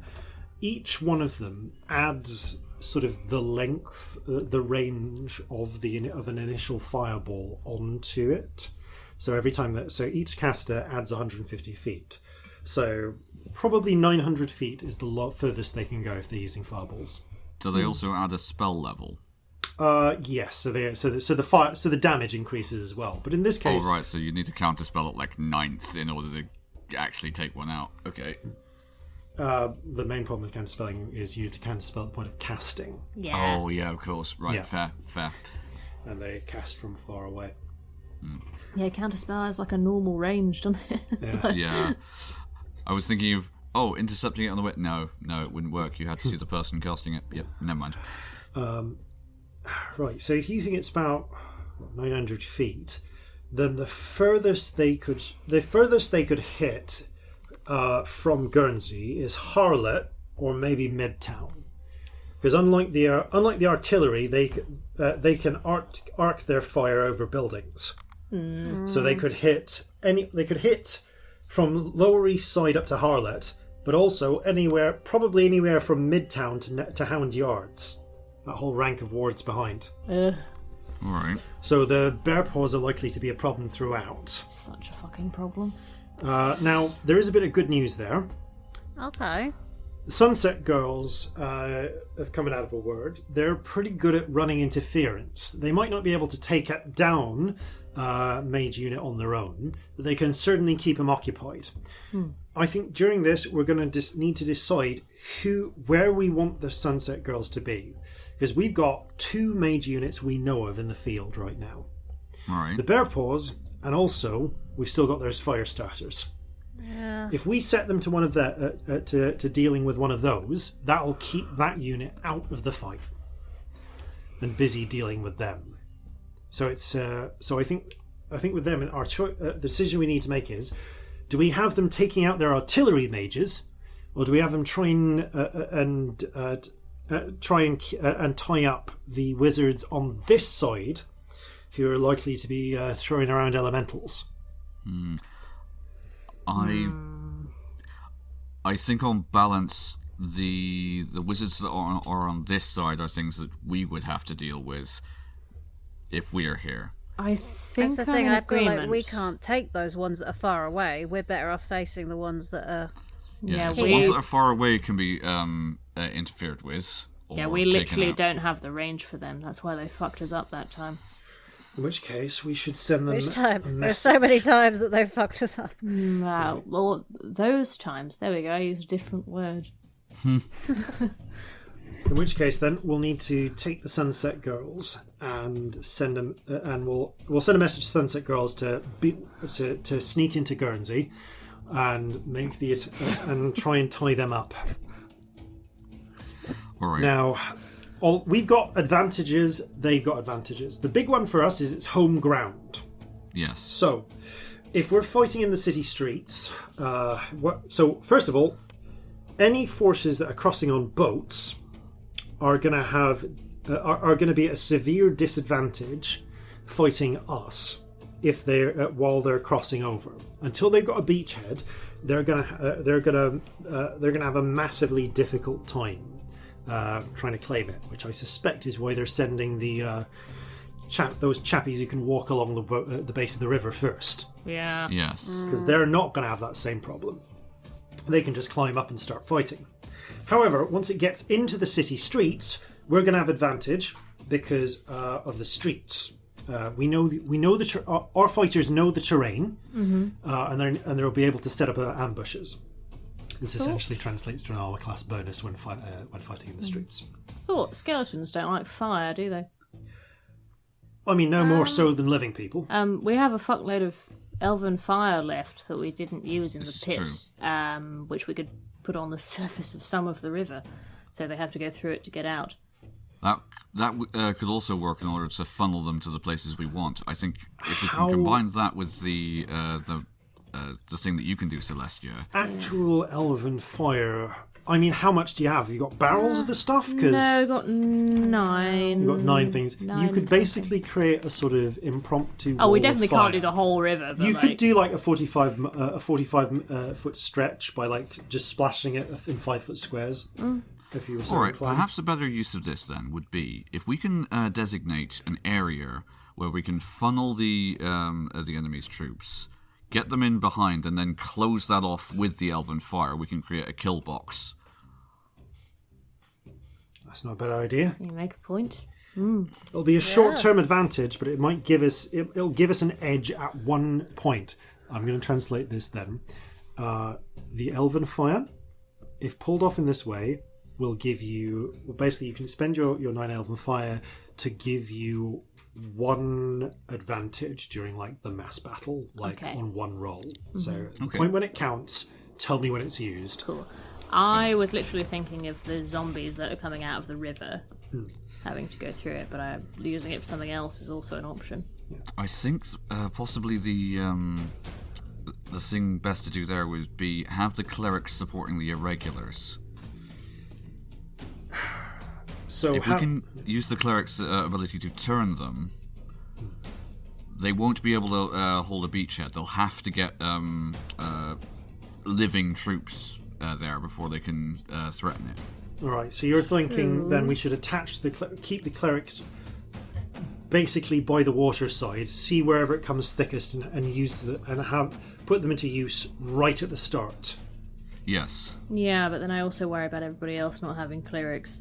each one of them adds sort of the length, the range of an initial fireball onto it. So every time so each caster adds 150 feet. So probably 900 feet is the furthest they can go if they're using fireballs. Do they also add a spell level? Yes. So the damage increases as well. But in this case, oh right. So you need to counterspell at like 9th in order to actually take one out. Okay. The main problem with counterspelling is you have to counterspell at the point of casting. Yeah. Oh yeah, of course. Right. Yeah. Fair. And they cast from far away. Yeah, counterspell has like a normal range, doesn't it? Yeah. Yeah. I was thinking of intercepting it on the way. No, it wouldn't work. You had to see the person casting it. Yep. Never mind. Right. So if you think it's about 900 feet, then the furthest they could hit from Guernsey is Harlot or maybe Midtown, because unlike the artillery, they can arc their fire over buildings. So they could hit from Lower East Side up to Harlot, but also probably anywhere from Midtown to Hound Yards. That whole rank of wards behind. All right. So the bear paws are likely to be a problem throughout. Such a fucking problem. Now, there is a bit of good news there. Okay. Sunset Girls have come out of a word. They're pretty good at running interference. They might not be able to take it down mage unit on their own, but they can certainly keep them occupied. I think during this we're going to need to decide where we want the Sunset Girls to be, because we've got 2 mage units we know of in the field right now. All right. The bear paws, and also we've still got those fire starters. Yeah. If we set them to one of to dealing with one of those, that'll keep that unit out of the fight and busy dealing with them. So it's I think with them, the decision we need to make is: do we have them taking out their artillery mages, or do we have them trying and try and tie up the wizards on this side, who are likely to be throwing around elementals. I think on balance, the wizards that are on this side are things that we would have to deal with if we are here. I think That's the I'm thing. in I feel like agreement. we can't take those ones that are far away. We're better off facing the ones that are. Yeah, the ones that are far away can be interfered with. Or we taken literally out. don't have the range for them. That's why they fucked us up that time. In which case, we should send them Which a time? There's so many times that they've fucked us up. Well, those times. There we go. I used a different word. In which case, then we'll need to take the Sunset Girls and send them, and we'll send a message to Sunset Girls to sneak into Guernsey and make and try and tie them up. All right. Now, we've got advantages. They've got advantages. The big one for us is it's home ground. Yes. So, if we're fighting in the city streets, so first of all, any forces that are crossing on boats are going to have are going to be at a severe disadvantage fighting us if they're while they're crossing over. Until they've got a beachhead, they're going to have a massively difficult time trying to claim it, which I suspect is why they're sending the those chappies who can walk along the base of the river first. Yeah. Yes. Because they're not going to have that same problem. They can just climb up and start fighting. However, once it gets into the city streets, we're going to have advantage because of the streets. We know our fighters know the terrain, and they'll be able to set up ambushes. This essentially translates to an armor class bonus when fighting in the streets. I thought skeletons don't like fire, do they? I mean, no more so than living people. We have a fuckload of elven fire left that we didn't use in This the is pit, which we could put on the surface of some of the river, so they have to go through it to get out. That could also work in order to funnel them to the places we want. I think if we can combine that with the thing that you can do, Celestia. Actual elven fire. I mean, how much do you have? Have you got barrels of the stuff? No, we got 9. You've got 9 things. You could something. basically create a sort of impromptu. Oh, we wall of definitely fire. can't do the whole river. But You could do like a 45 foot stretch by like just splashing it in 5 foot squares. If you were so All right, inclined. perhaps a better use of this then would be if we can designate an area where we can funnel the enemy's troops, get them in behind, and then close that off with the elven fire. We can create a kill box. That's not a bad idea. You make a point. It'll be a short-term advantage, but it might give us it'll give us an edge at one point. I'm going to translate this then. The elven fire, if pulled off in this way, will give you basically you can spend your 9 elven fire to give you 1 advantage during like the mass battle, like on 1 roll. So the point when it counts, tell me when it's used. Cool. I was literally thinking of the zombies that are coming out of the river, having to go through it, but using it for something else is also an option. I think possibly the thing best to do there would be have the clerics supporting the irregulars. So If we can use the cleric's ability to turn them, they won't be able to hold a beachhead. They'll have to get living troops there before they can threaten it. all right, so you're thinking then we should attach keep the clerics basically by the water side, see wherever it comes thickest, and use put them into use right at the start. Yes. Yeah, but then I also worry about everybody else not having clerics.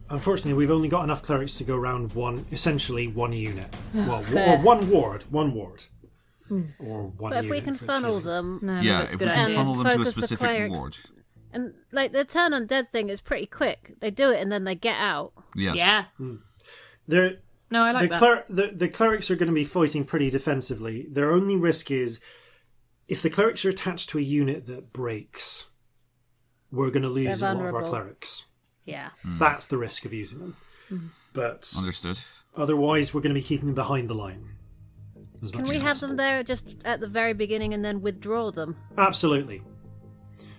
Unfortunately, we've only got enough clerics to go around essentially one unit. Well, or one ward. Or one But if we unit can for its funnel healing. them, No, Yeah, that's a if good we can idea. funnel them to a Focus the specific clerics. ward. and like the turn undead thing is pretty quick. They do it and then they get out. Yes. Yeah. No, I like that. The clerics are going to be fighting pretty defensively. Their only risk is if the clerics are attached to a unit that breaks, we're going to lose a lot of our vulnerable. clerics. Yeah. That's the risk of using them. But Understood. otherwise, we're going to be keeping them behind the line. As Can much we as have possible. them there just at the very beginning and then withdraw them? Absolutely.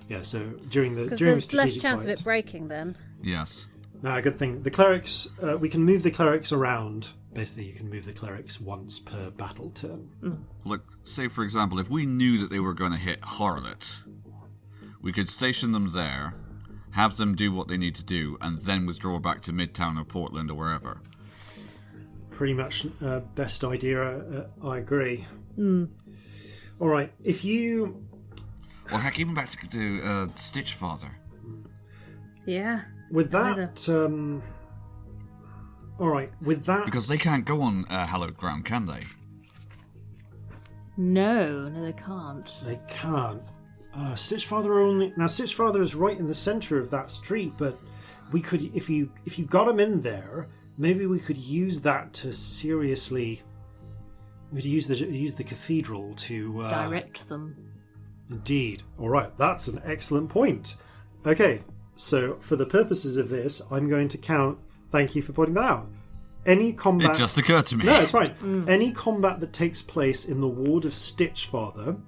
Yeah. So during the Because during the there's less strategic chance fight, of it breaking then. Yes. Good thing. The clerics, we can move the clerics around. Basically, you can move the clerics once per battle turn. Look, say for example, if we knew that they were going to hit Harlot, we could station them there, have them do what they need to do, and then withdraw back to Midtown or Portland or wherever. Pretty much best idea, I agree. All right, if you... Or heck, even back to Stitchfather. Yeah. With that... all right, with that... Because they can't go on hallowed ground, can they? No, they can't. They can't. Stitchfather only... Now, Stitchfather is right in the centre of that street, but we could... If you got him in there, maybe we could use that to seriously... We could use the cathedral to... Direct them. Indeed. All right, that's an excellent point. Okay, so for the purposes of this, I'm going to count... Thank you for pointing that out. Any combat... It just occurred to me. No, it's fine. Any combat that takes place in the ward of Stitchfather,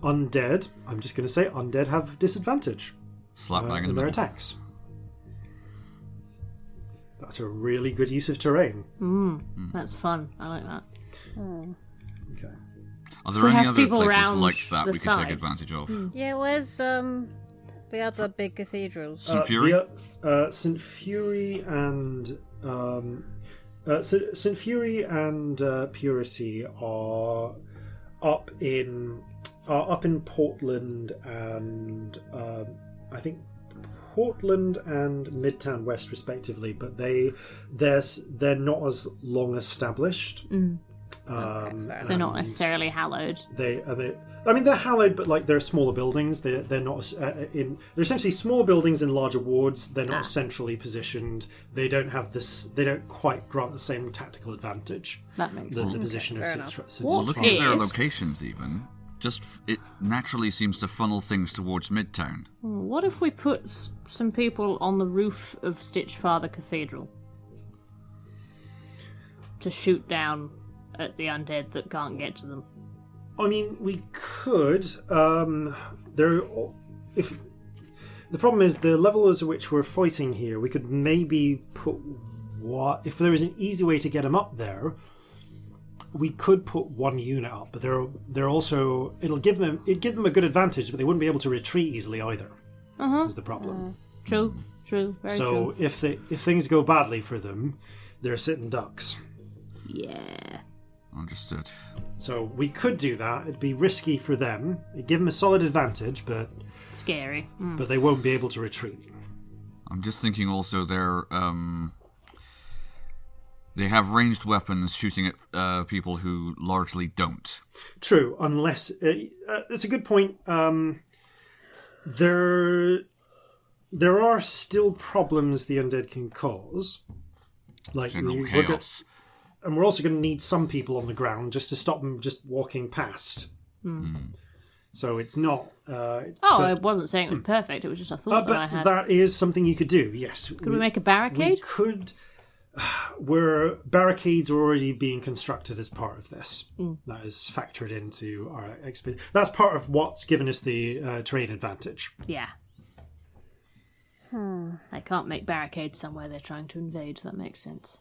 undead, I'm just going to say undead have disadvantage. Slap bang in the their middle. attacks. That's a really good use of terrain. That's fun. I like that. Okay. Are we there any have other people places around like that the we could take sides. advantage of? Yeah, where's the other big cathedrals? St. Fury? St. Fury and... St. Fury and Purity are up in Portland and I think Portland and Midtown West respectively, but they're not as long established. So not necessarily hallowed. They're hallowed, but like they're smaller buildings. They're not they're essentially smaller buildings in larger wards. They're not centrally positioned. They don't have this. They don't quite grant the same tactical advantage. That makes The sense. position of fair Six. enough. Well, looking at their is- locations even, it naturally seems to funnel things towards Midtown. What if we put some people on the roof of Stitchfather Cathedral to shoot down at the undead that can't get to them? I mean, we could. The problem is the levels at which we're fighting here. We could maybe put if there was an easy way to get them up there. We could put one unit up, but they're also it'd give them a good advantage, but they wouldn't be able to retreat easily either. Is the problem. True, very true. So if things go badly for them, they're sitting ducks. Yeah. Understood. So we could do that. It'd be risky for them. It'd give them a solid advantage, but Scary. but they won't be able to retreat. I'm just thinking also they have ranged weapons shooting at people who largely don't. True, unless it's a good point. There are still problems the undead can cause, like General chaos. and we're also going to need some people on the ground just to stop them just walking past. So it's not. I wasn't saying it was perfect. It was just a thought that I but had. that is something you could do. Yes. Could we make a We barricade? could. Where barricades are already being constructed as part of this. That is factored into our experience. That's part of what's given us the terrain advantage. Yeah. They can't make barricades somewhere they're trying to invade. That makes sense.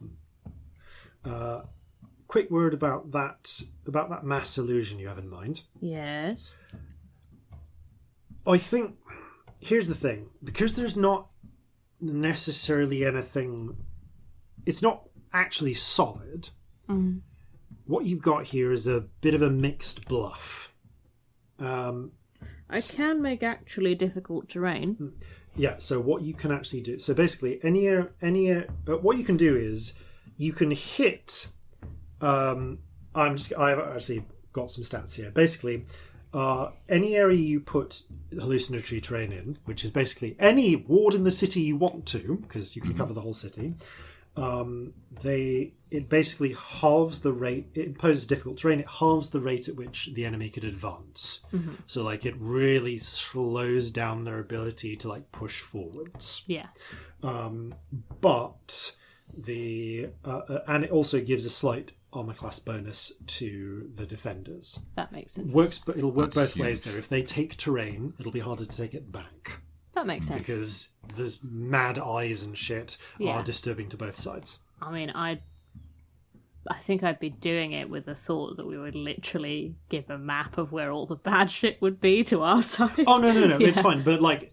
Quick word about that mass illusion you have in mind. Yes. I think here's the thing, because there's not necessarily anything. It's not actually solid. What you've got here is a bit of a mixed bluff. I can make actually difficult terrain. Yeah, so what you can actually do... So basically, what you can do is you can hit... I've actually got some stats here. Basically, any area you put hallucinatory terrain in, which is basically any ward in the city you want to, because you can cover the whole city... it basically halves the rate. It imposes difficult terrain. It halves the rate at which the enemy could advance. So, like, it really slows down their ability to like push forwards. Yeah. But and it also gives a slight armor class bonus to the defenders. That makes sense. It'll work That's both ways huge. though. If they take terrain, it'll be harder to take it back. that makes sense. Because the mad eyes and shit Yeah. are disturbing to both sides. I mean, I think I'd be doing it with the thought that we would literally give a map of where all the bad shit would be to our side. Oh, no, Yeah. it's fine. But, like,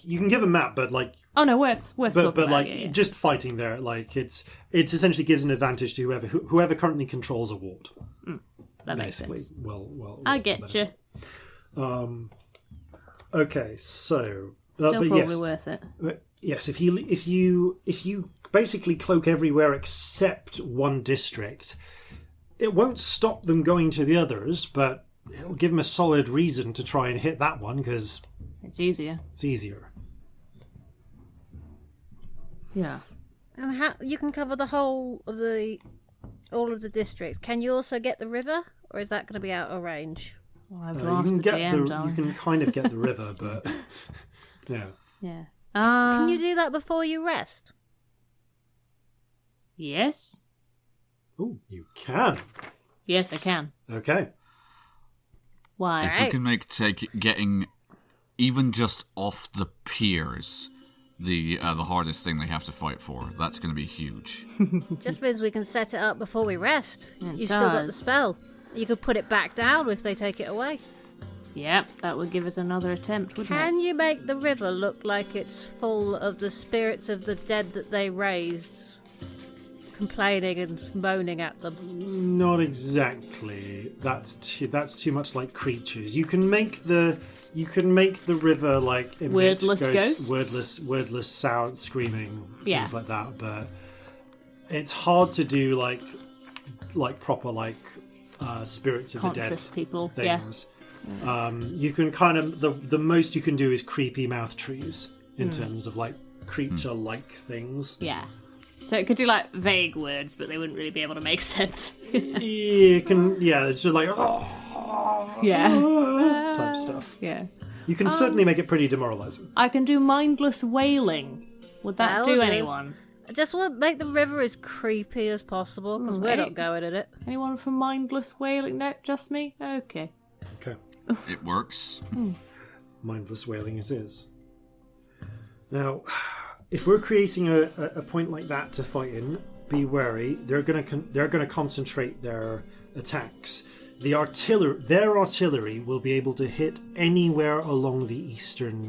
you can give a map, but, like... Oh, no, worth talking But about, like, yeah. just fighting there, like, it's essentially gives an advantage to whoever currently controls a ward. That makes Basically. sense. Well, I get you. Okay, so... Still but probably yes. worth it. Yes, if you basically cloak everywhere except one district, it won't stop them going to the others, but it'll give them a solid reason to try and hit that one because It's easier. it's easier. Yeah. And how you can cover the whole of all of the districts. Can you also get the river, or is that going to be out of range? Well, I have to You ask can the get GM, you darling. can kind of get the river, but yeah. Yeah. Can you do that before you rest? Yes. Oh, you can. Yes, I can. Okay. Why? If we can make getting even just off the piers the hardest thing they have to fight for, that's going to be huge. Just means we can set it up before we rest. It You've still got the does. spell. You could put it back down if they take it away. Yep, that would give us another attempt, wouldn't Can you make the river look like it's full of the spirits of the dead that they raised, complaining and moaning at them? Not exactly. That's too much like creatures. You can make the river like emit Wordless ghosts? wordless sound, screaming, Yeah. things like that. But it's hard to do like proper like spirits of the dead Conscious people, yeah. things. You can kind of the most you can do is creepy mouth trees in terms of like creature like things. Yeah. So it could do like vague words, but they wouldn't really be able to make sense. It's just like Yeah. type stuff. Yeah. You can certainly make it pretty demoralizing. I can do mindless wailing. Would that That'll do do. anyone? I just want to make the river as creepy as possible, because we're not going at it. Anyone for mindless wailing? No, just me? Okay. Okay. It works. Mindless wailing it is. Now, if we're creating a point like that to fight in, be wary. They're gonna concentrate their attacks. Their artillery will be able to hit anywhere along the eastern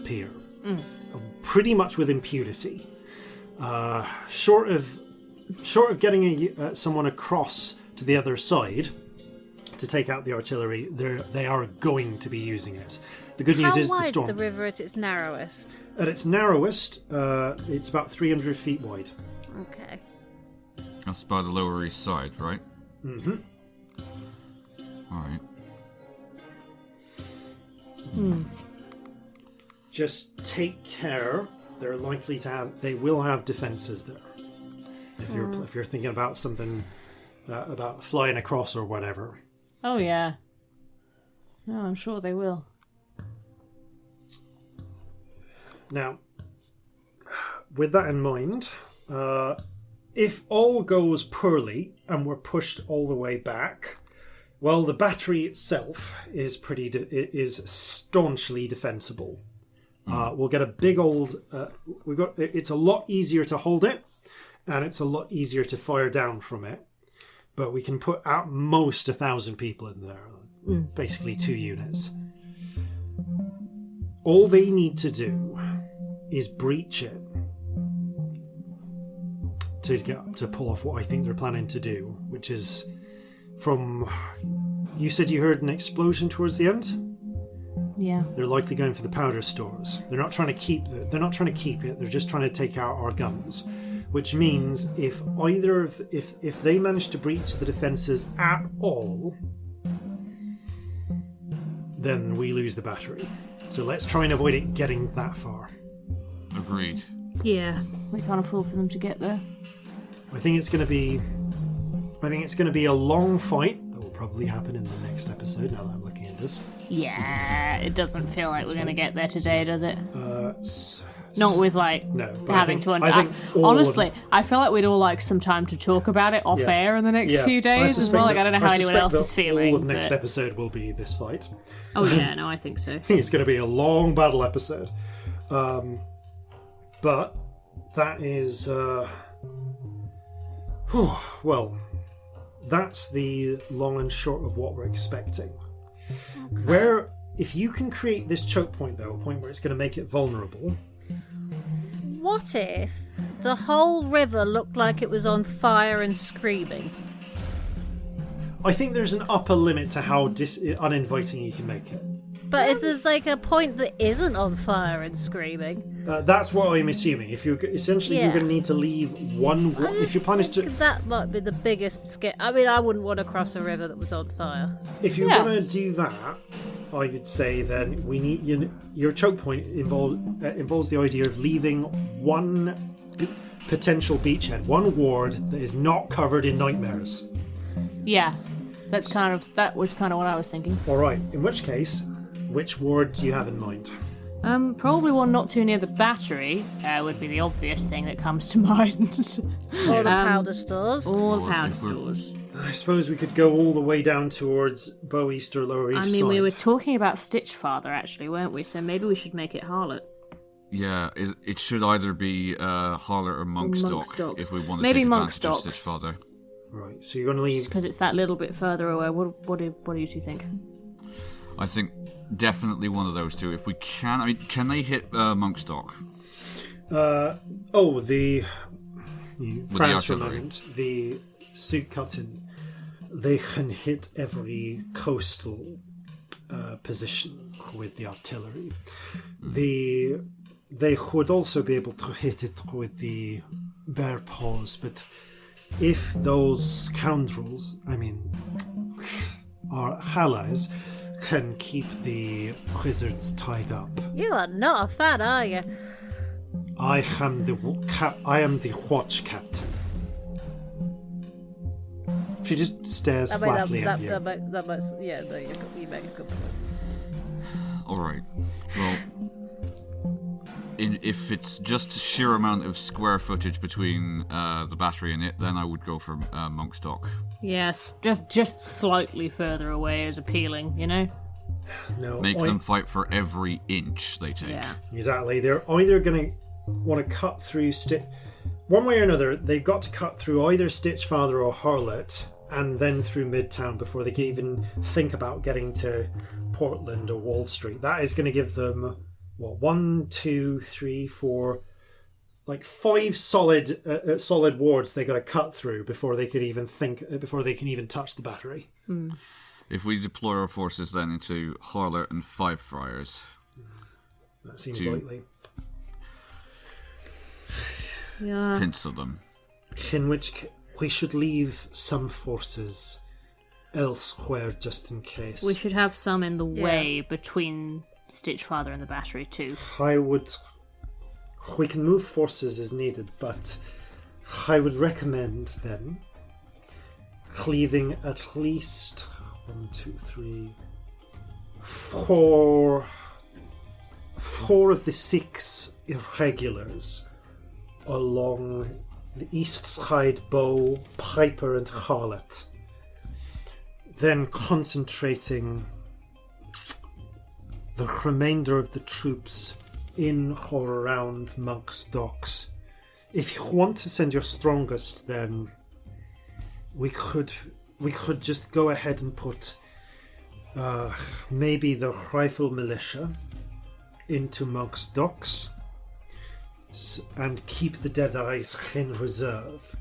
pier, pretty much with impunity. Short of getting someone across to the other side to take out the artillery, they are going to be using it. The good news How is the wide's storm. the river at its narrowest? At its narrowest, it's about 300 feet wide. Okay. That's by the Lower East Side, right? Mm-hmm. Alright. Just take care. They will have defenses there. If you're thinking about something about flying across or whatever. Oh, yeah. No, I'm sure they will. Now, with that in mind, if all goes poorly and we're pushed all the way back, well, the battery itself is is staunchly defensible. We'll get a big old. It's a lot easier to hold it, and it's a lot easier to fire down from it. But we can put at most 1,000 people in there, basically 2 units. All they need to do is breach it to pull off what I think they're planning to do, which is you said you heard an explosion towards the end? Yeah. They're likely going for the powder stores. They're not trying to keep it. They're just trying to take out our guns, which means if they manage to breach the defenses at all, then we lose the battery. So let's try and avoid it getting that far. Agreed. Yeah. We can't afford for them to get there. I think it's going to be a long fight that will probably happen in the next episode. Now that I'm looking at this, Yeah, it doesn't feel like we're going to get there today, does it? Not with, like, No, but having to... I think all honestly, I feel like we'd all like some time to talk about it off air in the next few days as well. Like, I don't know how anyone else is feeling. All of next episode will be this fight. Oh, yeah, no, I think so. I think it's going to be a long battle episode. But that is... well, that's the long and short of what we're expecting. Okay. If you can create this choke point, though, a point where it's going to make it vulnerable... What if the whole river looked like it was on fire and screaming? I think there's an upper limit to how uninviting you can make it. But if there's like a point that isn't on fire and screaming... that's what I'm assuming. If you're essentially you're going to need to leave one... If your plan is to... That might be the biggest scare. I mean, I wouldn't want to cross a river that was on fire. If you're going to do that, I would say then we need... Your choke point involves the idea of leaving one potential beachhead, one ward that is not covered in nightmares. Yeah, that was kind of what I was thinking. All right. In which case, which ward do you have in mind? Probably one not too near the battery would be the obvious thing that comes to mind. All the powder stores. All the powder stores. I suppose we could go all the way down towards Bow East or Lower East Side. We were talking about Stitchfather, actually, weren't we? So maybe we should make it Harlot. Yeah, it should either be Harlot or Monkstock if we want to maybe take advantage of Monkstock. Stitchfather. Right, so you're going to leave... Because it's that little bit further away. What do you two think? I think definitely one of those two. If we can... I mean, can they hit Monkstock? The... France for a artillery. moment. The suit cuts in. They can hit every coastal position with the artillery. They would also be able to hit it with the bear paws, but if those scoundrels, our allies, can keep the wizards tied up. You are not a fan, are you? I am the watch captain. She just stares flatly at you. You make a good point. Alright. Well, if it's just sheer amount of square footage between the battery and it, then I would go for Monkstock. Yes, just slightly further away is appealing, you know? No, Make them fight for every inch they take. Yeah. Exactly. They're either going to want to cut through one way or another. They've got to cut through either Stitchfather or Harlot, and then through Midtown before they can even think about getting to Portland or Wall Street. That is going to give them 1, 2, 3, 4, like 5 solid wards they got to cut through before they can even touch the battery. If we deploy our forces then into Harlot and Five Friars, that seems likely. Yeah. Pincer them. In which we should leave some forces elsewhere just in case. We should have some in the way between Stitchfather and the battery too. We can move forces as needed, but I would recommend then leaving at least 1, 2, 3, 4 of the 6 irregulars along the east side, Bow, Piper and Harlot. Then concentrating the remainder of the troops in or around Monk's Docks. If you want to send your strongest, then we could just go ahead and put maybe the Rifle Militia into Monk's Docks and keep the Deadeyes in reserve.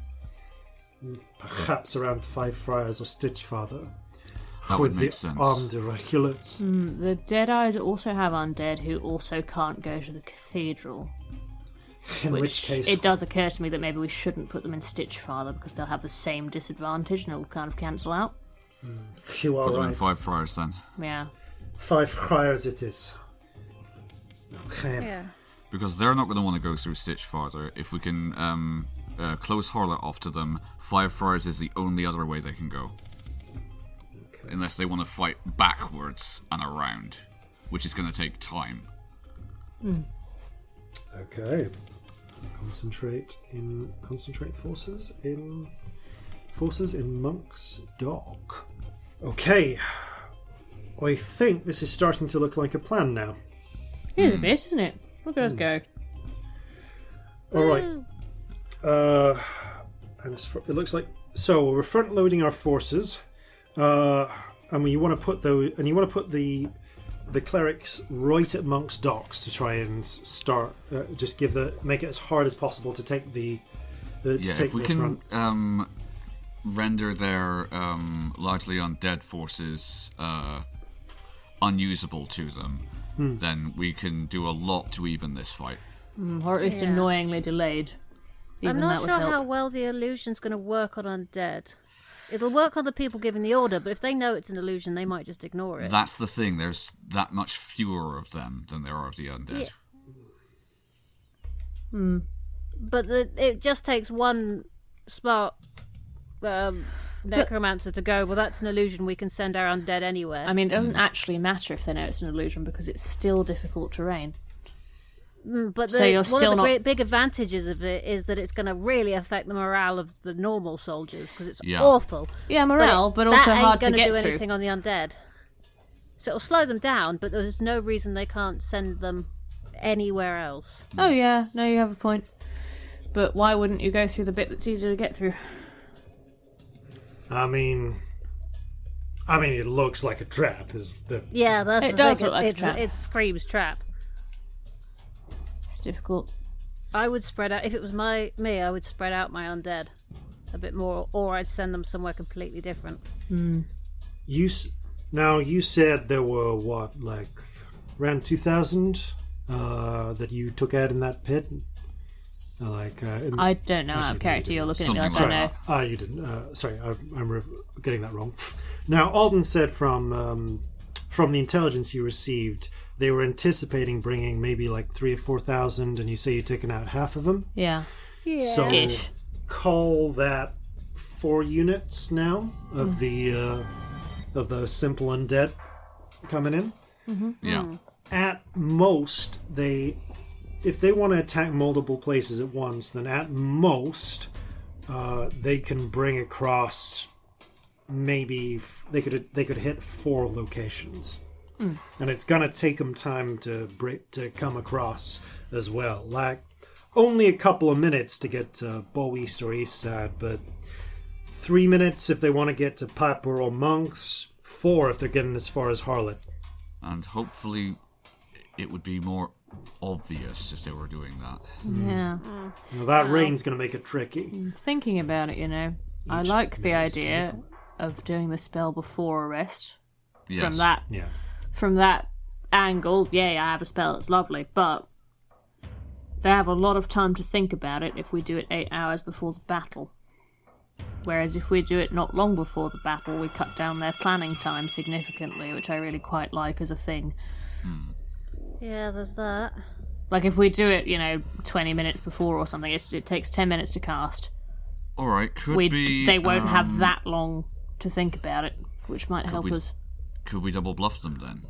Perhaps around Five Friars or Stitchfather. That would make sense. Armed irregulars. The Deadeyes also have undead who also can't go to the cathedral. In which case, it does occur to me that maybe we shouldn't put them in Stitchfather because they'll have the same disadvantage and it'll kind of cancel out. You are Put them right. in Five Friars then. Yeah. Five Friars it is. Okay. Yeah. Because they're not going to want to go through Stitchfather. If we can close Harlot off to them, Five Friars is the only other way they can go. Okay. Unless they want to fight backwards and around, which is going to take time. Okay. Concentrate forces in Monk's Dock. Okay. I think this is starting to look like a plan now. It is a bit, isn't it? Look at us go. All right. And it looks like we're front loading our forces, and you want to put the clerics right at Monk's Docks to try and start. Just make it as hard as possible to take the. If we can front. Render their largely undead forces unusable to them, then we can do a lot to even this fight. Or at least annoyingly delayed. I'm not sure how well the illusion's going to work on undead. It'll work on the people giving the order, but if they know it's an illusion, they might just ignore it. That's the thing. There's that much fewer of them than there are of the undead. Yeah. But it just takes one smart necromancer to go, well, that's an illusion, we can send our undead anywhere. I mean, it doesn't actually matter if they know it's an illusion because it's still difficult terrain. But So you're one still of the not- great big advantages of it is that it's going to really affect the morale of the normal soldiers because it's awful. Yeah, morale, but also that hard to ain't get going to do through. anything on the undead. So it'll slow them down, but there's no reason they can't send them anywhere else. Oh yeah, no, you have a point. But why wouldn't you go through the bit that's easier to get through? I mean, it looks like a trap. Yeah, that's It the does thing. look like a trap. It screams trap. It's difficult. I would spread out. If it was me, I would spread out my undead a bit more, or I'd send them somewhere completely different. You said there were around 2,000 that you took out in that pit. I don't know out of character. You're looking at me like Something I like know. You didn't. Sorry, I'm getting that wrong. Now, Alden said from the intelligence you received, they were anticipating bringing maybe 3,000 or 4,000, and you say you've taken out half of them. Yeah. So Ish. call that 4 units now of the simple undead coming in. Yeah. At most, if they want to attack multiple places at once, then at most they can bring across maybe they could hit 4 locations, and it's gonna take them time to come across as well. Only a couple of minutes to get to Bow East or East Side, but 3 minutes if they want to get to Piper or Monks, 4 if they're getting as far as Harlot. And hopefully it would be more obvious if they were doing that. Yeah. Now, that rain's going to make it tricky. Thinking about it, I like the idea of doing the spell before arrest. Yes. From that angle, I have a spell, it's lovely, but they have a lot of time to think about it if we do it 8 hours before the battle. Whereas if we do it not long before the battle, we cut down their planning time significantly, which I really quite like as a thing. Yeah, there's that. If we do it, 20 minutes before or something, it takes 10 minutes to cast. Alright, They won't have that long to think about it, which might help us. Could we double bluff them then?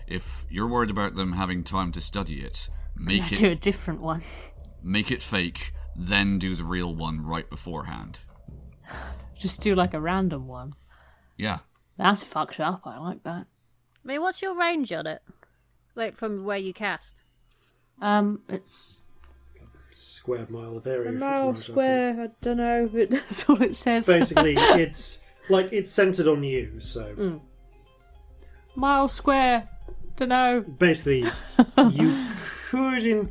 If you're worried about them having time to study it, Do a different one. make it fake, then do the real one right beforehand. Just do a random one. Yeah. That's fucked up, I like that. I mean, what's your range on it? From where you cast? It's Square mile of area. a if it's mile large, square, I don't know, that's all it says. Basically, it's centered on you, so... Mile square, don't know. Basically, you could,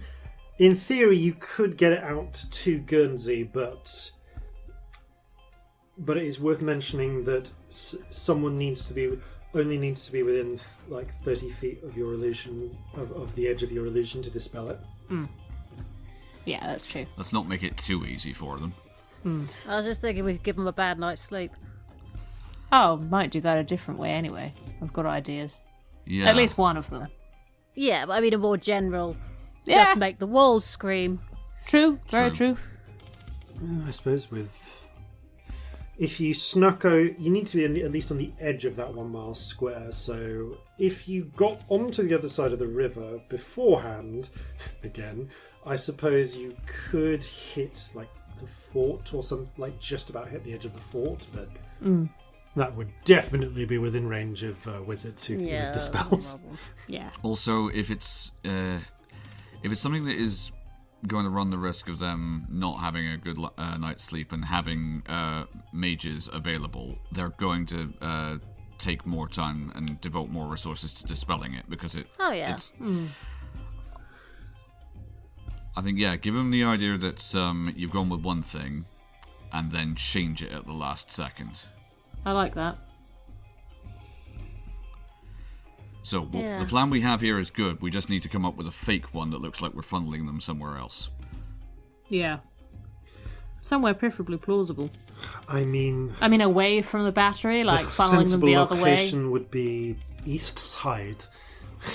in theory, you could get it out to Guernsey, but it is worth mentioning that someone only needs to be within 30 feet of your illusion, of the edge of your illusion to dispel it. Yeah, that's true. Let's not make it too easy for them. I was just thinking we could give them a bad night's sleep. Oh, might do that a different way anyway. I've got ideas. Yeah. At least one of them. Yeah, but I mean a more general. Yeah. Just make the walls scream. True, very True. true. I suppose with if you snuck out, you need to be at least on the edge of that 1 mile square. So if you got onto the other side of the river beforehand, again, I suppose you could hit like the fort or some, like just about hit the edge of the fort, but that would definitely be within range of wizards who can dispels. Yeah. Also, if it's something that is going to run the risk of them not having a good night's sleep and having mages available, they're going to take more time and devote more resources to dispelling it because it. Oh yeah. It's, I think give them the idea that you've gone with one thing, and then change it at the last second. I like that. So the plan we have here is good. We just need to come up with a fake one that looks like we're funneling them somewhere else. Yeah. Somewhere preferably plausible. I mean, away from the battery, like the funneling them the other way. location would be east side.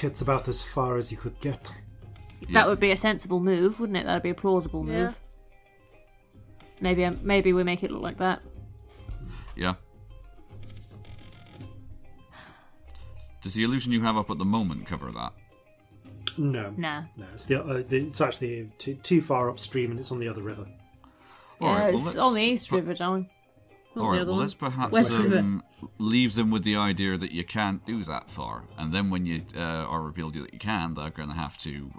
It's about as far as you could get. That would be a sensible move, wouldn't it? That would be a plausible move. Maybe we make it look like that. Yeah. Does the illusion you have up at the moment cover that? No. Nah. No, it's actually too far upstream, and it's on the other river. It's on the East River, darling. Alright, well let's perhaps leave them with the idea that you can't do that far, and then when you are revealed that you can, they're going to have to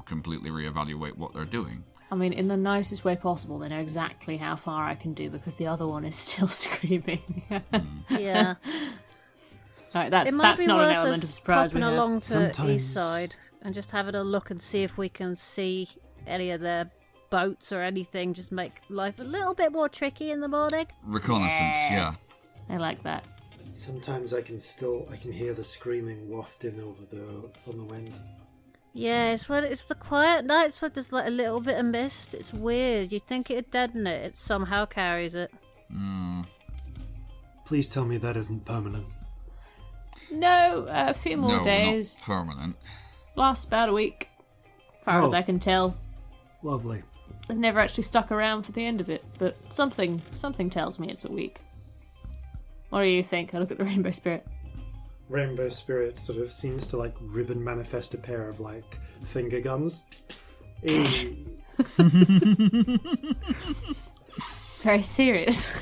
completely reevaluate what they're doing. I mean, in the nicest way possible, they know exactly how far I can do because the other one is still screaming. Yeah. Right, that's It might be not worth an element us of surprise. popping along to Sometimes. East Side and just having a look and see if we can see any of their boats or anything. Just make life a little bit more tricky in the morning. Reconnaissance, yeah. I like that. Sometimes I can hear the screaming wafting on the wind. Yeah, it's the quiet nights where there's like a little bit of mist. It's weird. You'd think it'd deaden it. It somehow carries it. Please tell me that isn't permanent. No, a few more days. Not permanent. Lasts about a week, as far as I can tell. Lovely. I've never actually stuck around for the end of it, but something tells me it's a week. What do you think? I look at the Rainbow Spirit. Rainbow Spirit sort of seems to like ribbon manifest a pair of like finger guns. It's very serious.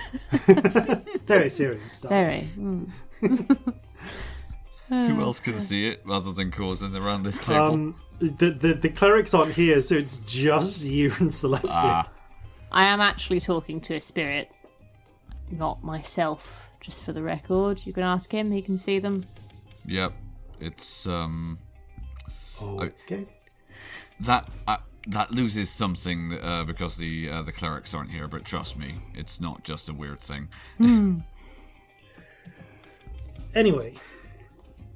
Very serious stuff. Very. Who else can see it other than Corzin around this table? The clerics aren't here, so it's just you and Celestia. I am actually talking to a spirit, not myself, just for the record. You can ask him, he can see them. Yep. It's, Okay. That loses something because the clerics aren't here, but trust me, it's not just a weird thing. Anyway.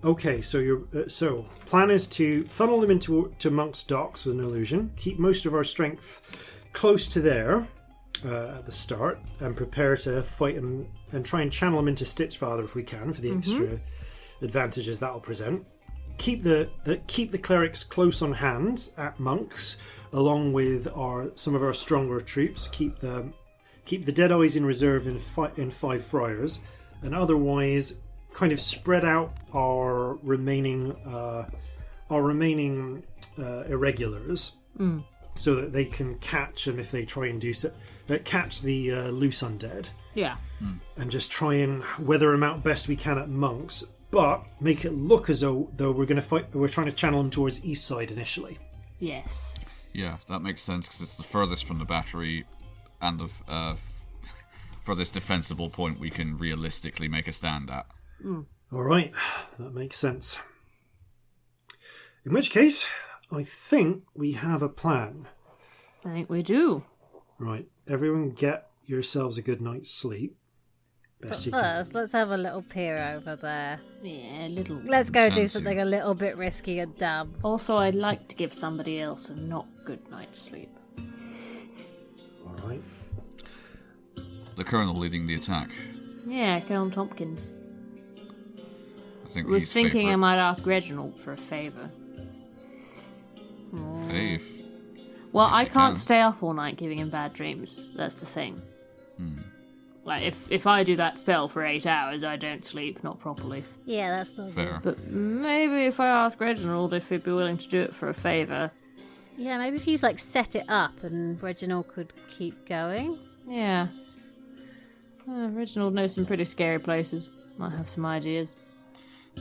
Okay, so plan is to funnel them into Monk's Docks with an illusion, keep most of our strength close to there at the start, and prepare to fight them and try and channel them into Stitchfather if we can for the extra advantages that'll present. Keep the clerics close on hand at Monk's, along with some of our stronger troops. Keep the Deadeyes in reserve in 5 friars, and otherwise kind of spread out our remaining irregulars so that they can catch them if they try and do so. Catch the loose undead. Yeah. And just try and weather them out best we can at Monks, but make it look as though we're going to fight. We're trying to channel them towards East Side initially. Yes. Yeah, that makes sense because it's the furthest from the battery and the furthest defensible point we can realistically make a stand at. All right, that makes sense. In which case, I think we have a plan. I think we do. Right, everyone get yourselves a good night's sleep. Best you First, let's have a little peer over there. Yeah, a little. Let's go do Fancy. something a little bit risky and dumb. Also, I'd like to give somebody else a not good night's sleep. All right. The Colonel leading the attack. Yeah, Colonel Tompkins. I think Was he's thinking I favourite. might ask Reginald for a favour. Hey, if Well, If I you can't can. stay up all night giving him bad dreams. That's the thing. Like, if I do that spell for 8 hours, I don't sleep, not properly. Yeah, that's not Fair. But maybe if I ask Reginald if he'd be willing to do it for a favour. Yeah, maybe if you like set it up and Reginald could keep going. Yeah. Reginald knows some pretty scary places. Might have some ideas.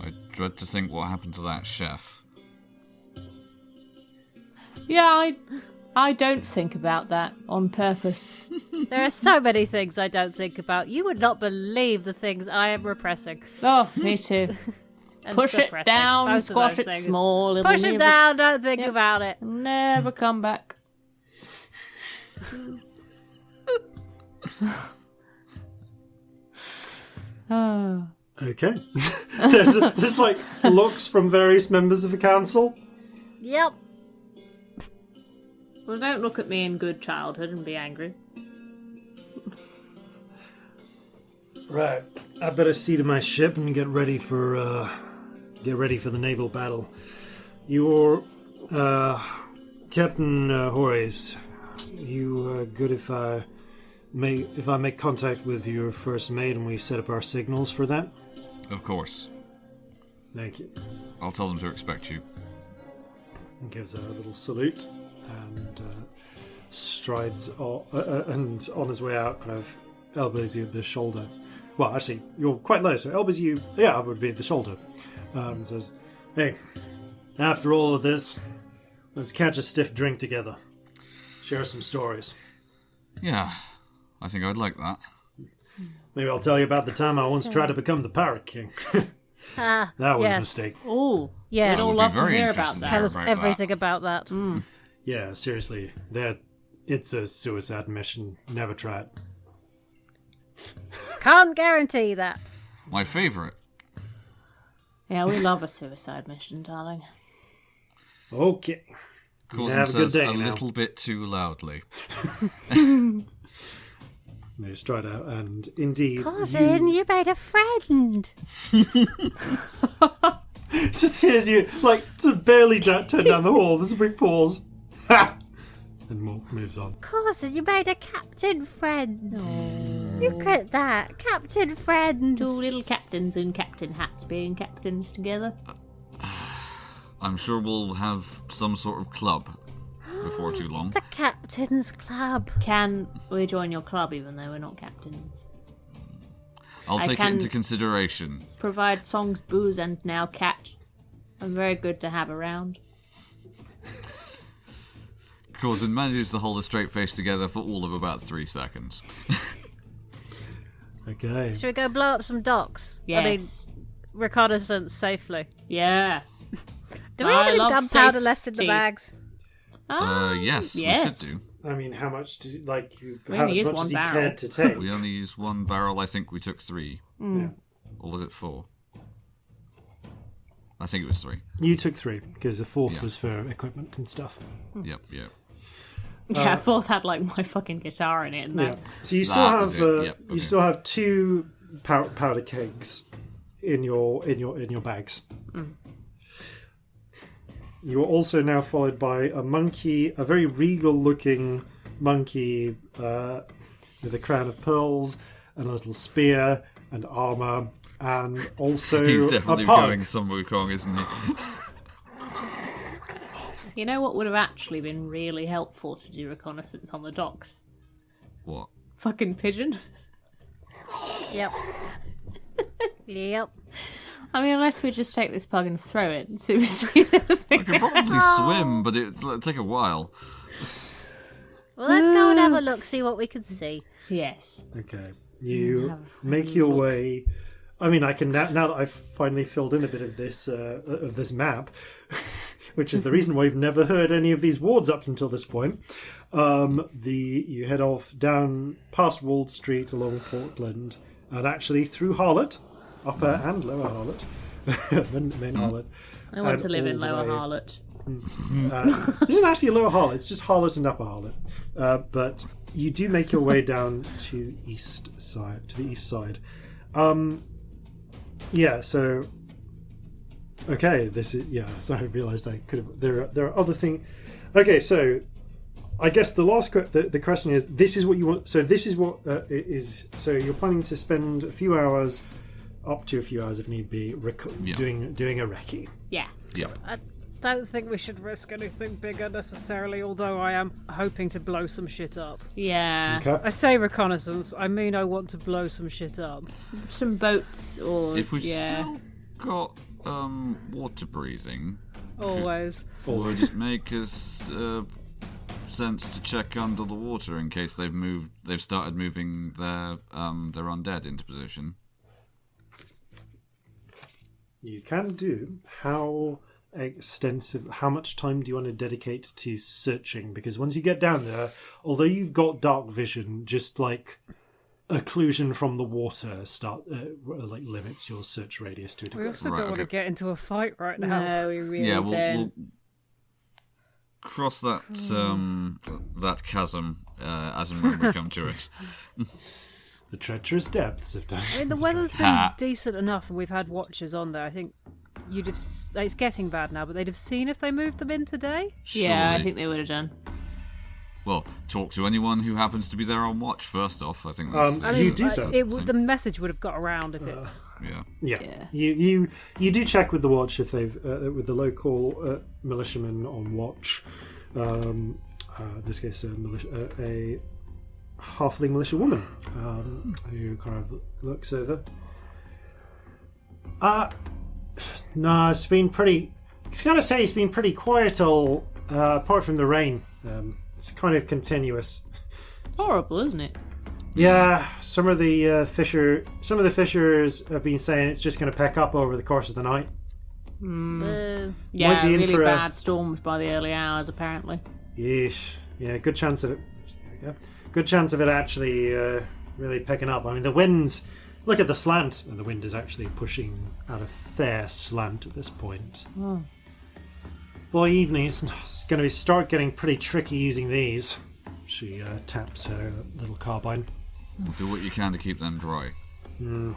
I dread to think what happened to that chef. Yeah, I don't think about that on purpose. There are so many things I don't think about. You would not believe the things I am repressing. Oh, me too. And Push it suppressing. down, Both of squash those it things. small. It'll Push it never- down, don't think Yep. about it. Never come back. Oh. Okay. there's like looks from various members of the council. Yep. Well, don't look at me in good childhood and be angry. Right. I better see to my ship and get ready for the naval battle. You're Captain Horhace. You good if I make contact with your first mate and we set up our signals for that? Of course. Thank you. I'll tell them to expect you. He gives a little salute and strides and on his way out kind of elbows you at the shoulder. Well, actually, you're quite low, so elbows you, yeah, would be at the shoulder. Says, hey, after all of this, let's catch a stiff drink together. Share some stories. Yeah, I think I'd like that. Maybe I'll tell you about the time I once tried to become the Pirate King. That was a yes. mistake. Oh, Yeah. we'd That all would be love to very hear about interesting to that. hear Tell us about everything about that. Yeah, seriously, it's a suicide mission. Never try it. Can't guarantee that. My favourite. Yeah, we love a suicide mission, darling. Okay. Corzin Have a good says day a now. little bit too loudly. They stride out, and indeed, Cousin, you made a friend. just hears you like to barely turn down the hall. There's a big pause. Ha! And moves on. Cousin, you made a captain friend. Look at that, captain friend. Two little captains in captain hats being captains together. I'm sure we'll have some sort of club before too long. The captain's club. Can we join your club even though we're not captains? I'll I take it can- into consideration. Provide songs, booze, and now catch. I'm very good to have around. Corzin manages to hold a straight face together for all of about 3 seconds. Okay. Should we go blow up some docks? I mean, Yes. reconnaissance safely. Yeah. Do we have I any love gunpowder left in the safety. bags? Yes, yes. we should do. I mean, how much do you, like you We have only as use much one as you barrel. cared to take? We only used 1 barrel. I think we took 3. Yeah. Or was it 4? I think it was 3. You took 3 because the fourth Yeah. was for equipment and stuff. Yep. Yeah, I thought had like my fucking guitar in it and Yeah. that. So you still That was have it, yep, you okay. still have 2 powder kegs in your bags. You are also now followed by a monkey, a very regal-looking monkey with a crown of pearls and a little spear and armor, and also He's definitely a pug. going some Wukong, isn't he? You know what would have actually been really helpful to do reconnaissance on the docks? What? Fucking pigeon. Yep. Yep. I mean, unless we just take this pug and throw it and see if I could probably swim, but it'll take a while. Well, let's go and have a look, see what we can see. Yes. Okay, you make your way. I mean, I can now that I've finally filled in a bit of this map, which is the reason why we've never heard any of these wards up until this point. You head off down past Walled Street along Portland, and actually through Harlot, Upper and Lower Harlot, main Harlot. I want and to live in all the Lower way- Harlot. It isn't actually a Lower Harlot, it's just Harlot and Upper Harlot. But you do make your way down to the east side. Yeah, so okay, this is so I realised I could have there are other things. Okay, so I guess the last the question is: this is what you want. So this is what is. So you're planning to spend a few hours, up to a few hours if need be, doing a recce. Yeah. Yep. I don't think we should risk anything bigger necessarily, although I am hoping to blow some shit up. Yeah. Okay. I say reconnaissance, I mean I want to blow some shit up. Some boats or... If we've yeah. still got water breathing, Always. would make us sense to check under the water in case they've started moving their undead into position. You can do. How much time do you want to dedicate to searching? Because once you get down there, although you've got dark vision, just like occlusion from the water limits your search radius to a degree. We also don't want to get into a fight right now. No, we really don't. We'll cross that that chasm as and when we come to it. The treacherous depths of Dungeons. I mean, the weather's been decent enough, and we've had watchers on there. I think you'd have. It's getting bad now, but they'd have seen if they moved them in today. Yeah, I Surely. think they would have done. Well, talk to anyone who happens to be there on watch first off. I think that's you do so. The message would have got around if it's. Yeah. You do check with the watch if they've with the local militiamen on watch. In this case, a halfling militia woman who kind of looks over. No, it's been pretty. I was gonna say it's been pretty quiet all apart from the rain. It's kind of continuous. Horrible, isn't it? Yeah, some of the fishers have been saying it's just going to pick up over the course of the night. Yeah, be in really for bad storms by the early hours, apparently. Yeesh. Yeah, good chance of it. Yeah, good chance of it actually really picking up. I mean, the winds. Look at the slant, and the wind is actually pushing at a fair slant at this point. Oh. Boy, evening, it's going to start getting pretty tricky using these. She taps her little carbine. Do what you can to keep them dry. You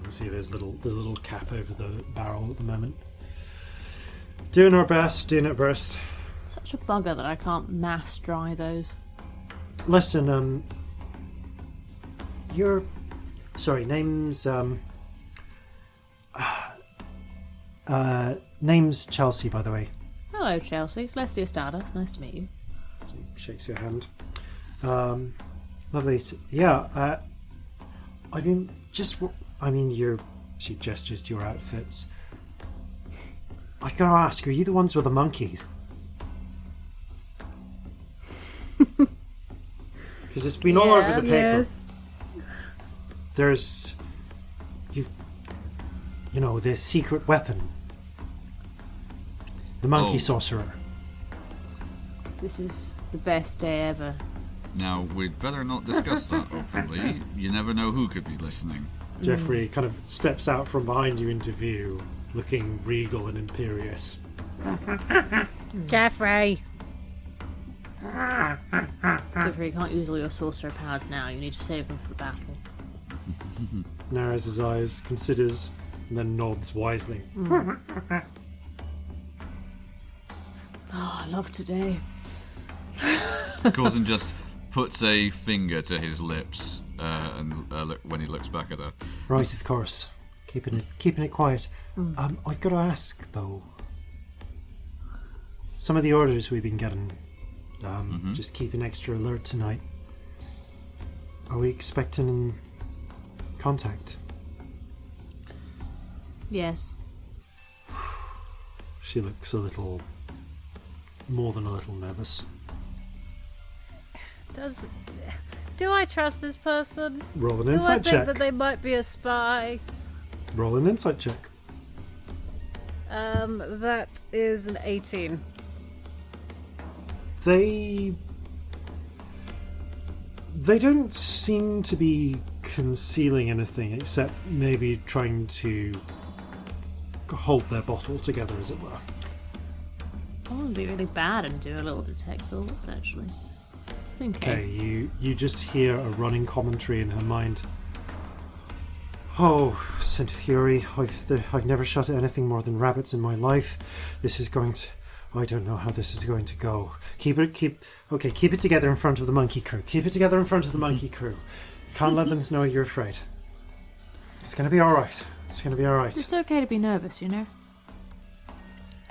can see there's a little cap over the barrel at the moment. Doing our best, doing it burst. Such a bugger that I can't mass dry those. Listen, your name's name's Chelsea, by the way. Hello, Chelsea. Celestia Stardust. Nice to meet you. She shakes your hand. Lovely. She gestures to your outfits. I gotta ask, are you the ones with the monkeys? Because it's been all over the paper. Yes. There's, the secret weapon. The monkey sorcerer. This is the best day ever. Now, we'd better not discuss that openly. You never know who could be listening. Jeffrey kind of steps out from behind you into view, looking regal and imperious. Jeffrey! Jeffrey, you can't use all your sorcerer powers now. You need to save them for the battle. Narrows his eyes, considers, and then nods wisely. Oh, I love today. Corzin just puts a finger to his lips when he looks back at her. Right, of course. Keeping it quiet. I gotta ask though. Some of the orders we've been getting, just keeping extra alert tonight. Are we expecting contact? Yes. She looks more than a little nervous. Do I trust this person? Roll an Do I insight think check. that they might be a spy? Roll an insight check. That is an 18. They don't seem to be concealing anything except maybe trying to hold their bottle together, as it were. I want to be really bad and do a little detect thoughts, actually. Okay, you just hear a running commentary in her mind. Oh, Saint Fury, I've never shot at anything more than rabbits in my life. This is going to... I don't know how this is going to go. Keep it together in front of the monkey crew. Keep it together in front of the monkey crew. Can't let them know you're afraid. It's going to be alright. It's going to be alright. It's okay to be nervous, you know?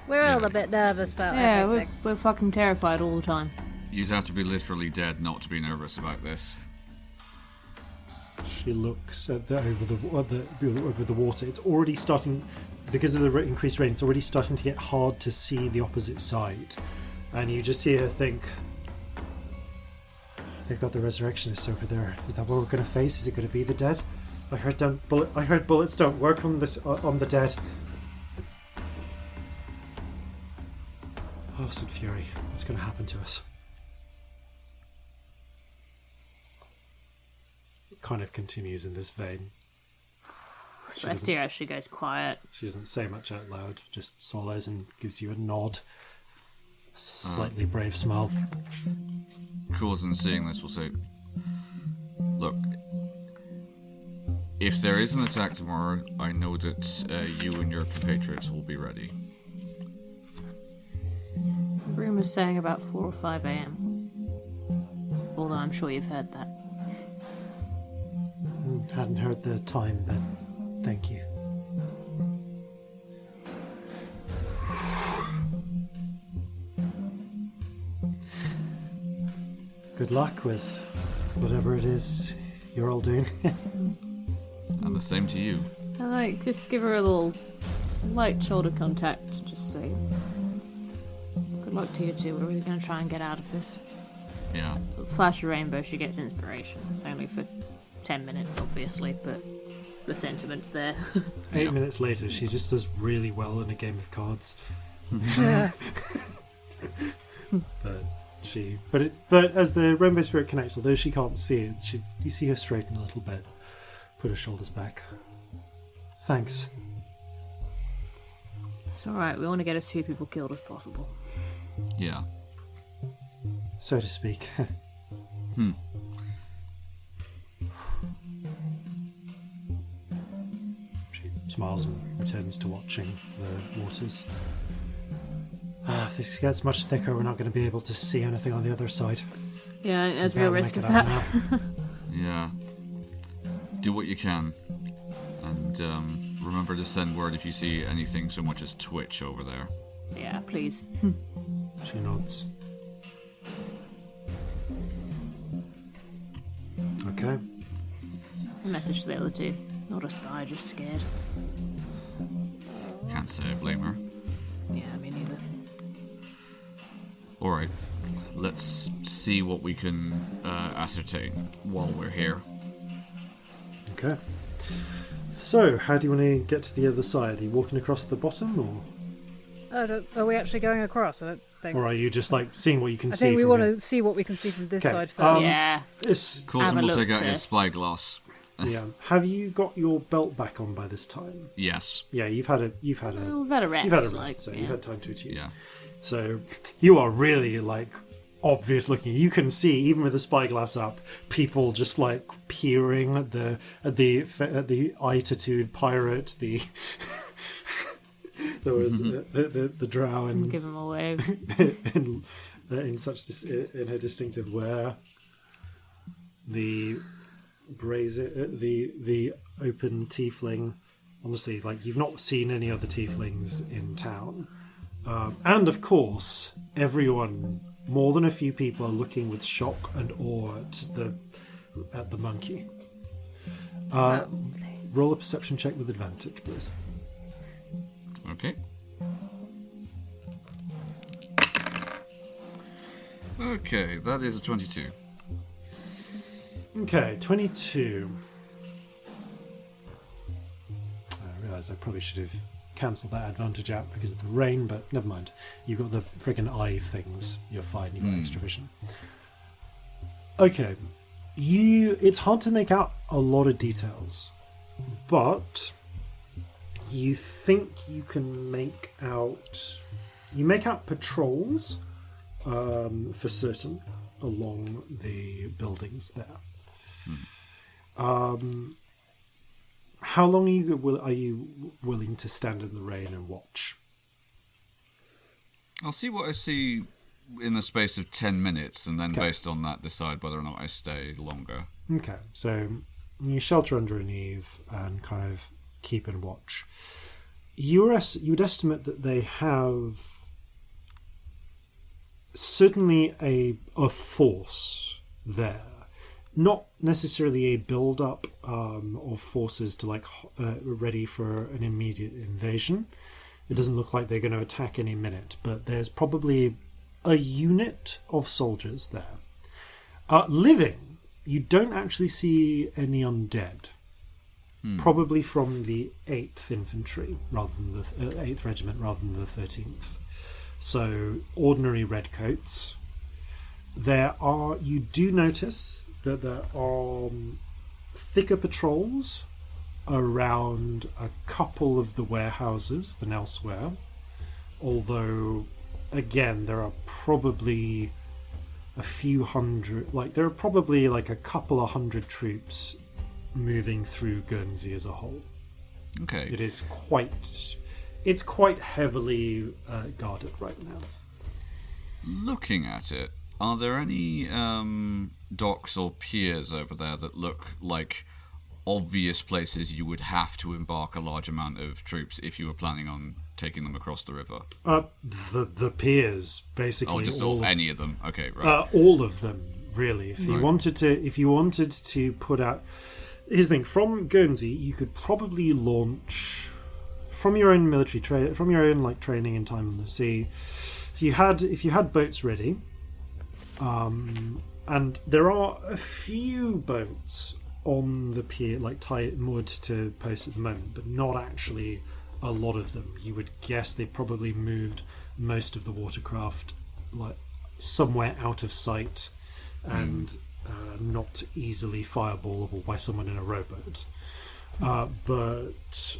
We're all a bit nervous about everything. We're fucking terrified all the time. You'd have to be literally dead not to be nervous about this. She looks at over the water. It's already starting, because of the increased rain, it's already starting to get hard to see the opposite side. And you just hear her think, they've got the resurrectionists over there. Is that what we're going to face? Is it going to be the dead? I heard bullets don't work on the dead. Oh, St. Fury, what's going to happen to us? It kind of continues in this vein. Celestia actually goes quiet. She doesn't say much out loud, just swallows and gives you a nod. A slightly brave smile. Corzin, seeing this, will say, look, if there is an attack tomorrow, I know that you and your compatriots will be ready. Rumours saying about 4 or 5 a.m. Although I'm sure you've heard that. Hadn't heard the time, but thank you. Good luck with whatever it is you're all doing. And the same to you. I just give her a little light shoulder contact to just say, good luck to you two, we're really going to try and get out of this. Yeah. Flash of rainbow, she gets inspiration. It's only for 10 minutes, obviously, but the sentiment's there. 8 minutes later, she just does really well in a game of cards. But as the rainbow spirit connects, although she can't see it, you see her straighten a little bit, put her shoulders back. Thanks. It's alright, we want to get as few people killed as possible. Yeah. So to speak. She smiles and returns to watching the waters. If this gets much thicker, we're not going to be able to see anything on the other side. Yeah, there's real Barely risk make of it out that. now. Yeah. Do what you can. And remember to send word if you see anything so much as twitch over there. Yeah, please. She nods. Okay. A message to the other two. Not a spy, just scared. Can't say I blame her. Yeah, me neither. Alright. Let's see what we can ascertain while we're here. Okay. So, how do you want to get to the other side? Are you walking across the bottom, or Are we actually going across? I don't think. are you just like seeing what you can I see? think we from want here? to see what we can see from this Okay, side first. Yeah. It's, Have Corzin a will look take out his first. spyglass. yeah. Have you got your belt back on by this time? Yes. Yeah, you've had a We've had a rest. you've had a rest, like, so yeah. you've had time to achieve. Yeah. So you are really like obvious looking. You can see, even with the spyglass up, people just like peering at the Ititude pirate. There was the drow and Give him a wave. in her distinctive wear. The the open tiefling. Honestly, like you've not seen any other tieflings in town. And of course, everyone, more than a few people, are looking with shock and awe at the monkey. Roll a perception check with advantage, please. Okay. Okay, that is a 22. Okay, 22. I realise I probably should have cancelled that advantage out because of the rain, but never mind. You've got the friggin' eye things. You're fine. You've got extra vision. Okay. It's hard to make out a lot of details, but you think you can make out... You make out patrols, for certain, along the buildings there. How long are you willing to stand in the rain and watch? I'll see what I see in the space of 10 minutes, and then based on that decide whether or not I stay longer. Okay, so you shelter under an eave and kind of keep in watch. You would estimate that they have certainly a force there. Not necessarily a build-up of forces to ready for an immediate invasion. It doesn't look like they're going to attack any minute, but there's probably a unit of soldiers there. Living, you don't actually see any undead. Probably from the 8th Infantry, rather than the 8th Regiment, rather than the 13th. So, ordinary redcoats. You do notice that there are thicker patrols around a couple of the warehouses than elsewhere. Although, again, there are probably a few hundred, there are probably a couple of hundred troops moving through Guernsey as a whole. Okay. It's quite heavily guarded right now. Looking at it, are there any docks or piers over there that look like obvious places you would have to embark a large amount of troops if you were planning on taking them across the river? The piers, basically. Oh, just any of them. Okay, right. All of them, really. If you wanted to put out, here's the thing: from Guernsey, you could probably launch from your own military from your own training in time on the sea. If you had boats ready, and there are a few boats on the pier, moored to posts at the moment, but not actually a lot of them. You would guess they've probably moved most of the watercraft somewhere out of sight and not easily fireballable by someone in a rowboat. But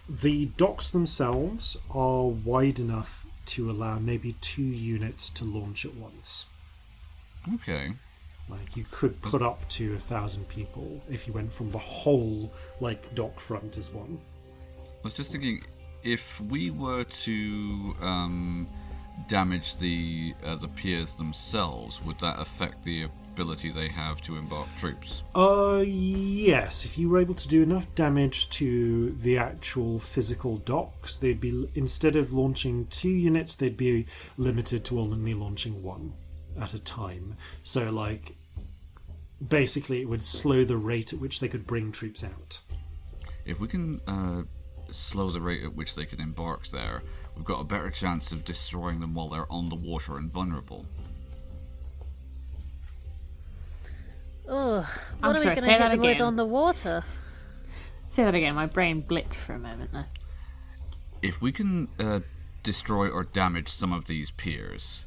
the docks themselves are wide enough to allow maybe 2 units to launch at once. Okay. You could put up to 1,000 people if you went from the whole dock front as one. I was just thinking, if we were to damage the piers themselves, would that affect the ability they have to embark troops? Yes. If you were able to do enough damage to the actual physical docks, they'd be, instead of launching 2 units, they'd be limited to only launching 1 at a time. So basically it would slow the rate at which they could bring troops out. If we can slow the rate at which they can embark there, we've got a better chance of destroying them while they're on the water and vulnerable. Ugh, what are we going to hit them with on the water? Say that again, my brain blipped for a moment there. If we can destroy or damage some of these piers,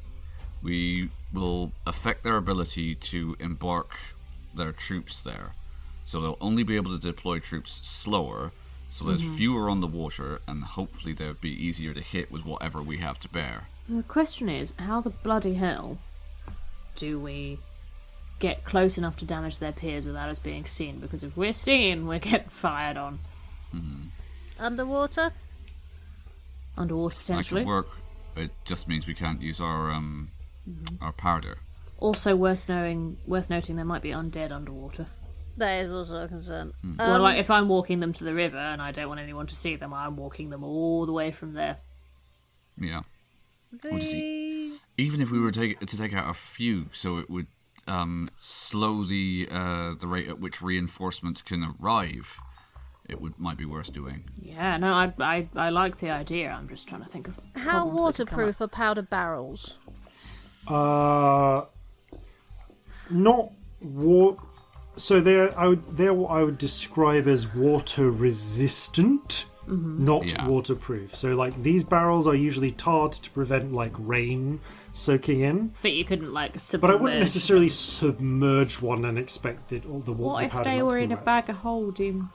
we will affect their ability to embark their troops there. So they'll only be able to deploy troops slower, so there's fewer on the water, and hopefully they'll be easier to hit with whatever we have to bear. The question is, how the bloody hell do we get close enough to damage their piers without us being seen? Because if we're seen, we're getting fired on. Underwater? Underwater, potentially. That could work. It just means we can't use our powder. Also worth noting, there might be undead underwater. That is also a concern. Well, if I'm walking them to the river and I don't want anyone to see them, I'm walking them all the way from there. Yeah. Even if we were to take out a few, so it would slow the rate at which reinforcements can arrive, might be worth doing. Yeah, no, I like the idea. I'm just trying to think of how waterproof are powder barrels. Not water. So they're what I would describe as water resistant, not waterproof. So these barrels are usually tarred to prevent rain soaking in. But you couldn't submerge. But I wouldn't necessarily submerge one and expect it all the water. What if they were in a bag of holding?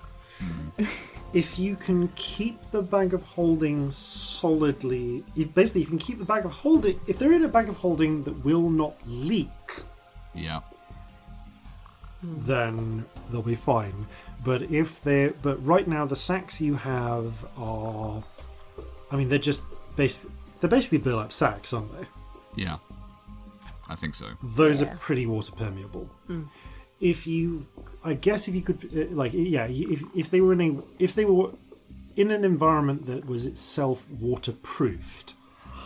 If you can keep the bag of holding solidly, you can keep the bag of holding. If they're in a bag of holding that will not leak, then they'll be fine. But right now the sacks you have are, they're just basically They're basically burlap sacks, aren't they? Yeah, I think so. Those are pretty water permeable. If you could, if they were in an environment that was itself waterproofed,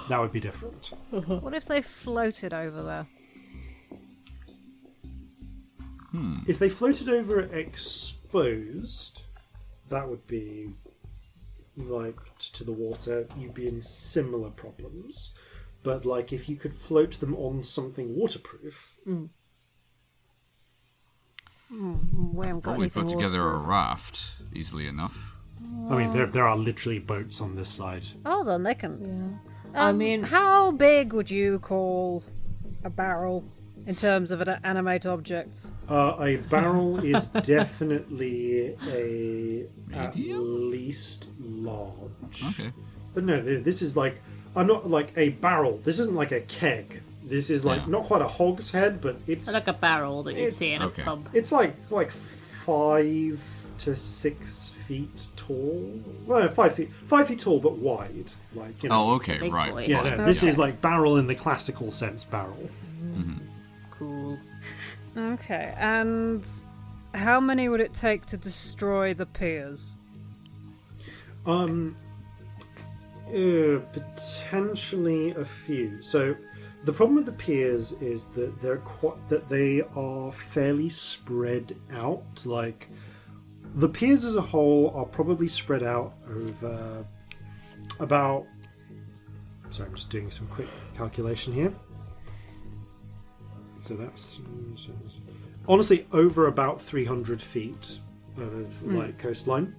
that would be different. What if they floated over there? If they floated over exposed, that would be like to the water. You'd be in similar problems. But like if you could float them on something waterproof, We haven't got Probably anything put together a waterproof. raft easily enough. I mean, there are literally boats on this side. Hold on, they can. I mean, How big would you call a barrel in terms of animate objects? A barrel is definitely at Medium? least large. Okay. But no, this is like, I'm not like a barrel. This isn't like a keg. This is like Yeah. not quite a hogshead, but it's like a barrel that you'd It's- see in a okay. pub. it's like 5 to 6 feet tall. Well, no, 5 feet tall, but wide. Like Oh, okay, big right. boy. Yeah, fine. no, this is like barrel in the classical sense. Barrel. Cool. Okay, and how many would it take to destroy the piers? Potentially a few. So the problem with the piers is that they are fairly spread out. Like the piers as a whole are probably spread out over about. Sorry, I'm just doing some quick calculation here. So that's honestly over about 300 feet of like coastline.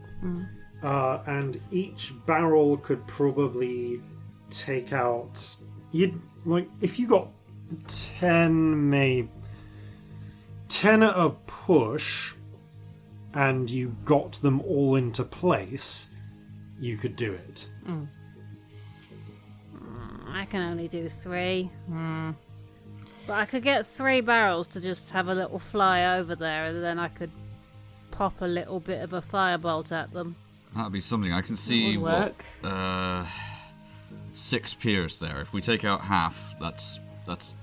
And each barrel could probably take out. If you got 10 at a push, and you got them all into place, you could do it. I can only do 3. But I could get 3 barrels to just have a little fly over there, and then I could pop a little bit of a firebolt at them. That'd be something. I can see would work. 6 piers there. If we take out half, that's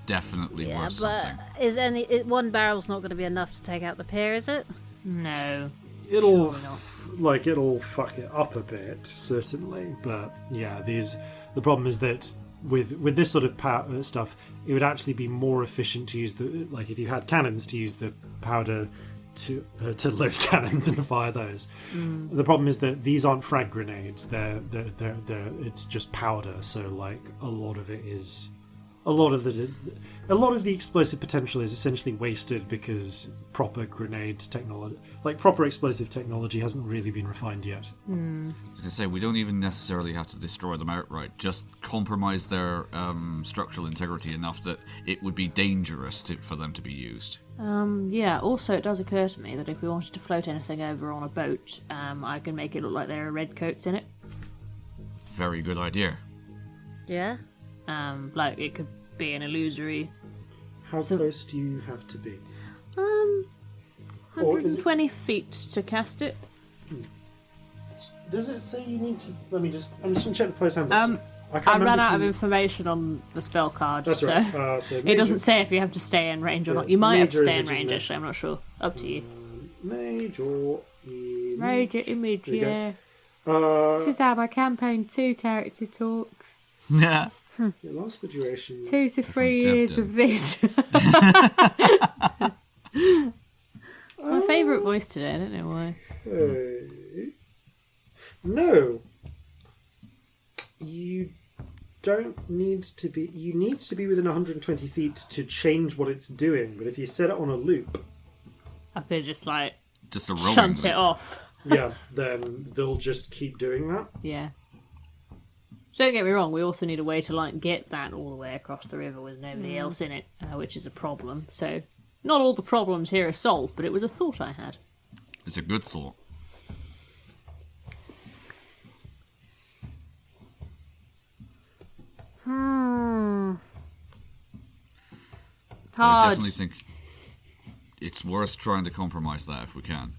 definitely Yeah, worth but something. one barrel's not going to be enough to take out the pier, is it? No. It'll fuck it up a bit, certainly. But yeah, the problem is that with this sort of power stuff, it would actually be more efficient to use if you had cannons, to use the powder to load cannons and fire those. The problem is that these aren't frag grenades; they're it's just powder. So like a lot of the explosive potential is essentially wasted because proper explosive technology hasn't really been refined yet. I was going to say, we don't even necessarily have to destroy them outright. Just compromise their structural integrity enough that it would be dangerous for them to be used. Yeah, also it does occur to me that if we wanted to float anything over on a boat, I can make it look like there are red coats in it. Very good idea. Yeah. Like it could be an illusory. How close do you have to be? Or is it- 120 feet to cast it. Does it say you need to? I'm just going to check the place handbook. I can't I remember ran if out of you- information on the spell card, That's so, right. So it doesn't say if you have to stay in range or Yeah, not. You might have to major stay in image, range, isn't it? actually, I'm not sure. Up to you. Major image. Major image, There you go. yeah. This is how my campaign 2 character talks. Yeah. It lasts the duration. 2 to 3 years Deb. of this. It's my favourite voice today, I don't know why. No. You don't need to be. You need to be within 120 feet to change what it's doing. But if you set it on a loop, I could just, like, Just a rolling shunt loop. it off. yeah, then they'll just keep doing that. Yeah. Don't get me wrong, we also need a way to, like, get that all the way across the river with nobody else in it, which is a problem. So, not all the problems here are solved, but it was a thought I had. It's a good thought. I Hard. definitely think it's worth trying to compromise that if we can.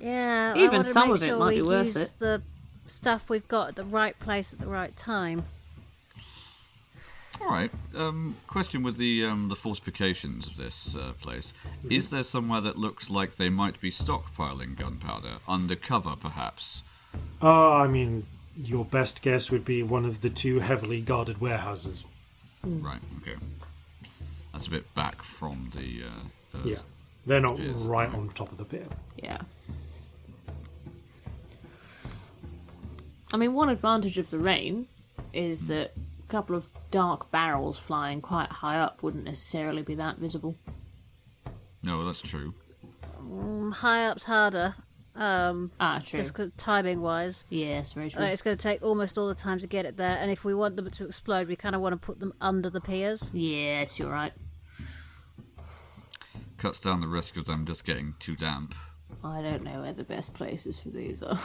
Yeah, I Even wanna some make of it sure might we be worth use it. the stuff we've got at the right place at the right time. All right. Question with the fortifications of this place. Is there somewhere that looks like they might be stockpiling gunpowder? Undercover, perhaps? I mean, your best guess would be one of the 2 heavily guarded warehouses. Right, okay. That's a bit back from the... Yeah. They're not piers. right on top of the pier. Yeah. I mean, one advantage of the rain is that a couple of dark barrels flying quite high up wouldn't necessarily be that visible. No, that's true. High up's harder. True. Just timing wise. Yes, very true. It's going to take almost all the time to get it there, and if we want them to explode, we kind of want to put them under the piers. Yes, you're right. Cuts down the risk of them just getting too damp. I don't know where the best places for these are.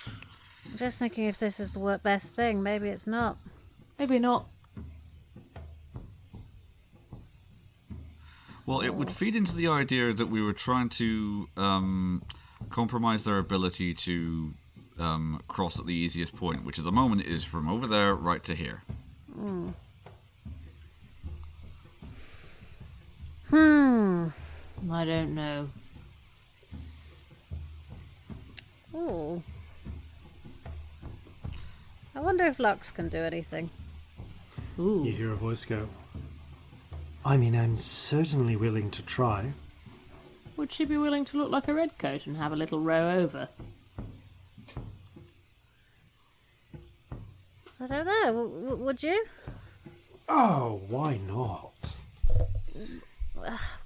I'm just thinking if this is the best thing, maybe it's not. Maybe not. Well, it would feed into the idea that we were trying to compromise their ability to cross at the easiest point, which at the moment is from over there right to here. I don't know. Oh. I wonder if Lux can do anything. Ooh. You hear a voice go, I mean, I'm certainly willing to try. Would she be willing to look like a redcoat and have a little row over? I don't know. Would you? Oh, why not?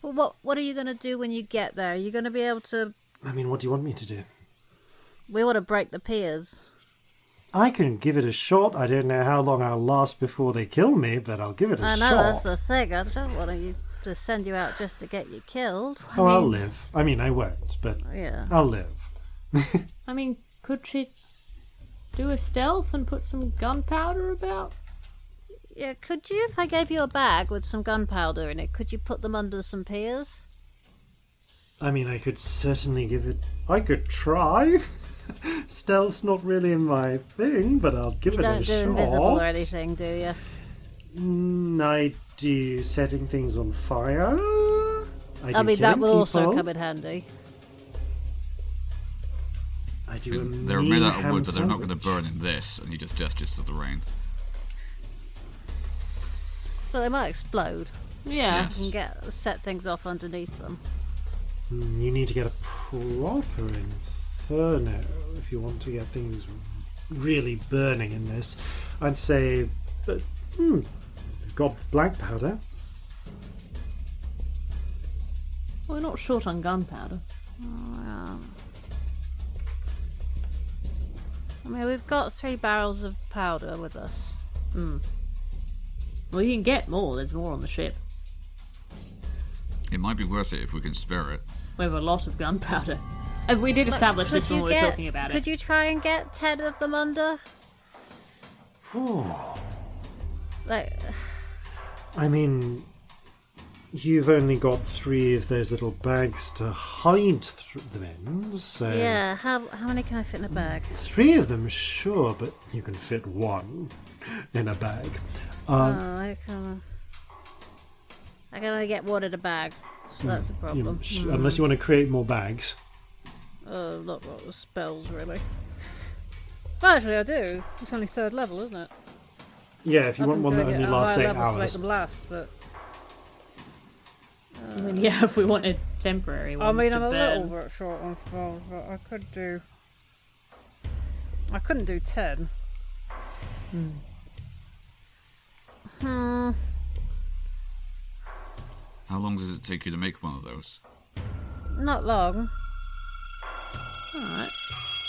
Well, what are you going to do when you get there? Are you going to be able to... I mean, what do you want me to do? We want to break the piers. I can give it a shot. I don't know how long I'll last before they kill me, but I'll give it a I shot. know, that's the thing. I don't want you to send you out just to get you killed. Oh, I'll live. I mean, I won't, but Yeah. I'll live. I mean, could she do a stealth and put some gunpowder about? Yeah, could you, if I gave you a bag with some gunpowder in it, could you put them under some piers? I mean, I could certainly give it... I could try. Stealth's not really my thing, but I'll give it a shot. You don't do invisible or anything, do you? I do setting things on fire. I mean, that will also come in handy. I do a They're mean made out of ham wood, but they're not going to sandwich. burn in this, and he just gestures to the rain. Well, they might explode. Yeah. Yes. You can set things off underneath them. You need to get a proper inferno if you want to get things really burning in this. I'd say, but you've got black powder. We're not short on gunpowder. I mean, we've got 3 barrels of powder with us. Well, you can get more. There's more on the ship. It might be worth it if we can spare it. We have a lot of gunpowder. And we did Lux, establish could this when you we were get- talking about Could it. you try and get 10 of them under? Like, I mean, you've only got 3 of those little bags to hide them in, so... yeah, how many can I fit in a bag? 3 of them, sure, but you can fit 1 in a bag. I can only get 1 in a bag, so that's a problem. Unless you want to create more bags. Not got the spells, really. Well, actually, I do. It's only 3rd level, isn't it? Yeah, if you want I'm one that doing it only at lasts higher 8 levels to make hours. them last, but... I mean, yeah, if we wanted temporary ones I mean, to I'm a burn. little bit short on spells, but I could do... I couldn't do 10. How long does it take you to make one of those? Not long. Alright.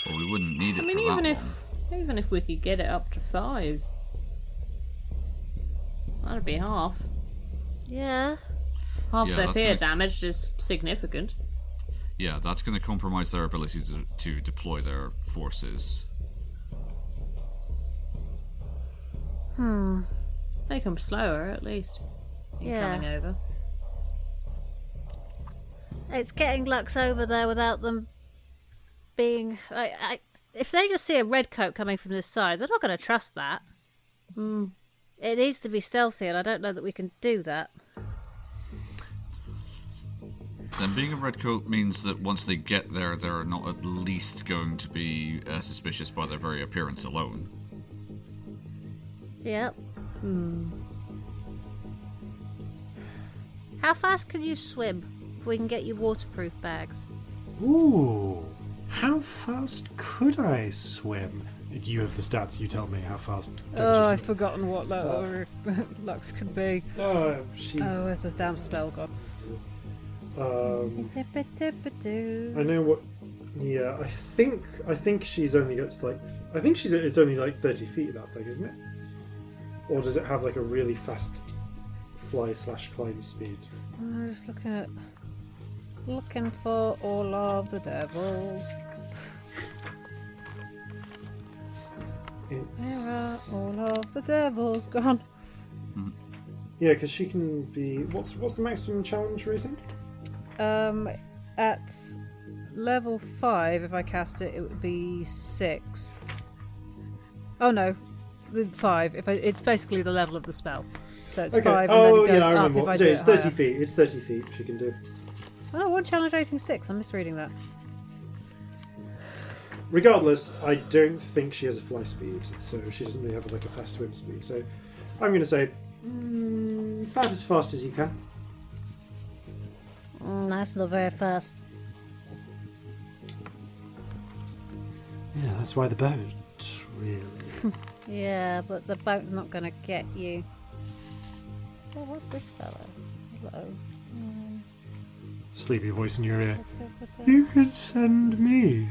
Well, we wouldn't need it I mean, for that long. even if we could get it up to 5, that'd be half. Yeah. Half Yeah, their that's peer gonna- damage is significant. Yeah, that's going to compromise their ability to deploy their forces. Make them slower, at least, in Yeah. coming over. It's getting Lux over there without them being... if they just see a red coat coming from this side, they're not going to trust that. It needs to be stealthy, and I don't know that we can do that. Then being a redcoat means that once they get there, they're not at least going to be suspicious by their very appearance alone. Yep. How fast can you swim? If we can get you waterproof bags. Ooh, how fast could I swim? You have the stats, you tell me how fast. I've forgotten what Lux could be. She... Oh, where's this damn spell gone? I know what. Yeah, I think she's only gets like. I think it's only like 30 feet, that thing, isn't it? Or does it have like a really fast fly/climb speed? I'm just looking for all of the devils. Where are all of the devils gone? Yeah, because she can be. What's the maximum challenge rating? At level 5, if I cast it, it would be 6. Oh no, 5. It's basically the level of the spell, so it's 5, and then it goes I up remember. if I do It's it 30 higher. feet. It's 30 feet. She can do. Oh, one challenge rating 6. I'm misreading that. Regardless, I don't think she has a fly speed, so she doesn't really have like a fast swim speed. So I'm going to say, fat as fast as you can. That's not very fast. Yeah, that's why the boat, really. Yeah, but the boat's not going to get you. Oh, what's this fellow? Hello. Sleepy voice in your ear. You could send me.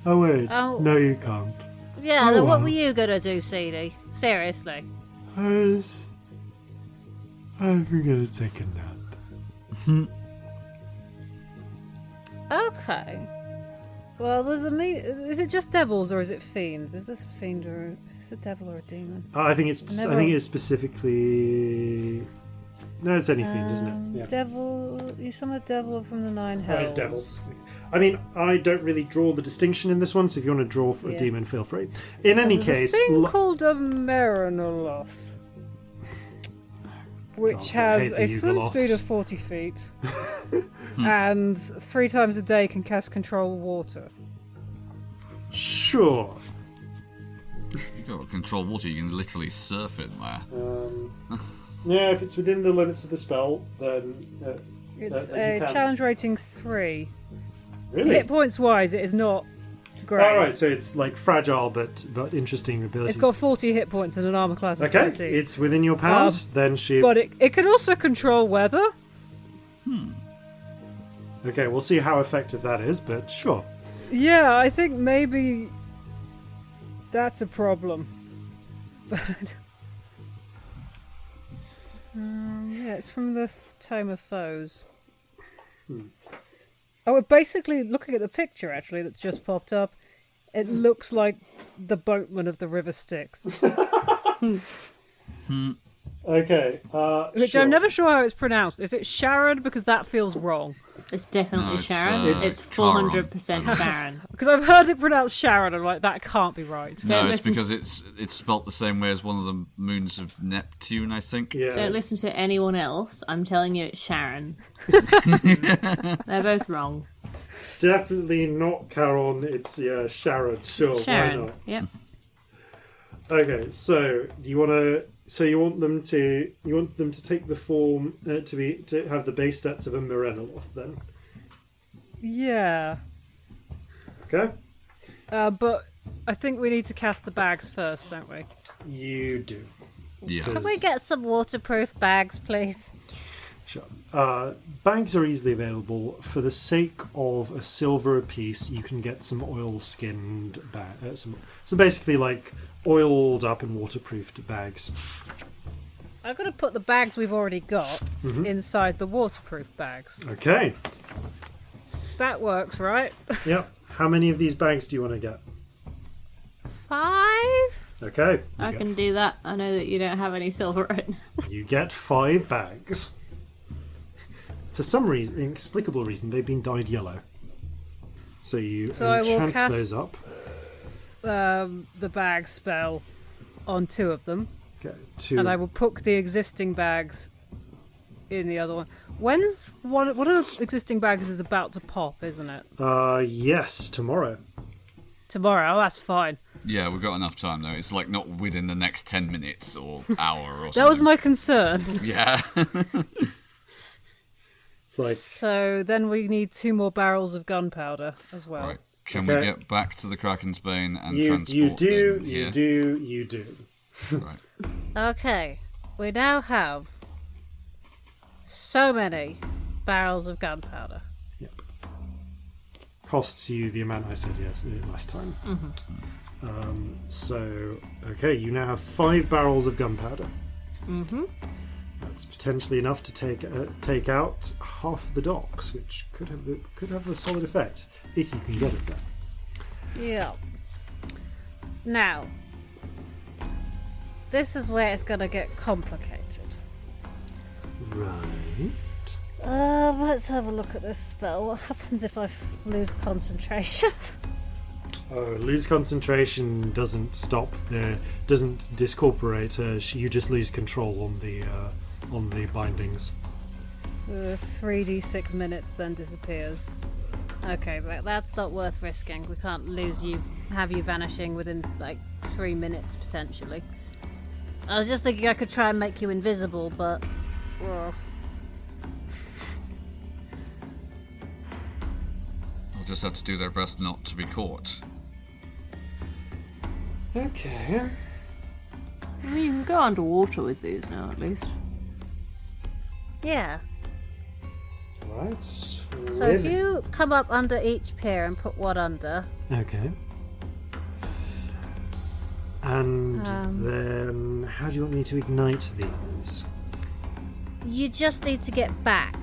Oh wait, Oh. no you can't. Yeah, Oh, then what well. were you going to do, CD? Seriously. I'm gonna take a nap. Okay. Well, there's is it just devils or is it fiends? Is this a fiend or is this a devil or a demon? I think it's specifically. No, it's any fiend, isn't it? Yeah. Devil. You summon a devil from the 9 hells. It's devil. I mean, I don't really draw the distinction in this one, so if you want to draw for a demon, feel free. In any There's case, a thing called a Marinoloth, which has a swim speed of 40 feet and 3 times a day can cast control water. sure. You got to control water, you can literally surf it there. Yeah, if it's within the limits of the spell, then It's then a you can. challenge rating 3. Really? Hit points wise, it is not great. All right, so it's like fragile but interesting abilities. It's got 40 hit points and an armor class of okay, 13. it's within your powers. Then she. But it can also control weather. Okay, we'll see how effective that is, but sure. Yeah, I think maybe that's a problem. But yeah, it's from the Tome of Foes. Oh, we're basically looking at the picture actually that's just popped up. It looks like the boatman of the River Styx, Okay. which sure. I'm never sure how it's pronounced. Is it Sharon? Because that feels wrong. It's definitely No, it's, Sharon. it's It's Charon. 400% Sharon. Because I've heard it pronounced Sharon, I'm like, that can't be right. No, Don't it's listen because to- it's spelt the same way as one of the moons of Neptune, I think. Yeah. Don't listen to anyone else. I'm telling you, it's Sharon. They're both wrong. It's definitely not Charon. It's Sharon. Sure. Why Sharon. not? Yep. Okay. So do you want to? So you want them to take the form to have the base stats of a Morenoloth then? Yeah. Okay. But I think we need to cast the bags first, don't we? You do. Yeah. Can we get some waterproof bags, please? Sure. Bags are easily available. For the sake of a silver apiece, you can get some oil-skinned bags. So basically, like oiled up and waterproofed bags. I'm going to put the bags we've already got inside the waterproof bags. Okay. That works, right? Yep. How many of these bags do you want to get? 5? Okay. I can do that. I know that you don't have any silver right now. You get 5 bags. For some reason, inexplicable reason, they've been dyed yellow. So you I will enchant cast those up. the bag spell on 2 of them. Okay, 2. And I will put the existing bags in the other one. When's one of the existing bags is about to pop, isn't it? Yes, tomorrow. Tomorrow. Oh, that's fine. Yeah, we've got enough time though. It's like not within the next 10 minutes or hour or something. That was my concern. Yeah. It's like, So then we need 2 more barrels of gunpowder as well. Right. Can Okay. we get back to the Kraken's Bane and you transport do, them here? you do. Right. Okay, we now have so many barrels of gunpowder. Yep. Costs you the amount I said yes last time. So, okay, you now have 5 barrels of gunpowder. Mm-hmm. That's potentially enough to take out half the docks, which could have a solid effect if you can get it there. Yeah. Now, this is where it's gonna get complicated. Right. Let's have a look at this spell. What happens if I lose concentration? Oh, lose concentration doesn't doesn't discorporate. You just lose control on the bindings. 3d6 minutes then disappears. Okay, but that's not worth risking. We can't have you vanishing within like 3 minutes potentially. I was just thinking I could try and make you invisible, but well, They'll just have to do their best not to be caught. Okay. I mean, you can go underwater with these now, at least. yeah. Right. So if you come up under each pier and put one under, Okay. And then, how do you want me to ignite these? you just need to get back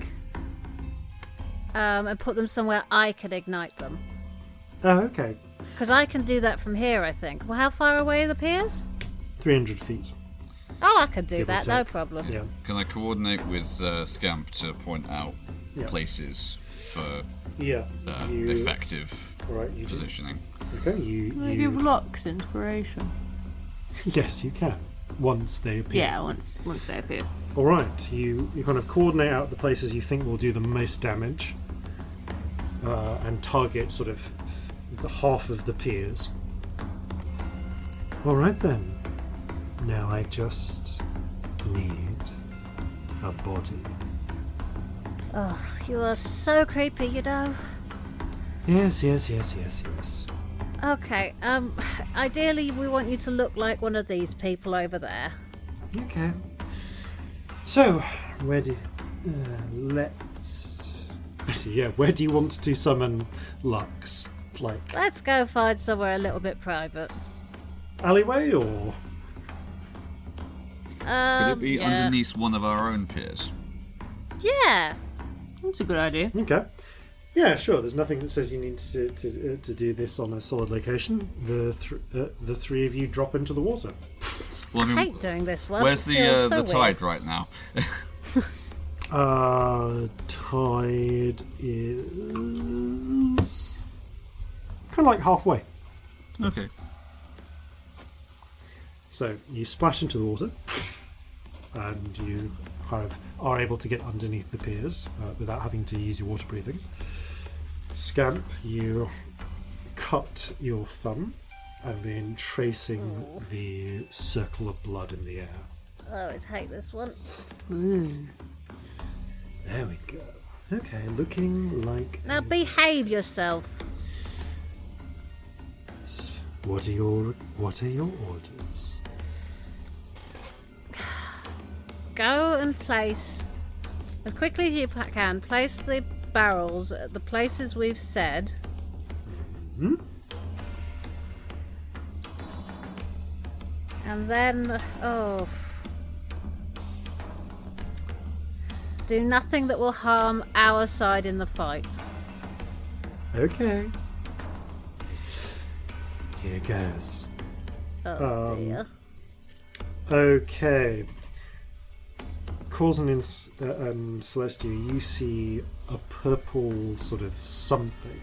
and put them somewhere I can ignite them. Oh, okay. Because I can do that from here, I think. Well, how far away are the piers? 300 feet. Oh, I can do Give or that, no take. problem. Yeah. Can I coordinate with Scamp to point out Yeah. places for Yeah. effective Right. You do. positioning? Okay. Can I give Lux inspiration? Yes, you can. Once they appear. Yeah, once they appear. All right. You kind of coordinate out the places you think will do the most damage, and target sort of the half of the piers. All right then. Now I just need a body. Oh, you are so creepy, you know. Yes. Okay, ideally we want you to look like one of these people over there. Okay. So, where do let's see? Yeah, where do you want to summon Lux? Like Let's go find somewhere a little bit private. alleyway or? Could it be Yeah. underneath one of our own piers? Yeah. That's a good idea. Okay. Yeah, sure. There's nothing that says you need to do this on a solid location. The three of you drop into the water. Well, I I mean, hate doing this one. where's It feels the so tide weird. right now? Tide is kind of like halfway. Okay. So you splash into the water, and you kind of are able to get underneath the piers without having to use your water breathing. Scamp, you cut your thumb and been tracing the circle of blood in the air. I always hate this one. There we go. Okay, looking like. Now behave yourself. What are your orders? Go and place, as quickly as you can, place the barrels at the places we've said. Hmm? And then, do nothing that will harm our side in the fight. Okay. Here goes. Oh dear. Okay. Corzin and Celestia, you see a purple sort of something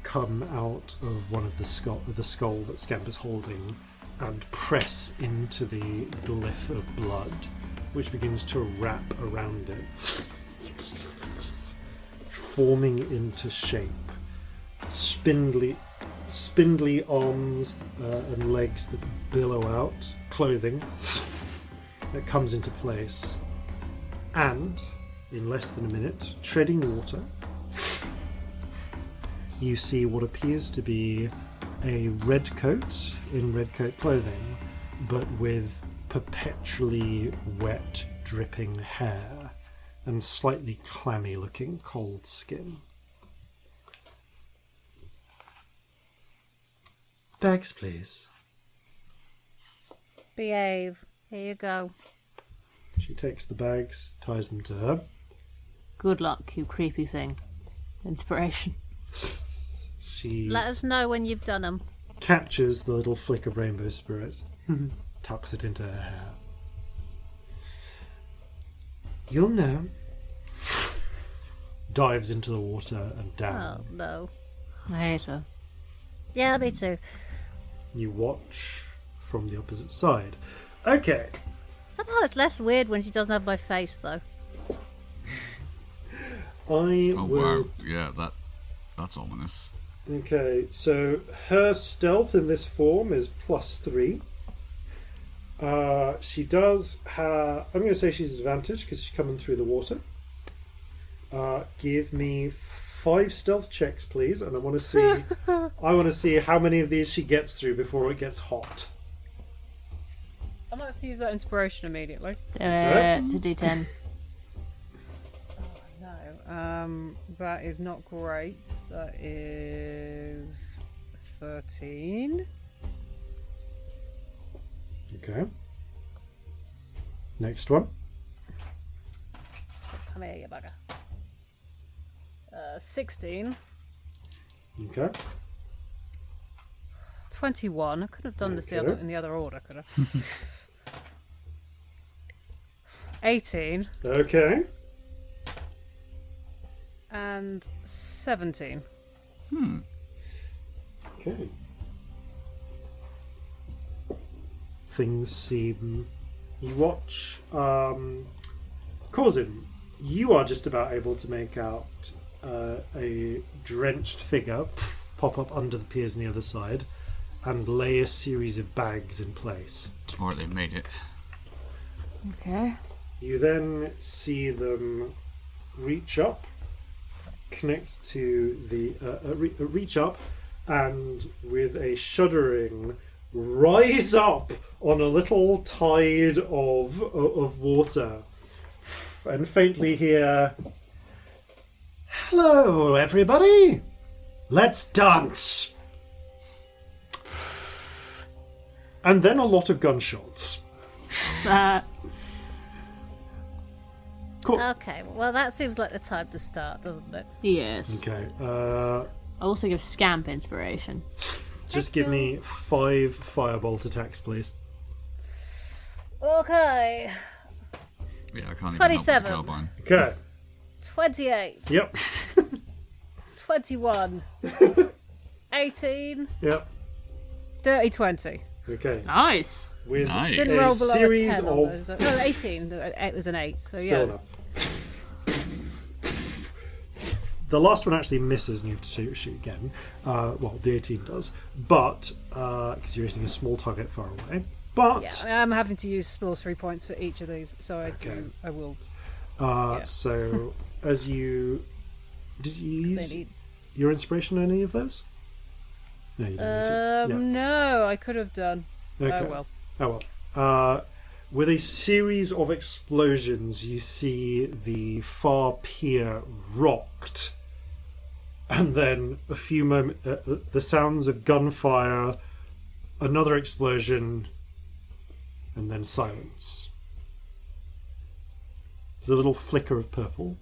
come out of one of the skull that Scamp is holding and press into the glyph of blood, which begins to wrap around it, forming into shape. Spindly arms and legs that billow out, clothing that comes into place, and in less than a minute, treading water, you see what appears to be a red coat in red coat clothing, but with perpetually wet, dripping hair and slightly clammy looking cold skin. Bags, please. Behave. Here you go. She takes the bags, ties them to her. Good luck, you creepy thing. Inspiration. She Let us know when you've done them. captures the little flick of rainbow spirit, tucks it into her hair. You'll know. Dives into the water and Oh, down. no. I hate her. Yeah, me too. You watch from the opposite side. Okay. Somehow it's less weird when she doesn't have my face, though. I Oh will... wow, yeah, that's ominous. Okay, so her stealth in this form is +3. She does have... I'm going to say she's advantage because she's coming through the water. Give me 5 stealth checks, please, and I want to see how many of these she gets through before it gets hot. I might have to use that inspiration immediately. It's a D10. No, that is not great. That is 13. Okay. Next one. Come here, you bugger. 16. Okay. 21. I could have done this Okay. in the other order, could I? 18 Okay. and 17. Okay. Things seem... You watch... Corzin, you are just about able to make out a drenched figure pop up under the piers on the other side and lay a series of bags in place. Smart, they made it. Okay. You then see them reach up, connect to the... reach up and with a shuddering rise up on a little tide of water and faintly hear, "Hello, everybody! Let's dance!" And then a lot of gunshots. Cool. Okay, well, that seems like the time to start, doesn't it? Yes. Okay, I'll also give Scamp inspiration. just give me 5 firebolt attacks, please. Okay. Yeah, I can't 27. even help with the carbine. Okay, 28. yep, 21. 18. yep, Dirty 20. okay. Nice. With Nice. Didn't a roll below series a 10 on of... those. No, 18. It was an 8, so Still yeah. enough. The last one actually misses and you have to shoot again. Well, the 18 does. But, because you're hitting a small target far away. But, Yeah, I'm having to use small 3 points for each of these, so Okay. I will. so as you... Did you use They need... your inspiration on any of those? No, you didn't need to. Yeah. No, I could have done. Okay. Oh well. Oh well. With a series of explosions, you see the far pier rocked, and then a few moments, the sounds of gunfire, another explosion, and then silence. There's a little flicker of purple,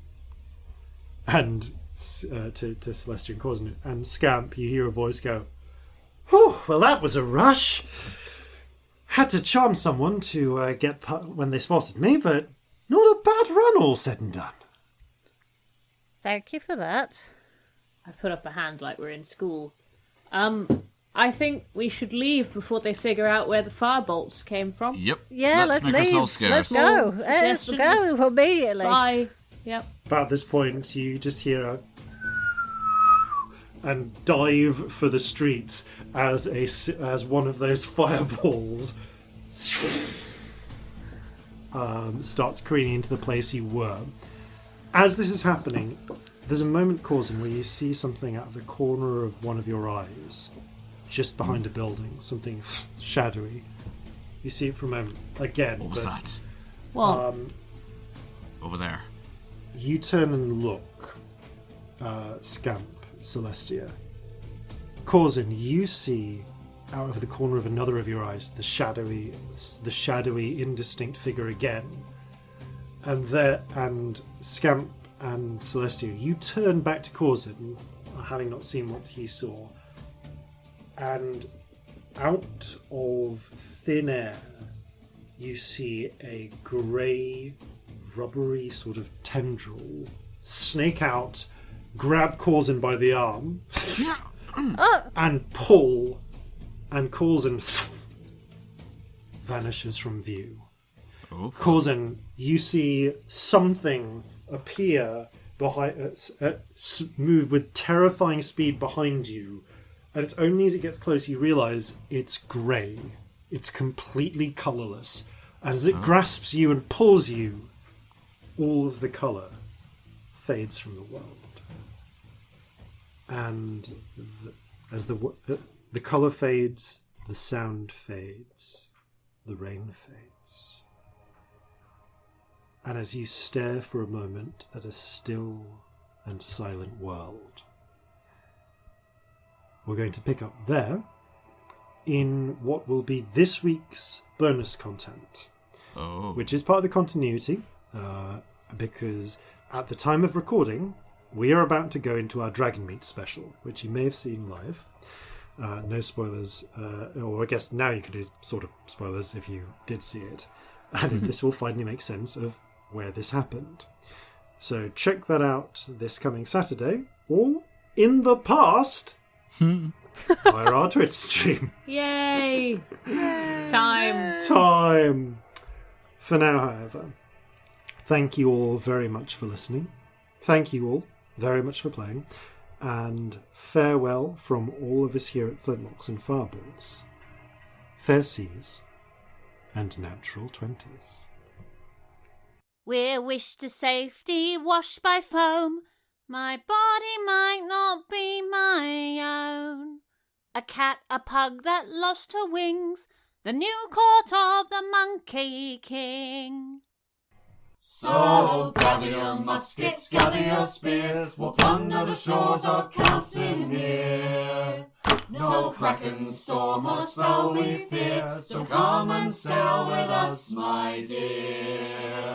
and to Celestia and Corzin and Scamp, you hear a voice go, "Whew, well, that was a rush. Had to charm someone to get when they spotted me, but not a bad run, all said and done." Thank you for that. I put up a hand like we're in school. I think we should leave before they figure out where the firebolts came from. Yep. Yeah, let's make leave. ourselves scarce. Let's go. Let's Suggestions? go immediately. Bye. Yep. But at this point, you just hear a and dive for the streets as one of those fireballs starts careening into the place you were. As this is happening, there's a moment, Corzin, where you see something out of the corner of one of your eyes, just behind a building, something shadowy. You see it for a moment again. What was that? What? Over there. You turn and look, Scamp, Celestia. Corzin, you see out of the corner of another of your eyes the shadowy, indistinct figure again. And Scamp and Celestia, you turn back to Corzin, having not seen what he saw, and out of thin air, you see a grey, rubbery sort of tendril snake out, grab Corzin by the arm, and pull, and Corzin vanishes from view. Oh. Corzin, you see something appear behind, move with terrifying speed behind you, and it's only as it gets close you realise it's grey. It's completely colourless, and as it grasps you and pulls you, all of the colour fades from the world. And as the colour fades, the sound fades, the rain fades. And as you stare for a moment at a still and silent world, we're going to pick up there in what will be this week's bonus content, which is part of the continuity, because at the time of recording, we are about to go into our Dragon Meat special, which you may have seen live. No spoilers, or I guess now you can do sort of spoilers if you did see it. And this will finally make sense of where this happened. So check that out this coming Saturday, or in the past, via our Twitch stream. Yay! Time. For now, however, thank you all very much for listening. Thank you all very much for playing. And farewell from all of us here at Flintlocks and Fireballs. Fair seas and natural 20s. We're wished to safety, washed by foam. My body might not be my own. A cat, a pug that lost her wings. The new court of the Monkey King. So gather your muskets, gather your spears, we'll plunder the shores of Calcinea. No kraken, storm or spell we fear, so come and sail with us, my dear.